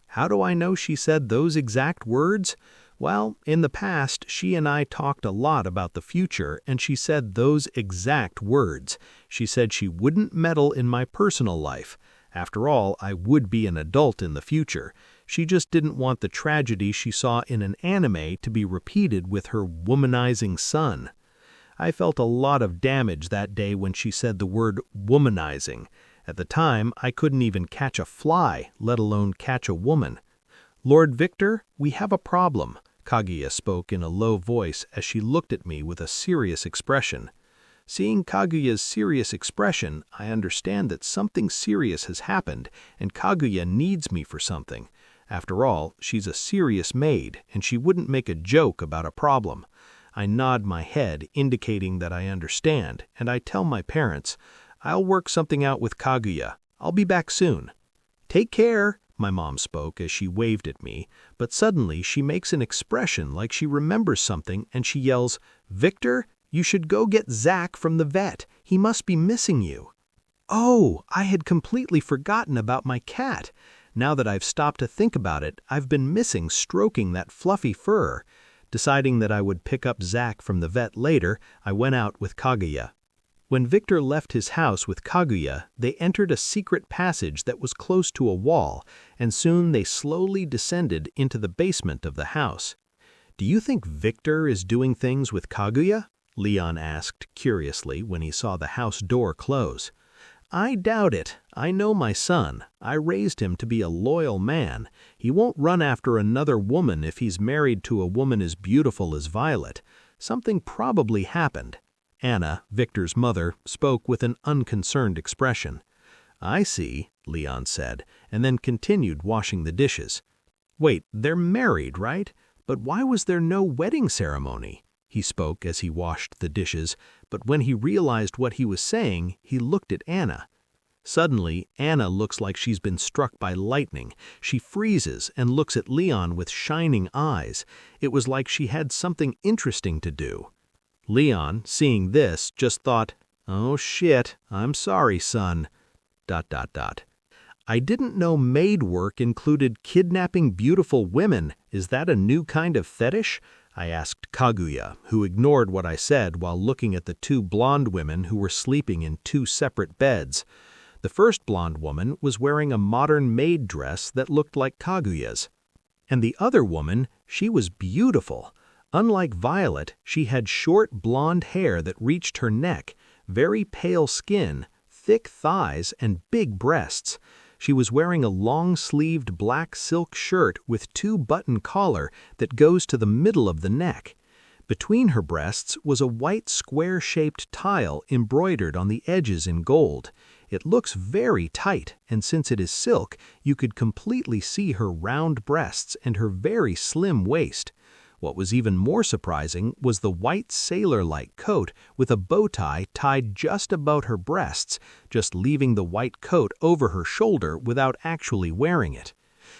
How do I know she said those exact words? Well, in the past, she and I talked a lot about the future, and she said those exact words. She said she wouldn't meddle in my personal life. After all, I would be an adult in the future. She just didn't want the tragedy she saw in an anime to be repeated with her womanizing son. I felt a lot of damage that day when she said the word womanizing. At the time, I couldn't even catch a fly, let alone catch a woman. Lord Victor, we have a problem, Kaguya spoke in a low voice as she looked at me with a serious expression. Seeing Kaguya's serious expression, I understand that something serious has happened, and Kaguya needs me for something. After all, she's a serious maid, and she wouldn't make a joke about a problem. I nod my head, indicating that I understand, and I tell my parents, I'll work something out with Kaguya. I'll be back soon. Take care, my mom spoke as she waved at me, but suddenly she makes an expression like she remembers something and she yells, Victor, you should go get Zach from the vet. He must be missing you. Oh, I had completely forgotten about my cat. Now that I've stopped to think about it, I've been missing stroking that fluffy fur. Deciding that I would pick up Zach from the vet later, I went out with Kaguya. When Victor left his house with Kaguya, they entered a secret passage that was close to a wall, and soon they slowly descended into the basement of the house. Do you think Victor is doing things with Kaguya? Leon asked curiously when he saw the house door close. I doubt it. I know my son. I raised him to be a loyal man. He won't run after another woman if he's married to a woman as beautiful as Violet. Something probably happened. Anna, Victor's mother, spoke with an unconcerned expression. I see, Leon said, and then continued washing the dishes. Wait, they're married, right? But why was there no wedding ceremony? He spoke as he washed the dishes, but when he realized what he was saying, he looked at Anna. Suddenly, Anna looks like she's been struck by lightning. She freezes and looks at Leon with shining eyes. It was like she had something interesting to do. Leon, seeing this, just thought, oh shit, I'm sorry, son. ... I didn't know maid work included kidnapping beautiful women. Is that a new kind of fetish? I asked Kaguya, who ignored what I said while looking at the two blonde women who were sleeping in two separate beds. The first blonde woman was wearing a modern maid dress that looked like Kaguya's. And the other woman, she was beautiful. Unlike Violet, she had short blonde hair that reached her neck, very pale skin, thick thighs, and big breasts. She was wearing a long-sleeved black silk shirt with two-button collar that goes to the middle of the neck. Between her breasts was a white square-shaped tile embroidered on the edges in gold. It looks very tight, and since it is silk, you could completely see her round breasts and her very slim waist. What was even more surprising was the white sailor-like coat with a bow tie tied just about her breasts, just leaving the white coat over her shoulder without actually wearing it.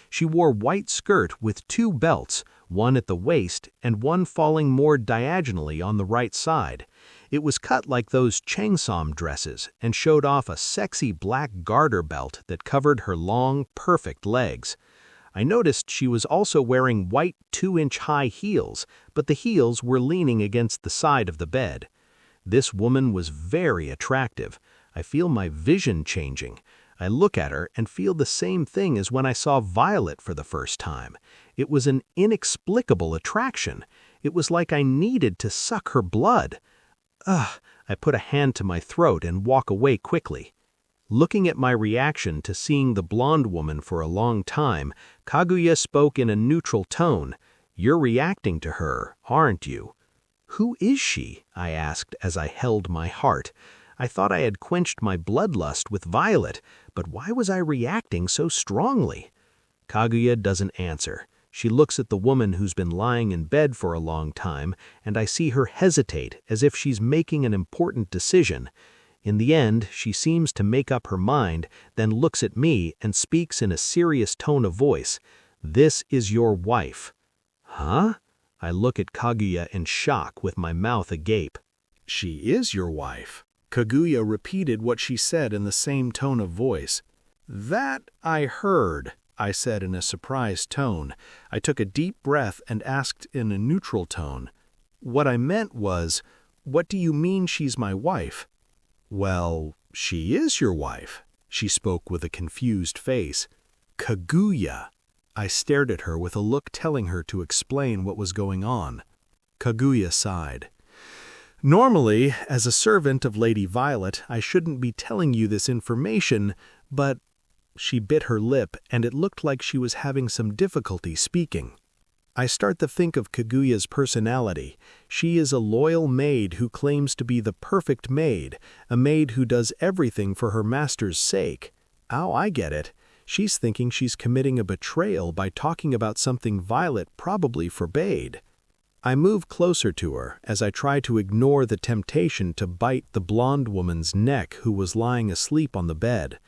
She wore white skirt with two belts, one at the waist and one falling more diagonally on the right side. It was cut like those cheongsam dresses and showed off a sexy black garter belt that covered her long, perfect legs. I noticed she was also wearing white 2-inch high heels, but the heels were leaning against the side of the bed. This woman was very attractive. I feel my vision changing. I look at her and feel the same thing as when I saw Violet for the first time. It was an inexplicable attraction. It was like I needed to suck her blood. Ugh! I put a hand to my throat and walk away quickly. Looking at my reaction to seeing the blonde woman for a long time, Kaguya spoke in a neutral tone. You're reacting to her, aren't you? Who is she? I asked as I held my heart. I thought I had quenched my bloodlust with Violet, but why was I reacting so strongly? Kaguya doesn't answer. She looks at the woman who's been lying in bed for a long time, and I see her hesitate as if she's making an important decision. In the end, she seems to make up her mind, then looks at me and speaks in a serious tone of voice. "This is your wife." Huh? I look at Kaguya in shock with my mouth agape. "She is your wife." Kaguya repeated what she said in the same tone of voice. "That I heard," I said in a surprised tone. I took a deep breath and asked in a neutral tone. "What I meant was, what do you mean she's my wife?" "Well, she is your wife," she spoke with a confused face. "Kaguya." I stared at her with a look telling her to explain what was going on. Kaguya sighed. "Normally, as a servant of Lady Violet, I shouldn't be telling you this information, but—" She bit her lip, and it looked like she was having some difficulty speaking. I start to think of Kaguya's personality. She is a loyal maid who claims to be the perfect maid, a maid who does everything for her master's sake. Oh, I get it. She's thinking she's committing a betrayal by talking about something Violet probably forbade. I move closer to her as I try to ignore the temptation to bite the blonde woman's neck who was lying asleep on the bed.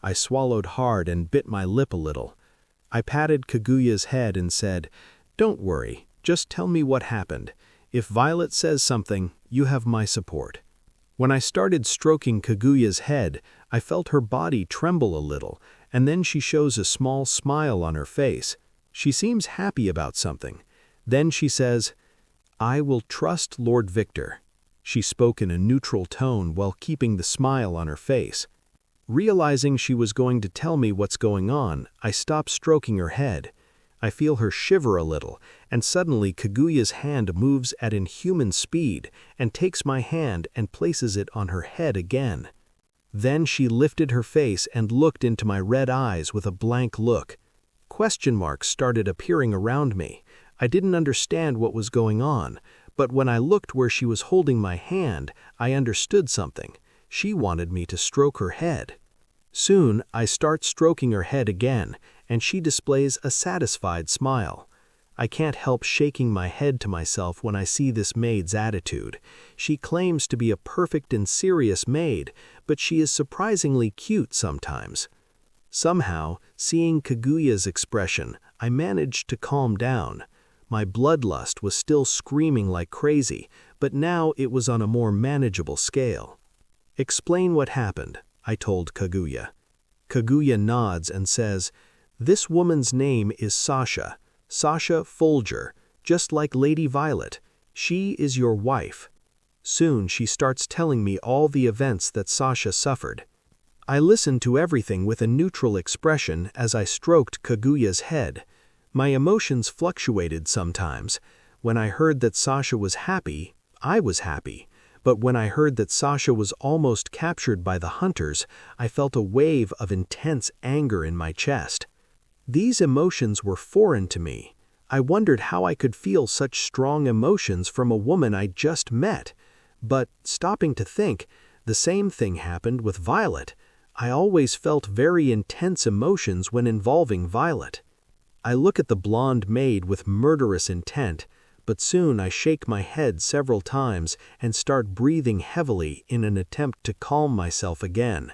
I swallowed hard and bit my lip a little. I patted Kaguya's head and said, "Don't worry, just tell me what happened. If Violet says something, you have my support." When I started stroking Kaguya's head, I felt her body tremble a little, and then she shows a small smile on her face. She seems happy about something. Then she says, "I will trust Lord Victor." She spoke in a neutral tone while keeping the smile on her face. Realizing she was going to tell me what's going on, I stopped stroking her head. I feel her shiver a little, and suddenly Kaguya's hand moves at inhuman speed and takes my hand and places it on her head again. Then she lifted her face and looked into my red eyes with a blank look. Question marks started appearing around me. I didn't understand what was going on, but when I looked where she was holding my hand, I understood something. She wanted me to stroke her head. Soon, I start stroking her head again, and she displays a satisfied smile. I can't help shaking my head to myself when I see this maid's attitude. She claims to be a perfect and serious maid, but she is surprisingly cute sometimes. Somehow, seeing Kaguya's expression, I managed to calm down. My bloodlust was still screaming like crazy, but now it was on a more manageable scale. "Explain what happened," I told Kaguya. Kaguya nods and says, "This woman's name is Sasha Folger, just like Lady Violet. She is your wife." Soon she starts telling me all the events that Sasha suffered. I listened to everything with a neutral expression as I stroked Kaguya's head. My emotions fluctuated sometimes. When I heard that Sasha was happy, I was happy. But when I heard that Sasha was almost captured by the hunters, I felt a wave of intense anger in my chest. These emotions were foreign to me. I wondered how I could feel such strong emotions from a woman I just met. But, stopping to think, the same thing happened with Violet. I always felt very intense emotions when involving Violet. I look at the blonde maid with murderous intent, but soon I shake my head several times and start breathing heavily in an attempt to calm myself again.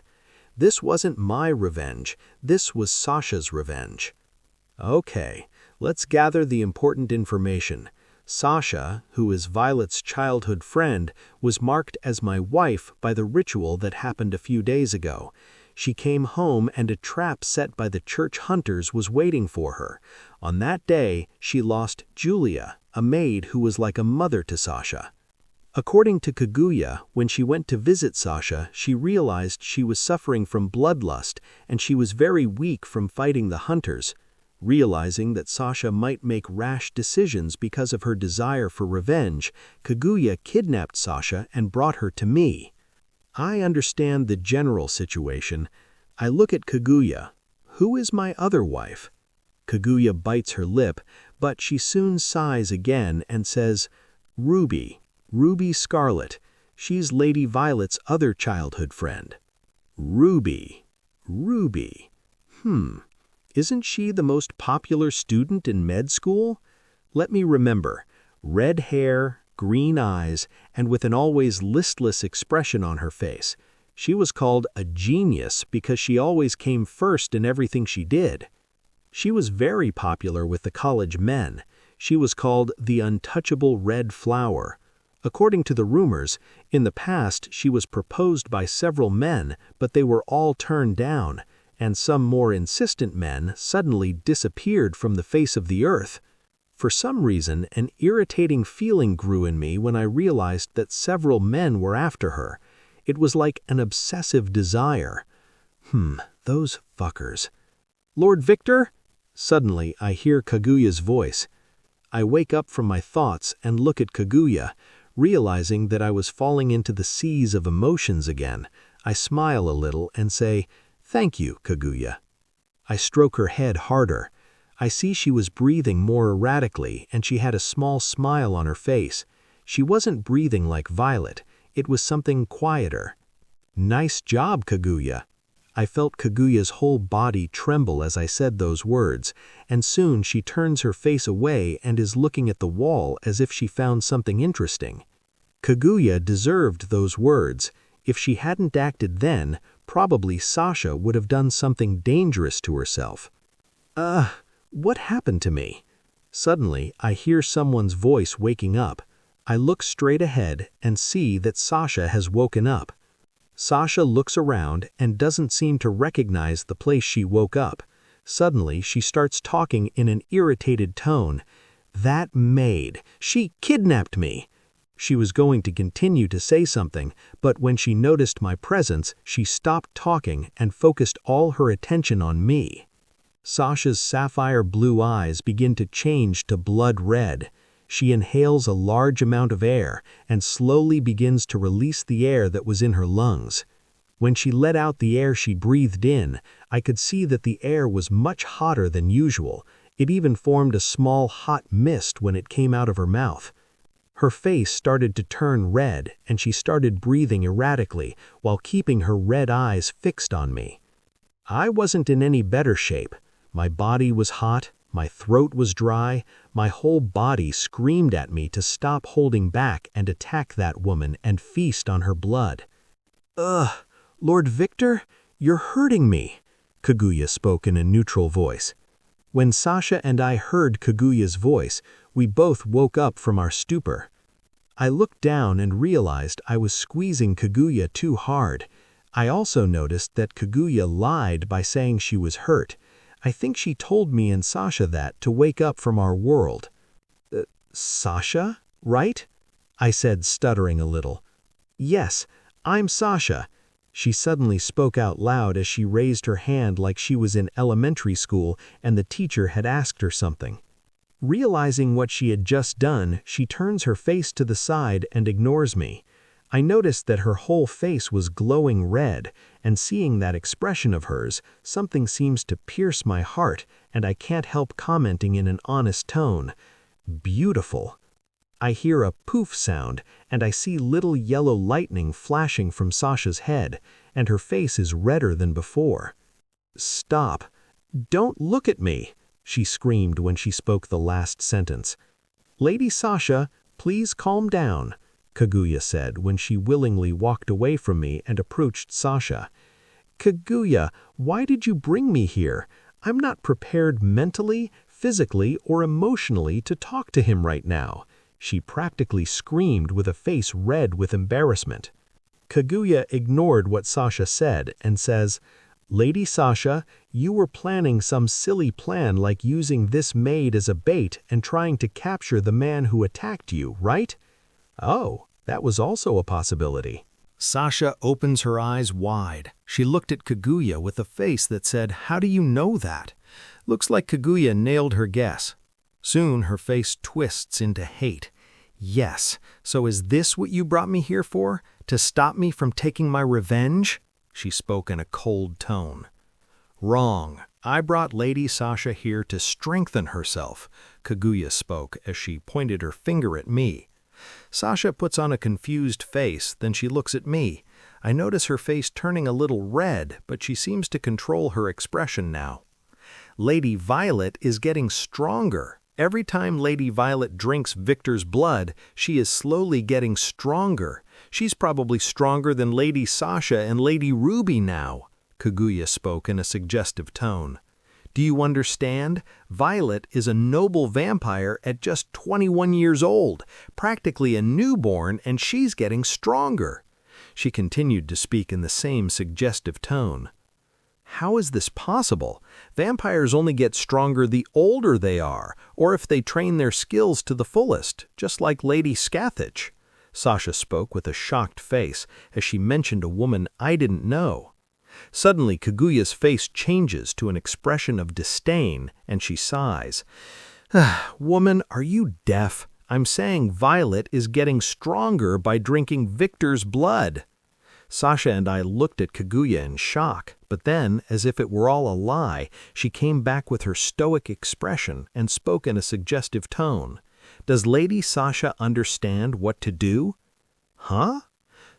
This wasn't my revenge, this was Sasha's revenge. Okay, let's gather the important information. Sasha, who is Violet's childhood friend, was marked as my wife by the ritual that happened a few days ago. She came home and a trap set by the church hunters was waiting for her. On that day, she lost Julia, a maid who was like a mother to Sasha. According to Kaguya, when she went to visit Sasha, she realized she was suffering from bloodlust and she was very weak from fighting the hunters. Realizing that Sasha might make rash decisions because of her desire for revenge, Kaguya kidnapped Sasha and brought her to me. I understand the general situation. I look at Kaguya. Who is my other wife? Kaguya bites her lip, but she soon sighs again and says, "Ruby Scarlet. She's Lady Violet's other childhood friend." Ruby. Isn't she the most popular student in med school? Let me remember. Red hair, green eyes, and with an always listless expression on her face. She was called a genius because she always came first in everything she did. She was very popular with the college men. She was called the untouchable red flower. According to the rumors, in the past she was proposed by several men, but they were all turned down, and some more insistent men suddenly disappeared from the face of the earth. For some reason, an irritating feeling grew in me when I realized that several men were after her. It was like an obsessive desire. Those fuckers. Lord Victor? Suddenly, I hear Kaguya's voice. I wake up from my thoughts and look at Kaguya, realizing that I was falling into the seas of emotions again. I smile a little and say, "Thank you, Kaguya." I stroke her head harder. I see she was breathing more erratically, and she had a small smile on her face. She wasn't breathing like Violet. It was something quieter. "Nice job, Kaguya." I felt Kaguya's whole body tremble as I said those words, and soon she turns her face away and is looking at the wall as if she found something interesting. Kaguya deserved those words. If she hadn't acted then, probably Sasha would have done something dangerous to herself. What happened to me? Suddenly, I hear someone's voice waking up. I look straight ahead and see that Sasha has woken up. Sasha looks around and doesn't seem to recognize the place she woke up. Suddenly, she starts talking in an irritated tone. "That maid, she kidnapped me." She was going to continue to say something, but when she noticed my presence, she stopped talking and focused all her attention on me. Sasha's sapphire blue eyes begin to change to blood red. She inhales a large amount of air and slowly begins to release the air that was in her lungs. When she let out the air she breathed in, I could see that the air was much hotter than usual. It even formed a small hot mist when it came out of her mouth. Her face started to turn red, and she started breathing erratically while keeping her red eyes fixed on me. I wasn't in any better shape. My body was hot, my throat was dry, my whole body screamed at me to stop holding back and attack that woman and feast on her blood. Lord Victor, you're hurting me," Kaguya spoke in a neutral voice. When Sasha and I heard Kaguya's voice, we both woke up from our stupor. I looked down and realized I was squeezing Kaguya too hard. I also noticed that Kaguya lied by saying she was hurt. I think she told me and Sasha that to wake up from our world. Sasha, right? I said, stuttering a little. "Yes, I'm Sasha." She suddenly spoke out loud as she raised her hand like she was in elementary school and the teacher had asked her something. Realizing what she had just done, she turns her face to the side and ignores me. I noticed that her whole face was glowing red, and seeing that expression of hers, something seems to pierce my heart, and I can't help commenting in an honest tone. "Beautiful." I hear a poof sound, and I see little yellow lightning flashing from Sasha's head, and her face is redder than before. "Stop. Don't look at me," she screamed when she spoke the last sentence. "Lady Sasha, please calm down," Kaguya said when she willingly walked away from me and approached Sasha. "Kaguya, why did you bring me here? I'm not prepared mentally, physically, or emotionally to talk to him right now," she practically screamed with a face red with embarrassment. Kaguya ignored what Sasha said and says, "Lady Sasha, you were planning some silly plan like using this maid as a bait and trying to capture the man who attacked you, right?" "Oh, that was also a possibility." Sasha opens her eyes wide. She looked at Kaguya with a face that said, "How do you know that?" Looks like Kaguya nailed her guess. Soon her face twists into hate. "Yes, so is this what you brought me here for? To stop me from taking my revenge?" She spoke in a cold tone. "Wrong. I brought Lady Sasha here to strengthen herself," Kaguya spoke as she pointed her finger at me. Sasha puts on a confused face, then she looks at me. I notice her face turning a little red, but she seems to control her expression now. Lady Violet is getting stronger. Every time Lady Violet drinks Victor's blood, she is slowly getting stronger. She's probably stronger than Lady Sasha and Lady Ruby now," Kaguya spoke in a suggestive tone. "Do you understand? Violet is a noble vampire at just 21 years old, practically a newborn, and she's getting stronger." She continued to speak in the same suggestive tone. "How is this possible? Vampires only get stronger the older they are, or if they train their skills to the fullest, just like Lady Scathach." Sasha spoke with a shocked face as she mentioned a woman I didn't know. Suddenly, Kaguya's face changes to an expression of disdain, and she sighs. "Woman, are you deaf? I'm saying Violet is getting stronger by drinking Victor's blood." Sasha and I looked at Kaguya in shock, but then, as if it were all a lie, she came back with her stoic expression and spoke in a suggestive tone. "Does Lady Sasha understand what to do?" "Huh?"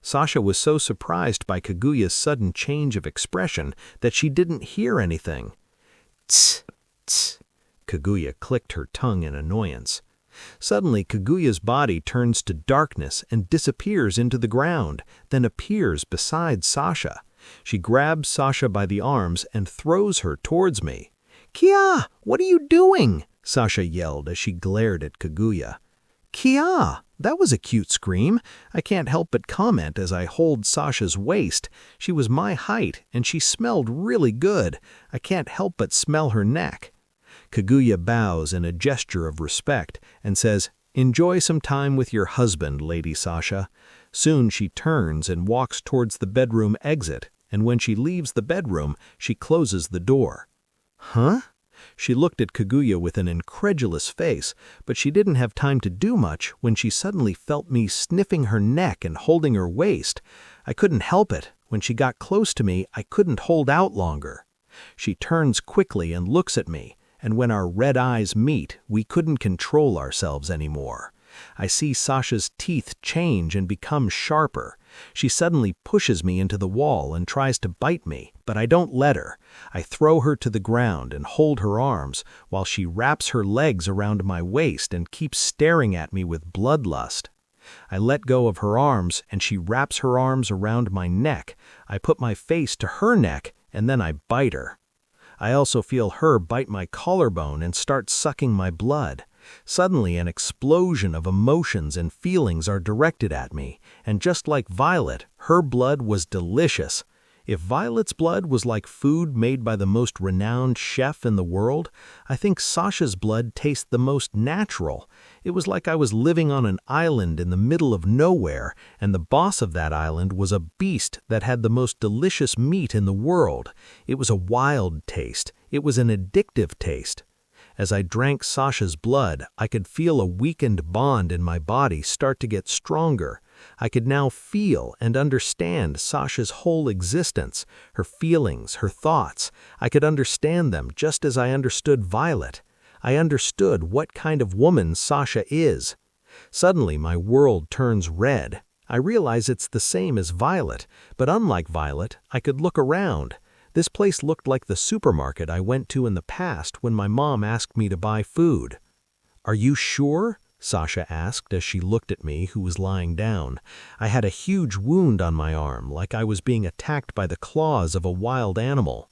Sasha was so surprised by Kaguya's sudden change of expression that she didn't hear anything. "Tss, tss." Kaguya clicked her tongue in annoyance. Suddenly, Kaguya's body turns to darkness and disappears into the ground, then appears beside Sasha. She grabs Sasha by the arms and throws her towards me. "Kia, what are you doing?" Sasha yelled as she glared at Kaguya. "Kia, that was a cute scream." I can't help but comment as I hold Sasha's waist. She was my height, and she smelled really good. I can't help but smell her neck. Kaguya bows in a gesture of respect and says, "Enjoy some time with your husband, Lady Sasha." Soon she turns and walks towards the bedroom exit, and when she leaves the bedroom, she closes the door. "Huh?" She looked at Kaguya with an incredulous face, but she didn't have time to do much when she suddenly felt me sniffing her neck and holding her waist. I couldn't help it. When she got close to me, I couldn't hold out longer. She turns quickly and looks at me, and when our red eyes meet, we couldn't control ourselves anymore. I see Sasha's teeth change and become sharper. She suddenly pushes me into the wall and tries to bite me, but I don't let her. I throw her to the ground and hold her arms, while she wraps her legs around my waist and keeps staring at me with bloodlust. I let go of her arms, and she wraps her arms around my neck. I put my face to her neck, and then I bite her. I also feel her bite my collarbone and start sucking my blood. Suddenly, an explosion of emotions and feelings are directed at me, and just like Violet, her blood was delicious. If Violet's blood was like food made by the most renowned chef in the world, I think Sasha's blood tastes the most natural. It was like I was living on an island in the middle of nowhere, and the boss of that island was a beast that had the most delicious meat in the world. It was a wild taste. It was an addictive taste. As I drank Sasha's blood, I could feel a weakened bond in my body start to get stronger. I could now feel and understand Sasha's whole existence, her feelings, her thoughts. I could understand them just as I understood Violet. I understood what kind of woman Sasha is. Suddenly, my world turns red. I realize it's the same as Violet, but unlike Violet, I could look around. This place looked like the supermarket I went to in the past when my mom asked me to buy food. "Are you sure?" Sasha asked as she looked at me, who was lying down. I had a huge wound on my arm, like I was being attacked by the claws of a wild animal.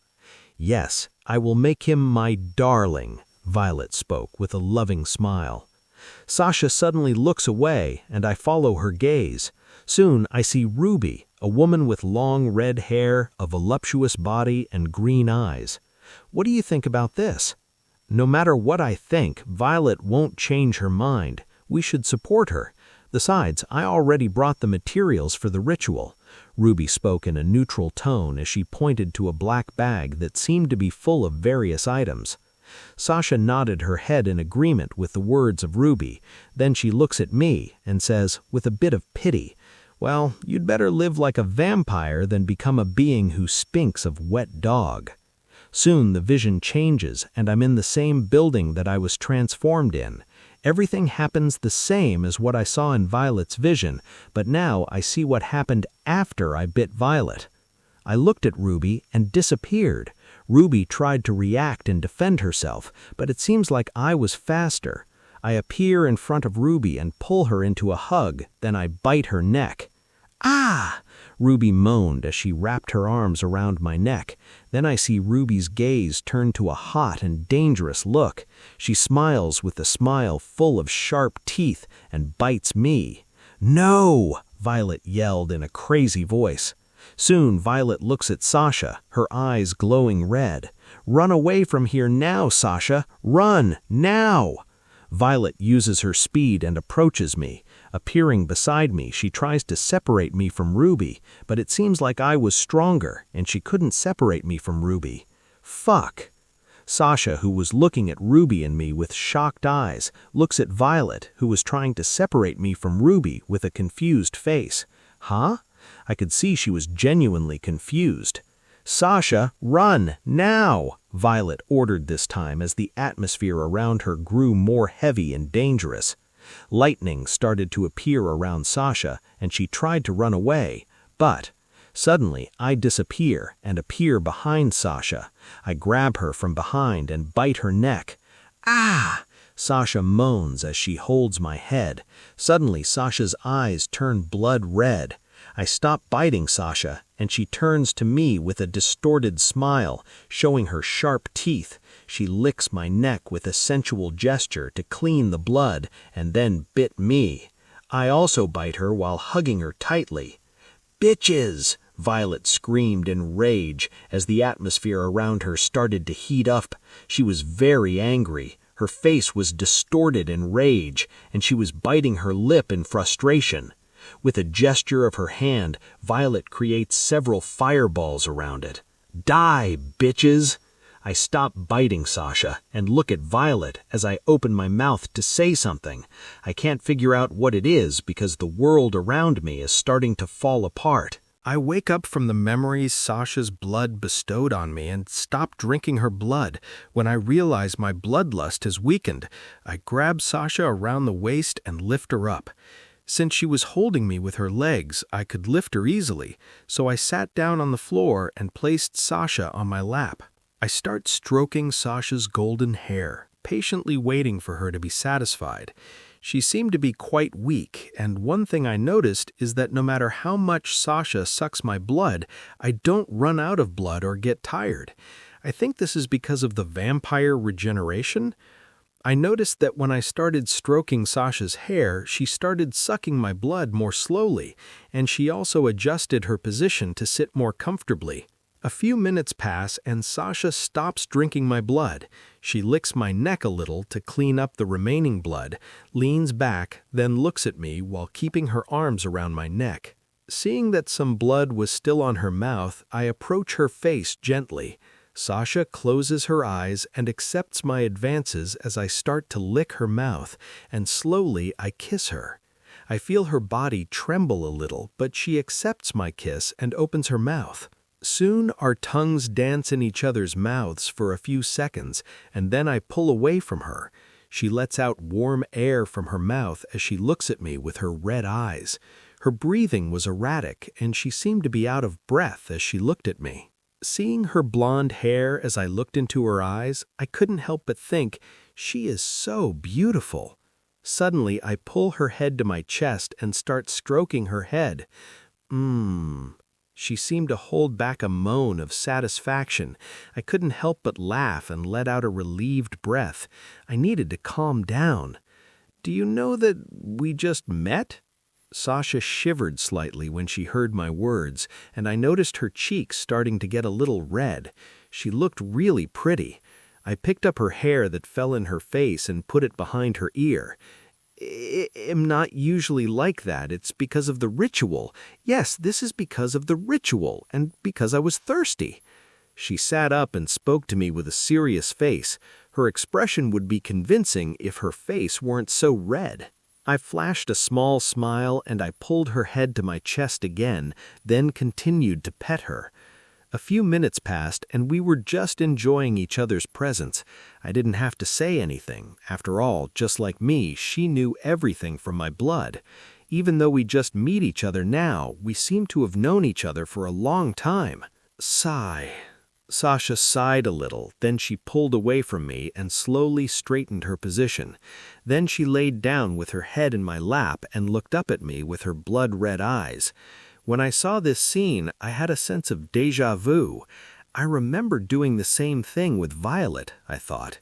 "Yes, I will make him my darling," Violet spoke with a loving smile. Sasha suddenly looks away, and I follow her gaze. Soon I see Ruby, a woman with long red hair, a voluptuous body, and green eyes. What do you think about this? No matter what I think, Violet won't change her mind. We should support her. Besides, I already brought the materials for the ritual. Ruby spoke in a neutral tone as she pointed to a black bag that seemed to be full of various items. Sasha nodded her head in agreement with the words of Ruby. Then she looks at me and says, with a bit of pity, "Well, you'd better live like a vampire than become a being who stinks of wet dog." Soon the vision changes, and I'm in the same building that I was transformed in. Everything happens the same as what I saw in Violet's vision, but now I see what happened after I bit Violet. I looked at Ruby and disappeared. Ruby tried to react and defend herself, but it seems like I was faster. I appear in front of Ruby and pull her into a hug, then I bite her neck. "Ah!" Ruby moaned as she wrapped her arms around my neck. Then I see Ruby's gaze turn to a hot and dangerous look. She smiles with a smile full of sharp teeth and bites me. "No!" Violet yelled in a crazy voice. Soon Violet looks at Sasha, her eyes glowing red. "Run away from here now, Sasha! Run, now!" Violet uses her speed and approaches me. Appearing beside me, she tries to separate me from Ruby, but it seems like I was stronger, and she couldn't separate me from Ruby. Fuck! Sasha, who was looking at Ruby and me with shocked eyes, looks at Violet, who was trying to separate me from Ruby with a confused face. Huh? I could see she was genuinely confused. "Sasha, run, now!" Violet ordered this time as the atmosphere around her grew more heavy and dangerous. Lightning started to appear around Sasha, and she tried to run away, but suddenly I disappear and appear behind Sasha. I grab her from behind and bite her neck. "Ah!" Sasha moans as she holds my head. Suddenly Sasha's eyes turn blood red. I stop biting Sasha, and she turns to me with a distorted smile, showing her sharp teeth. She licks my neck with a sensual gesture to clean the blood, and then bit me. I also bite her while hugging her tightly. "Bitches!" Violet screamed in rage as the atmosphere around her started to heat up. She was very angry. Her face was distorted in rage, and she was biting her lip in frustration. With a gesture of her hand, Violet creates several fireballs around it. "Die, bitches!" I stop biting Sasha and look at Violet as I open my mouth to say something. I can't figure out what it is because the world around me is starting to fall apart. I wake up from the memories Sasha's blood bestowed on me and stop drinking her blood. When I realize my bloodlust has weakened, I grab Sasha around the waist and lift her up. Since she was holding me with her legs, I could lift her easily, so I sat down on the floor and placed Sasha on my lap. I start stroking Sasha's golden hair, patiently waiting for her to be satisfied. She seemed to be quite weak, and one thing I noticed is that no matter how much Sasha sucks my blood, I don't run out of blood or get tired. I think this is because of the vampire regeneration. I noticed that when I started stroking Sasha's hair, she started sucking my blood more slowly, and she also adjusted her position to sit more comfortably. A few minutes pass and Sasha stops drinking my blood. She licks my neck a little to clean up the remaining blood, leans back, then looks at me while keeping her arms around my neck. Seeing that some blood was still on her mouth, I approach her face gently. Sasha closes her eyes and accepts my advances as I start to lick her mouth, and slowly I kiss her. I feel her body tremble a little, but she accepts my kiss and opens her mouth. Soon our tongues dance in each other's mouths for a few seconds, and then I pull away from her. She lets out warm air from her mouth as she looks at me with her red eyes. Her breathing was erratic, and she seemed to be out of breath as she looked at me. Seeing her blonde hair as I looked into her eyes, I couldn't help but think, she is so beautiful. Suddenly, I pull her head to my chest and start stroking her head. She seemed to hold back a moan of satisfaction. I couldn't help but laugh and let out a relieved breath. I needed to calm down. "Do you know that we just met?" Sasha shivered slightly when she heard my words, and I noticed her cheeks starting to get a little red. She looked really pretty. I picked up her hair that fell in her face and put it behind her ear. "I'm not usually like that. It's because of the ritual. Yes, this is because of the ritual, and because I was thirsty." She sat up and spoke to me with a serious face. Her expression would be convincing if her face weren't so red. I flashed a small smile and I pulled her head to my chest again, then continued to pet her. A few minutes passed and we were just enjoying each other's presence. I didn't have to say anything. After all, just like me, she knew everything from my blood. Even though we just meet each other now, we seem to have known each other for a long time. Sigh. Sasha sighed a little, then she pulled away from me and slowly straightened her position. Then she laid down with her head in my lap and looked up at me with her blood-red eyes. When I saw this scene, I had a sense of déjà vu. I remember doing the same thing with Violet, I thought.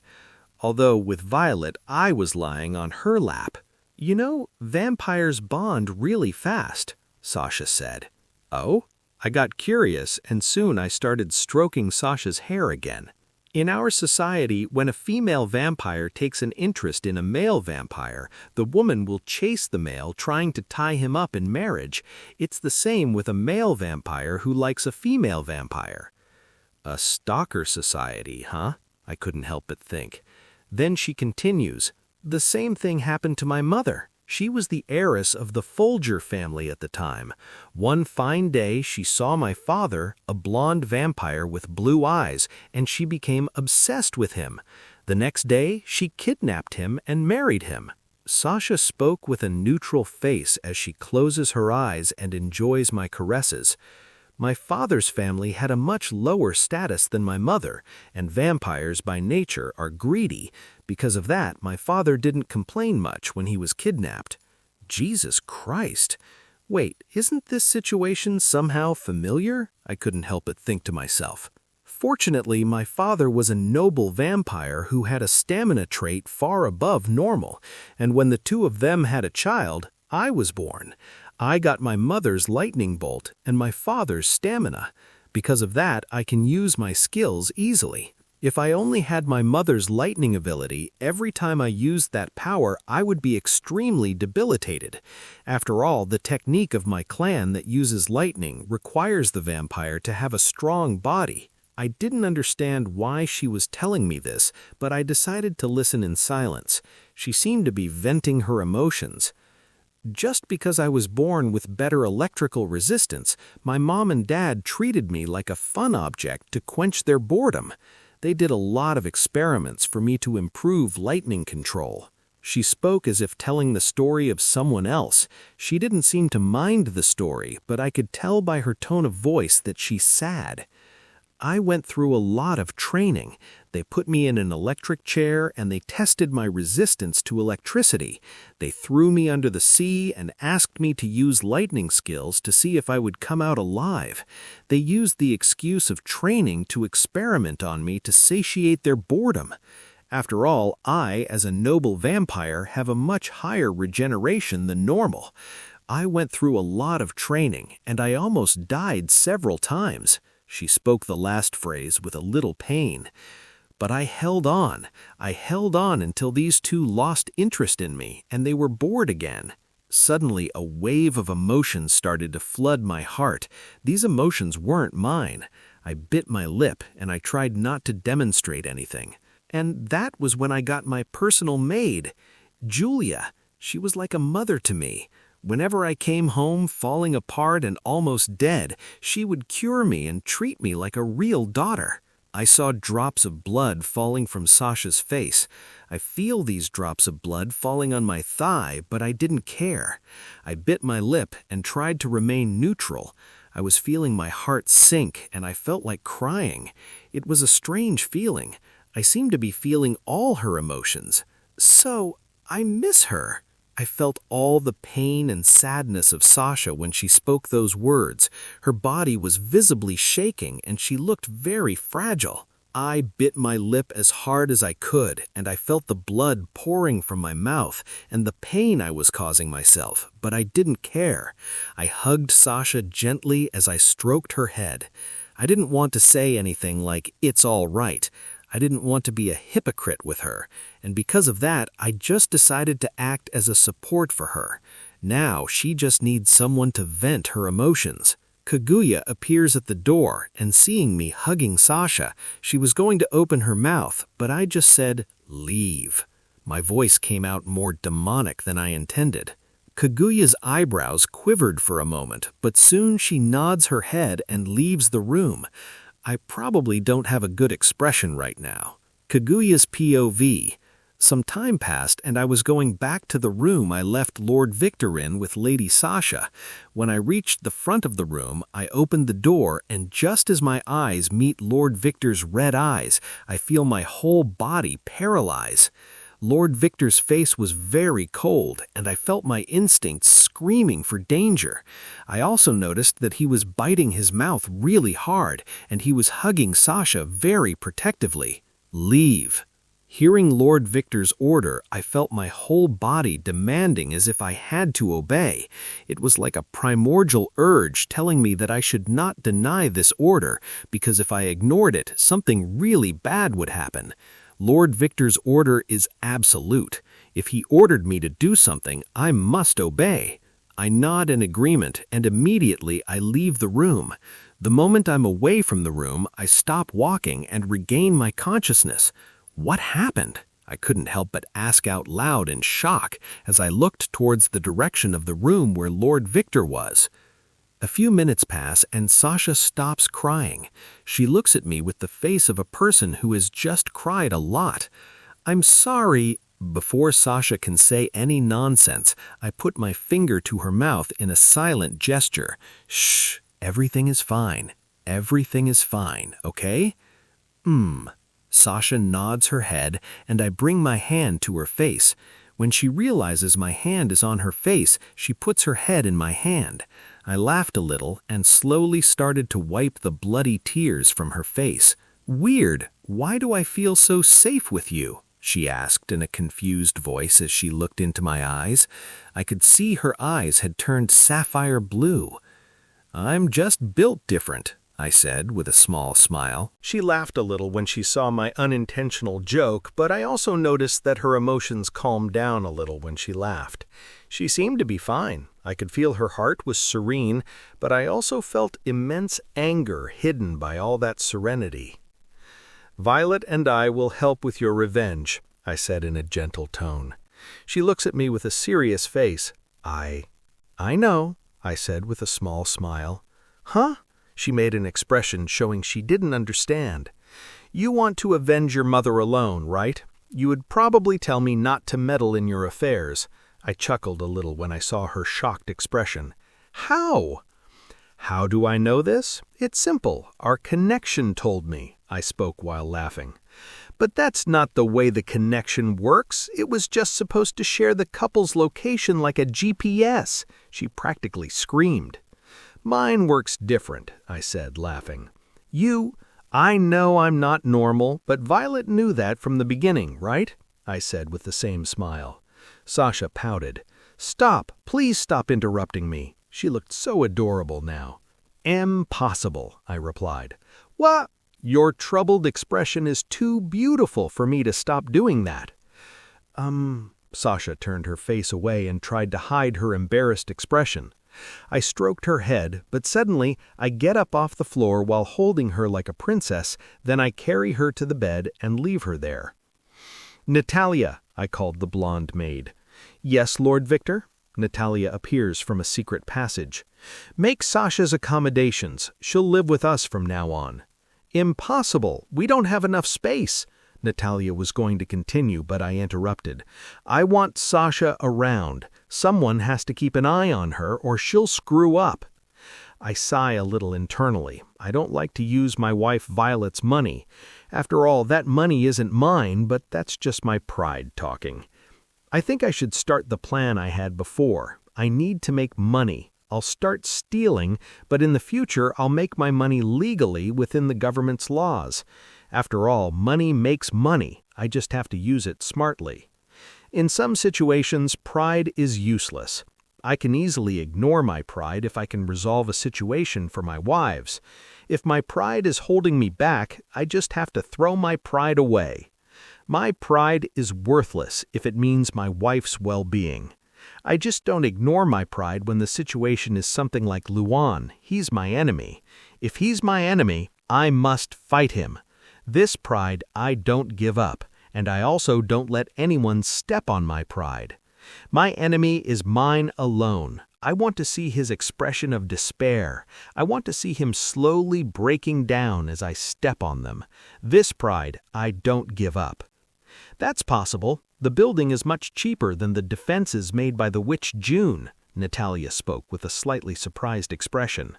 Although with Violet, I was lying on her lap. You know, vampires bond really fast, Sasha said. Oh? I got curious, and soon I started stroking Sasha's hair again. In our society, when a female vampire takes an interest in a male vampire, the woman will chase the male, trying to tie him up in marriage. It's the same with a male vampire who likes a female vampire. A stalker society, huh? I couldn't help but think. Then she continues, "The same thing happened to my mother. She was the heiress of the Folger family at the time. One fine day she saw my father, a blonde vampire with blue eyes, and she became obsessed with him. The next day she kidnapped him and married him." Sasha spoke with a neutral face as she closes her eyes and enjoys my caresses. My father's family had a much lower status than my mother, and vampires by nature are greedy. Because of that, my father didn't complain much when he was kidnapped. Jesus Christ! Wait, isn't this situation somehow familiar? I couldn't help but think to myself. Fortunately, my father was a noble vampire who had a stamina trait far above normal, and when the two of them had a child, I was born. I got my mother's lightning bolt and my father's stamina. Because of that, I can use my skills easily. If I only had my mother's lightning ability, every time I used that power, I would be extremely debilitated. After all, the technique of my clan that uses lightning requires the vampire to have a strong body. I didn't understand why she was telling me this, but I decided to listen in silence. She seemed to be venting her emotions. Just because I was born with better electrical resistance, my mom and dad treated me like a fun object to quench their boredom. They did a lot of experiments for me to improve lightning control. She spoke as if telling the story of someone else. She didn't seem to mind the story, but I could tell by her tone of voice that she's sad. I went through a lot of training. They put me in an electric chair and they tested my resistance to electricity. They threw me under the sea and asked me to use lightning skills to see if I would come out alive. They used the excuse of training to experiment on me to satiate their boredom. After all, I, as a noble vampire, have a much higher regeneration than normal. I went through a lot of training and I almost died several times. She spoke the last phrase with a little pain. But I held on. I held on until these two lost interest in me, and they were bored again. Suddenly, a wave of emotions started to flood my heart. These emotions weren't mine. I bit my lip, and I tried not to demonstrate anything. And that was when I got my personal maid, Julia. She was like a mother to me. Whenever I came home falling apart and almost dead, she would cure me and treat me like a real daughter. I saw drops of blood falling from Sasha's face. I feel these drops of blood falling on my thigh, but I didn't care. I bit my lip and tried to remain neutral. I was feeling my heart sink and I felt like crying. It was a strange feeling. I seemed to be feeling all her emotions. So, I miss her. I felt all the pain and sadness of Sasha when she spoke those words. Her body was visibly shaking and she looked very fragile. I bit my lip as hard as I could and I felt the blood pouring from my mouth and the pain I was causing myself, but I didn't care. I hugged Sasha gently as I stroked her head. I didn't want to say anything like, "It's all right." I didn't want to be a hypocrite with her, and because of that, I just decided to act as a support for her. Now she just needs someone to vent her emotions. Kaguya appears at the door, and seeing me hugging Sasha, she was going to open her mouth, but I just said, "Leave." My voice came out more demonic than I intended. Kaguya's eyebrows quivered for a moment, but soon she nods her head and leaves the room. I probably don't have a good expression right now. Kaguya's POV. Some time passed, and I was going back to the room I left Lord Victor in with Lady Sasha. When I reached the front of the room, I opened the door, and just as my eyes meet Lord Victor's red eyes, I feel my whole body paralyze. Lord Victor's face was very cold, and I felt my instincts screaming for danger. I also noticed that he was biting his mouth really hard, and he was hugging Sasha very protectively. "Leave." Hearing Lord Victor's order, I felt my whole body demanding as if I had to obey. It was like a primordial urge telling me that I should not deny this order, because if I ignored it, something really bad would happen. Lord Victor's order is absolute. If he ordered me to do something, I must obey. I nod in agreement, and immediately I leave the room. The moment I'm away from the room, I stop walking and regain my consciousness. What happened? I couldn't help but ask out loud in shock as I looked towards the direction of the room where Lord Victor was. A few minutes pass and Sasha stops crying. She looks at me with the face of a person who has just cried a lot. "I'm sorry." Before Sasha can say any nonsense, I put my finger to her mouth in a silent gesture. "Shh, everything is fine. Everything is fine, okay?" Sasha nods her head, and I bring my hand to her face. When she realizes my hand is on her face, she puts her head in my hand. I laughed a little and slowly started to wipe the bloody tears from her face. "Weird, why do I feel so safe with you?" she asked in a confused voice as she looked into my eyes. I could see her eyes had turned sapphire blue. "I'm just built different," I said with a small smile. She laughed a little when she saw my unintentional joke, but I also noticed that her emotions calmed down a little when she laughed. She seemed to be fine. I could feel her heart was serene, but I also felt immense anger hidden by all that serenity. "Violet and I will help with your revenge," I said in a gentle tone. She looks at me with a serious face. I know," I said with a small smile. "Huh?" She made an expression showing she didn't understand. "You want to avenge your mother alone, right? You would probably tell me not to meddle in your affairs." I chuckled a little when I saw her shocked expression. "How?" "How do I know this? It's simple. Our connection told me," I spoke while laughing. "But that's not the way the connection works. It was just supposed to share the couple's location like a GPS." She practically screamed. "Mine works different," I said, laughing. I know I'm not normal, but Violet knew that from the beginning, right?" I said with the same smile. Sasha pouted. "Stop, please stop interrupting me." She looked so adorable now. "Impossible," I replied. "What? Your troubled expression is too beautiful for me to stop doing that." Sasha turned her face away and tried to hide her embarrassed expression. I stroked her head, but suddenly I get up off the floor while holding her like a princess, then I carry her to the bed and leave her there. "Natalia," I called the blonde maid. "Yes, Lord Victor?" Natalia appears from a secret passage. "Make Sasha's accommodations. She'll live with us from now on." "Impossible. We don't have enough space." Natalia was going to continue, but I interrupted. "I want Sasha around. Someone has to keep an eye on her or she'll screw up." I sigh a little internally. I don't like to use my wife Violet's money. After all, that money isn't mine, but that's just my pride talking. I think I should start the plan I had before. I need to make money. I'll start stealing, but in the future I'll make my money legally within the government's laws. After all, money makes money. I just have to use it smartly. In some situations, pride is useless. I can easily ignore my pride if I can resolve a situation for my wives. If my pride is holding me back, I just have to throw my pride away. My pride is worthless if it means my wife's well-being. I just don't ignore my pride when the situation is something like Luan. He's my enemy. If he's my enemy, I must fight him. This pride I don't give up, and I also don't let anyone step on my pride. My enemy is mine alone. I want to see his expression of despair. I want to see him slowly breaking down as I step on them. This pride I don't give up. That's possible. The building is much cheaper than the defenses made by the witch June, Natalia spoke with a slightly surprised expression.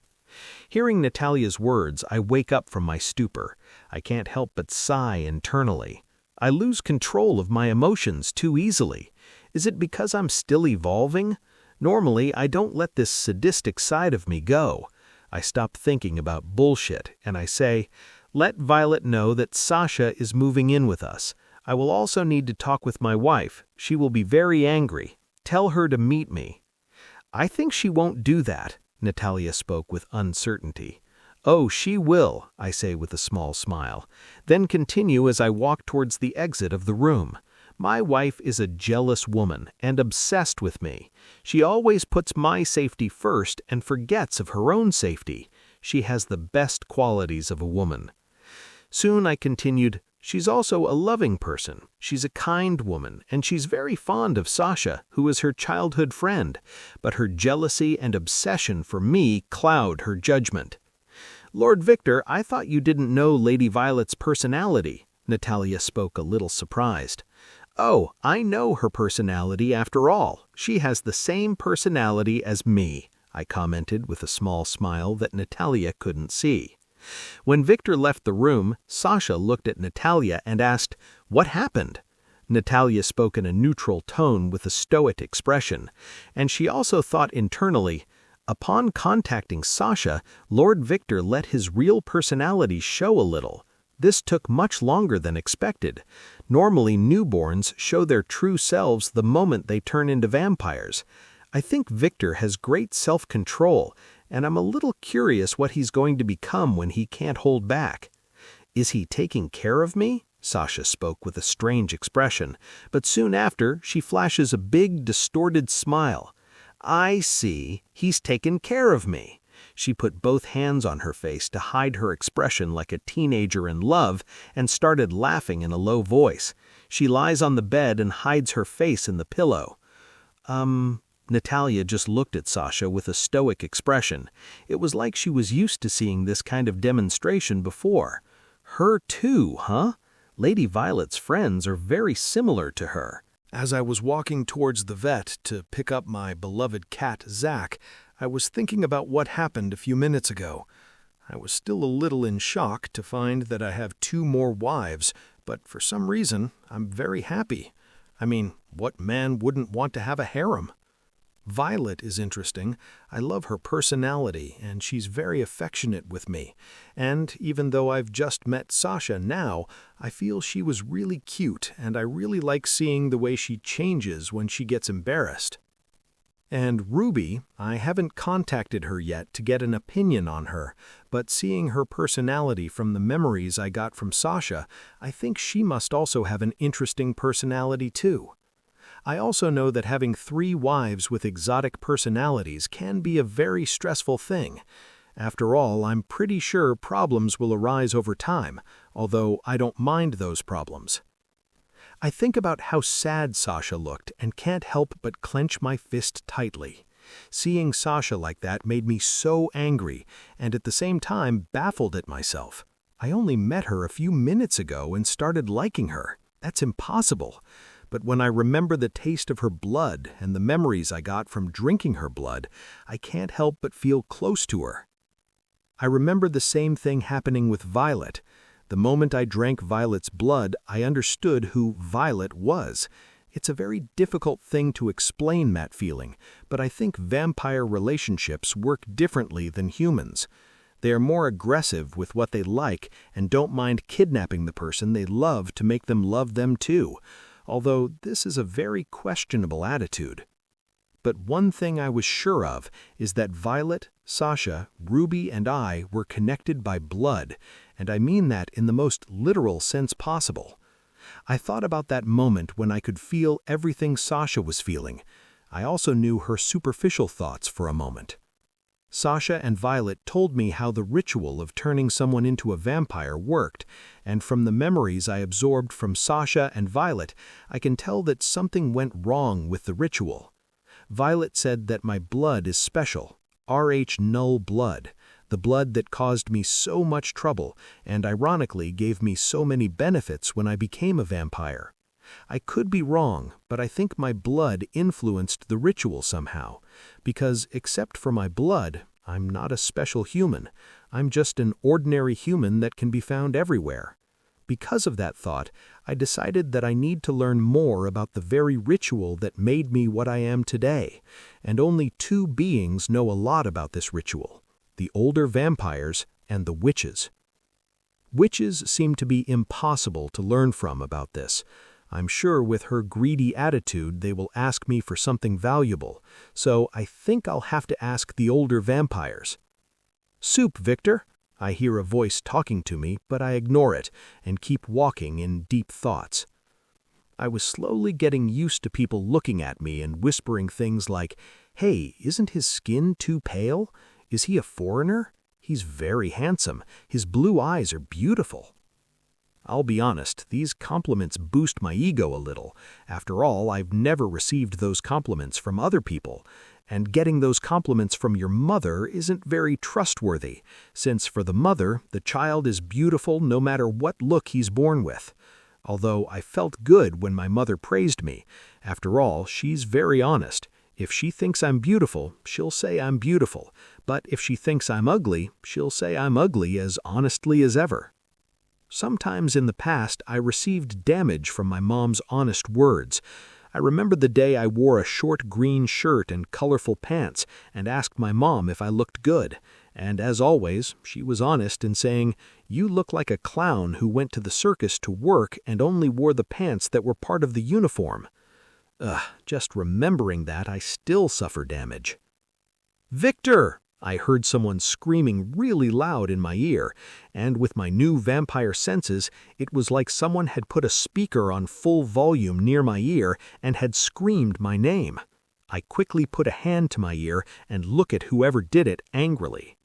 Hearing Natalia's words, I wake up from my stupor. I can't help but sigh internally. I lose control of my emotions too easily. Is it because I'm still evolving? Normally, I don't let this sadistic side of me go. I stop thinking about bullshit, and I say, let Violet know that Sasha is moving in with us. I will also need to talk with my wife. She will be very angry. Tell her to meet me. I think she won't do that, Natalia spoke with uncertainty. Oh, she will, I say with a small smile, then continue as I walk towards the exit of the room. My wife is a jealous woman and obsessed with me. She always puts my safety first and forgets of her own safety. She has the best qualities of a woman. Soon I continued, she's also a loving person. She's a kind woman, and she's very fond of Sasha, who is her childhood friend, but her jealousy and obsession for me cloud her judgment. Lord Victor, I thought you didn't know Lady Violet's personality. Natalia spoke a little surprised. Oh, I know her personality after all. She has the same personality as me, I commented with a small smile that Natalia couldn't see. When Victor left the room, Sasha looked at Natalia and asked, "What happened?" Natalia spoke in a neutral tone with a stoic expression, and she also thought internally, upon contacting Sasha, Lord Victor let his real personality show a little. This took much longer than expected. Normally, newborns show their true selves the moment they turn into vampires. I think Victor has great self-control, and I'm a little curious what he's going to become when he can't hold back. Is he taking care of me? Sasha spoke with a strange expression, but soon after, she flashes a big, distorted smile. I see, he's taken care of me. She put both hands on her face to hide her expression like a teenager in love and started laughing in a low voice. She lies on the bed and hides her face in the pillow. Natalia just looked at Sasha with a stoic expression. It was like she was used to seeing this kind of demonstration before. Her too, huh? Lady Violet's friends are very similar to her. As I was walking towards the vet to pick up my beloved cat, Zack, I was thinking about what happened a few minutes ago. I was still a little in shock to find that I have 2 more wives, but for some reason, I'm very happy. I mean, what man wouldn't want to have a harem? Violet is interesting. I love her personality, and she's very affectionate with me. And even though I've just met Sasha now, I feel she was really cute, and I really like seeing the way she changes when she gets embarrassed. And Ruby, I haven't contacted her yet to get an opinion on her, but seeing her personality from the memories I got from Sasha, I think she must also have an interesting personality too. I also know that having 3 wives with exotic personalities can be a very stressful thing. After all, I'm pretty sure problems will arise over time, although I don't mind those problems. I think about how sad Sasha looked and can't help but clench my fist tightly. Seeing Sasha like that made me so angry and at the same time baffled at myself. I only met her a few minutes ago and started liking her. That's impossible. But when I remember the taste of her blood and the memories I got from drinking her blood, I can't help but feel close to her. I remember the same thing happening with Violet. The moment I drank Violet's blood, I understood who Violet was. It's a very difficult thing to explain that feeling, but I think vampire relationships work differently than humans. They are more aggressive with what they like and don't mind kidnapping the person they love to make them love them too, although this is a very questionable attitude. But one thing I was sure of is that Violet, Sasha, Ruby, and I were connected by blood, and I mean that in the most literal sense possible. I thought about that moment when I could feel everything Sasha was feeling. I also knew her superficial thoughts for a moment. Sasha and Violet told me how the ritual of turning someone into a vampire worked, and from the memories I absorbed from Sasha and Violet, I can tell that something went wrong with the ritual. Violet said that my blood is special, Rh null blood, the blood that caused me so much trouble and ironically gave me so many benefits when I became a vampire. I could be wrong, but I think my blood influenced the ritual somehow, because except for my blood, I'm not a special human. I'm just an ordinary human that can be found everywhere. Because of that thought, I decided that I need to learn more about the very ritual that made me what I am today, and only two beings know a lot about this ritual: the older vampires and the witches. Witches seem to be impossible to learn from about this. I'm sure with her greedy attitude they will ask me for something valuable, so I think I'll have to ask the older vampires. "Soup, Victor?" I hear a voice talking to me, but I ignore it and keep walking in deep thoughts. I was slowly getting used to people looking at me and whispering things like, "Hey, isn't his skin too pale? Is he a foreigner? He's very handsome. His blue eyes are beautiful." I'll be honest, these compliments boost my ego a little. After all, I've never received those compliments from other people, and getting those compliments from your mother isn't very trustworthy, since for the mother, the child is beautiful no matter what look he's born with. Although I felt good when my mother praised me. After all, she's very honest. If she thinks I'm beautiful, she'll say I'm beautiful, but if she thinks I'm ugly, she'll say I'm ugly as honestly as ever. Sometimes in the past, I received damage from my mom's honest words. I remember the day I wore a short green shirt and colorful pants and asked my mom if I looked good. And as always, she was honest in saying, "You look like a clown who went to the circus to work and only wore the pants that were part of the uniform." Just remembering that, I still suffer damage. "Victor!" I heard someone screaming really loud in my ear, and with my new vampire senses, it was like someone had put a speaker on full volume near my ear and had screamed my name. I quickly put a hand to my ear and looked at whoever did it angrily.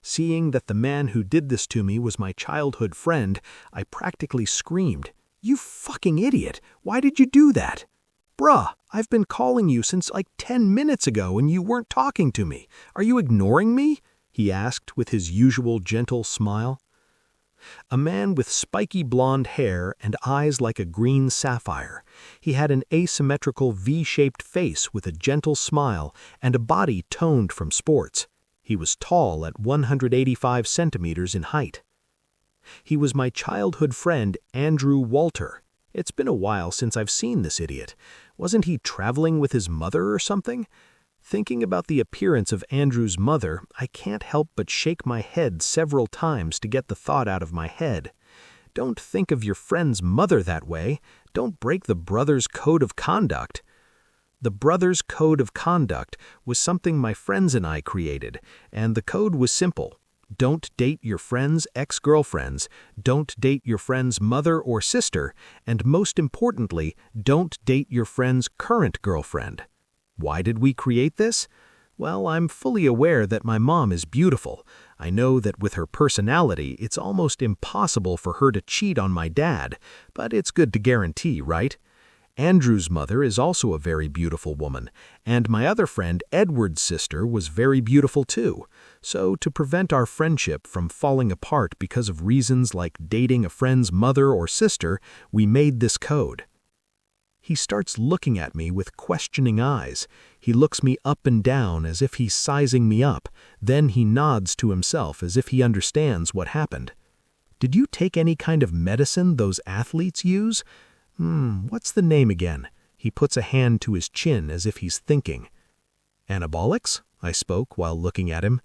Seeing that the man who did this to me was my childhood friend, I practically screamed, "You fucking idiot! Why did you do that?" "Bruh, I've been calling you since like 10 minutes ago and you weren't talking to me. Are you ignoring me?" he asked with his usual gentle smile. A man with spiky blonde hair and eyes like a green sapphire. He had an asymmetrical V-shaped face with a gentle smile and a body toned from sports. He was tall at 185 centimeters in height. He was my childhood friend, Andrew Walter. It's been a while since I've seen this idiot. Wasn't he traveling with his mother or something? Thinking about the appearance of Andrew's mother, I can't help but shake my head several times to get the thought out of my head. Don't think of your friend's mother that way. Don't break the brother's code of conduct. The brother's code of conduct was something my friends and I created, and the code was simple. Don't date your friend's ex-girlfriends, don't date your friend's mother or sister, and most importantly, don't date your friend's current girlfriend. Why did we create this? Well, I'm fully aware that my mom is beautiful. I know that with her personality, it's almost impossible for her to cheat on my dad, but it's good to guarantee, right? Andrew's mother is also a very beautiful woman, and my other friend Edward's sister was very beautiful too. So to prevent our friendship from falling apart because of reasons like dating a friend's mother or sister, we made this code. He starts looking at me with questioning eyes. He looks me up and down as if he's sizing me up. Then he nods to himself as if he understands what happened. "Did you take any kind of medicine those athletes use? What's the name again?" He puts a hand to his chin as if he's thinking. "Anabolics?" I spoke while looking at him.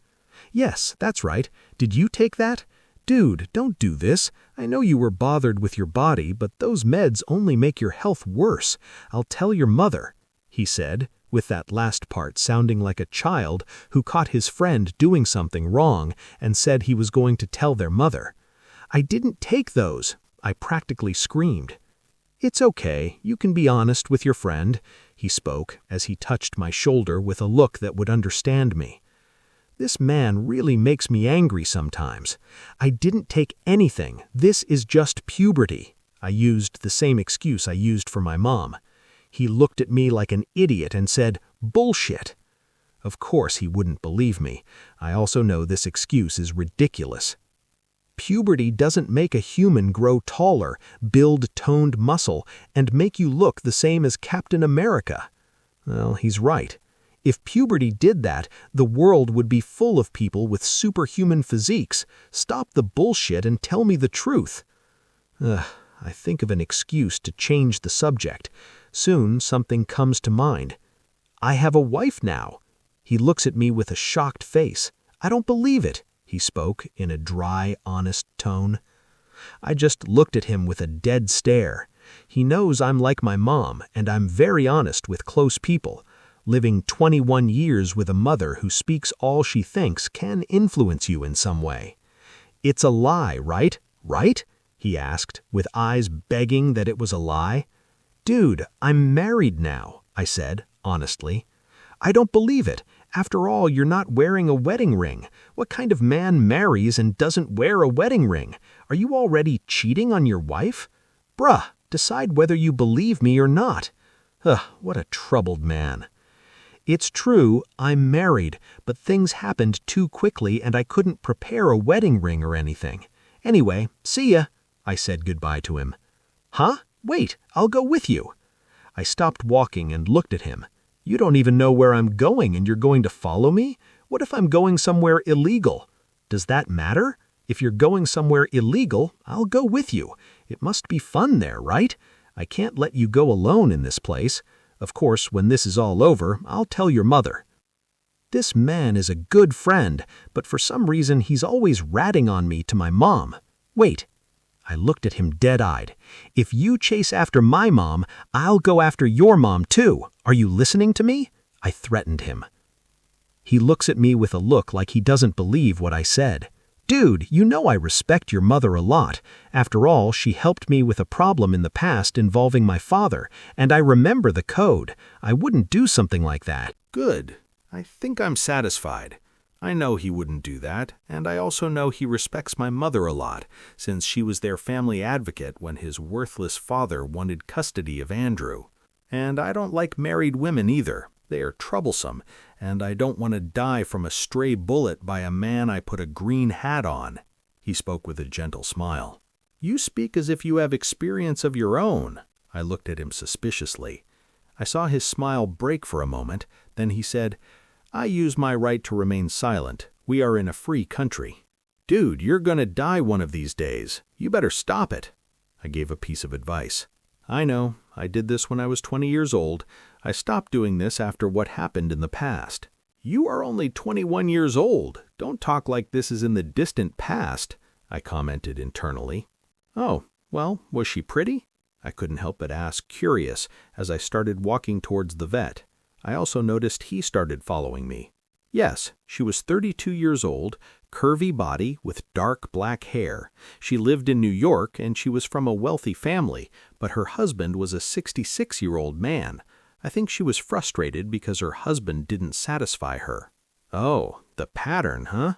"Yes, that's right. Did you take that? Dude, don't do this. I know you were bothered with your body, but those meds only make your health worse. I'll tell your mother," he said, with that last part sounding like a child who caught his friend doing something wrong and said he was going to tell their mother. "I didn't take those," I practically screamed. "It's okay, you can be honest with your friend," he spoke as he touched my shoulder with a look that would understand me. This man really makes me angry sometimes. "I didn't take anything. This is just puberty." I used the same excuse I used for my mom. He looked at me like an idiot and said, "Bullshit." Of course he wouldn't believe me. I also know this excuse is ridiculous. Puberty doesn't make a human grow taller, build toned muscle, and make you look the same as Captain America. Well, he's right. If puberty did that, the world would be full of people with superhuman physiques. Stop the bullshit and tell me the truth. I think of an excuse to change the subject. Soon something comes to mind. I have a wife now. He looks at me with a shocked face. I don't believe it, he spoke in a dry, honest tone. I just looked at him with a dead stare. He knows I'm like my mom, and I'm very honest with close people. Living 21 years with a mother who speaks all she thinks can influence you in some way. It's a lie, right? Right? He asked, with eyes begging that it was a lie. Dude, I'm married now, I said, honestly. I don't believe it. After all, you're not wearing a wedding ring. What kind of man marries and doesn't wear a wedding ring? Are you already cheating on your wife? Bruh, decide whether you believe me or not. What a troubled man. It's true, I'm married, but things happened too quickly and I couldn't prepare a wedding ring or anything. Anyway, see ya, I said goodbye to him. Huh? Wait, I'll go with you. I stopped walking and looked at him. You don't even know where I'm going and you're going to follow me? What if I'm going somewhere illegal? Does that matter? If you're going somewhere illegal, I'll go with you. It must be fun there, right? I can't let you go alone in this place. Of course, when this is all over, I'll tell your mother. This man is a good friend, but for some reason he's always ratting on me to my mom. Wait. I looked at him dead-eyed. If you chase after my mom, I'll go after your mom too. Are you listening to me? I threatened him. He looks at me with a look like he doesn't believe what I said. Dude, you know I respect your mother a lot. After all, she helped me with a problem in the past involving my father, and I remember the code. I wouldn't do something like that. Good. I think I'm satisfied. I know he wouldn't do that, and I also know he respects my mother a lot, since she was their family advocate when his worthless father wanted custody of Andrew. And I don't like married women either. They are troublesome, and I don't want to die from a stray bullet by a man I put a green hat on. He spoke with a gentle smile. You speak as if you have experience of your own. I looked at him suspiciously. I saw his smile break for a moment, then he said, I use my right to remain silent. We are in a free country. Dude, you're gonna die one of these days. You better stop it. I gave a piece of advice. I know, I did this when I was 20 years old. I stopped doing this after what happened in the past. You are only 21 years old. Don't talk like this is in the distant past, I commented internally. Oh, well, was she pretty? I couldn't help but ask, curious, as I started walking towards the vet. I also noticed he started following me. Yes, she was 32 years old, curvy body with dark black hair. She lived in New York and she was from a wealthy family, but her husband was a 66-year-old man. I think she was frustrated because her husband didn't satisfy her. Oh, the pattern, huh?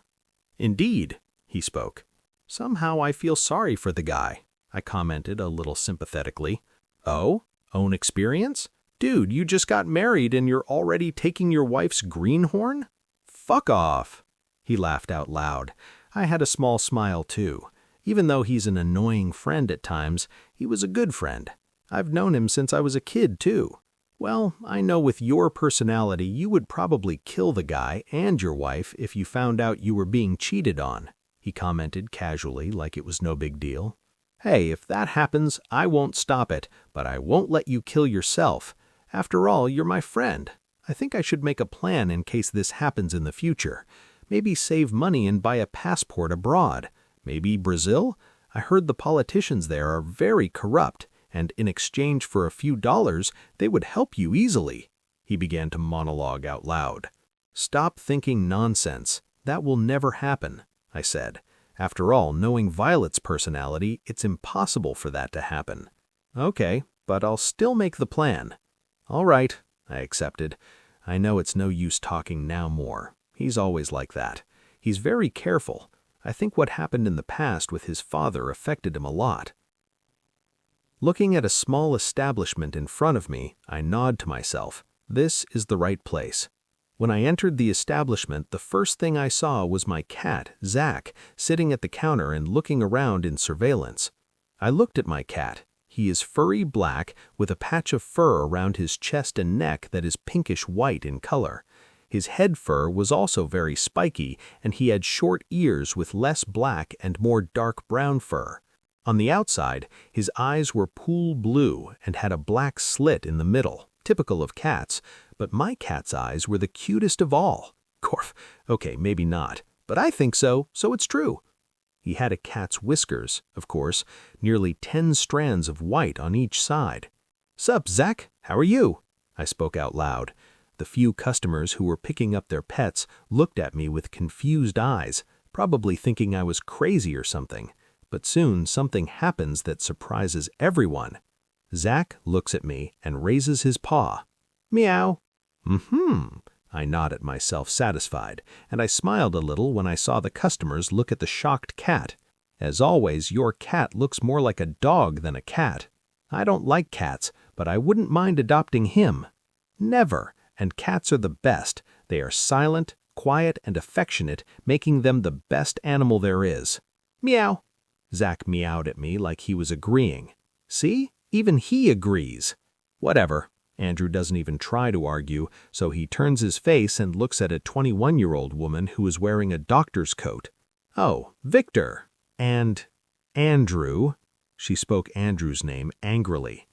Indeed, he spoke. Somehow I feel sorry for the guy, I commented a little sympathetically. Oh, own experience? Dude, you just got married and you're already taking your wife's greenhorn? Fuck off. He laughed out loud. I had a small smile too. Even though he's an annoying friend at times, he was a good friend. I've known him since I was a kid too. Well, I know with your personality you would probably kill the guy and your wife if you found out you were being cheated on, he commented casually like it was no big deal. Hey, if that happens, I won't stop it, but I won't let you kill yourself. After all, you're my friend. I think I should make a plan in case this happens in the future. Maybe save money and buy a passport abroad. Maybe Brazil? I heard the politicians there are very corrupt, and in exchange for a few dollars, they would help you easily. He began to monologue out loud. Stop thinking nonsense. That will never happen, I said. After all, knowing Violet's personality, it's impossible for that to happen. Okay, but I'll still make the plan. All right, I accepted. I know it's no use talking now more. He's always like that. He's very careful. I think what happened in the past with his father affected him a lot. Looking at a small establishment in front of me, I nod to myself. This is the right place. When I entered the establishment, the first thing I saw was my cat, Zach, sitting at the counter and looking around in surveillance. I looked at my cat. He is furry black with a patch of fur around his chest and neck that is pinkish white in color. His head fur was also very spiky, and he had short ears with less black and more dark brown fur. On the outside, his eyes were pool blue and had a black slit in the middle, typical of cats, but my cat's eyes were the cutest of all. Corf, okay, maybe not, but I think so, so it's true. He had a cat's whiskers, of course, nearly 10 strands of white on each side. "Sup, Zach? How are you?" I spoke out loud. The few customers who were picking up their pets looked at me with confused eyes, probably thinking I was crazy or something. But soon something happens that surprises everyone. Zach looks at me and raises his paw. "Meow." I nod at myself satisfied, and I smiled a little when I saw the customers look at the shocked cat. As always, your cat looks more like a dog than a cat. I don't like cats, but I wouldn't mind adopting him. Never, and cats are the best. They are silent, quiet, and affectionate, making them the best animal there is. Meow. Zach meowed at me like he was agreeing. See? Even he agrees. Whatever. Andrew doesn't even try to argue, so he turns his face and looks at a 21-year-old woman who is wearing a doctor's coat. "Oh, Victor. And Andrew." She spoke Andrew's name angrily.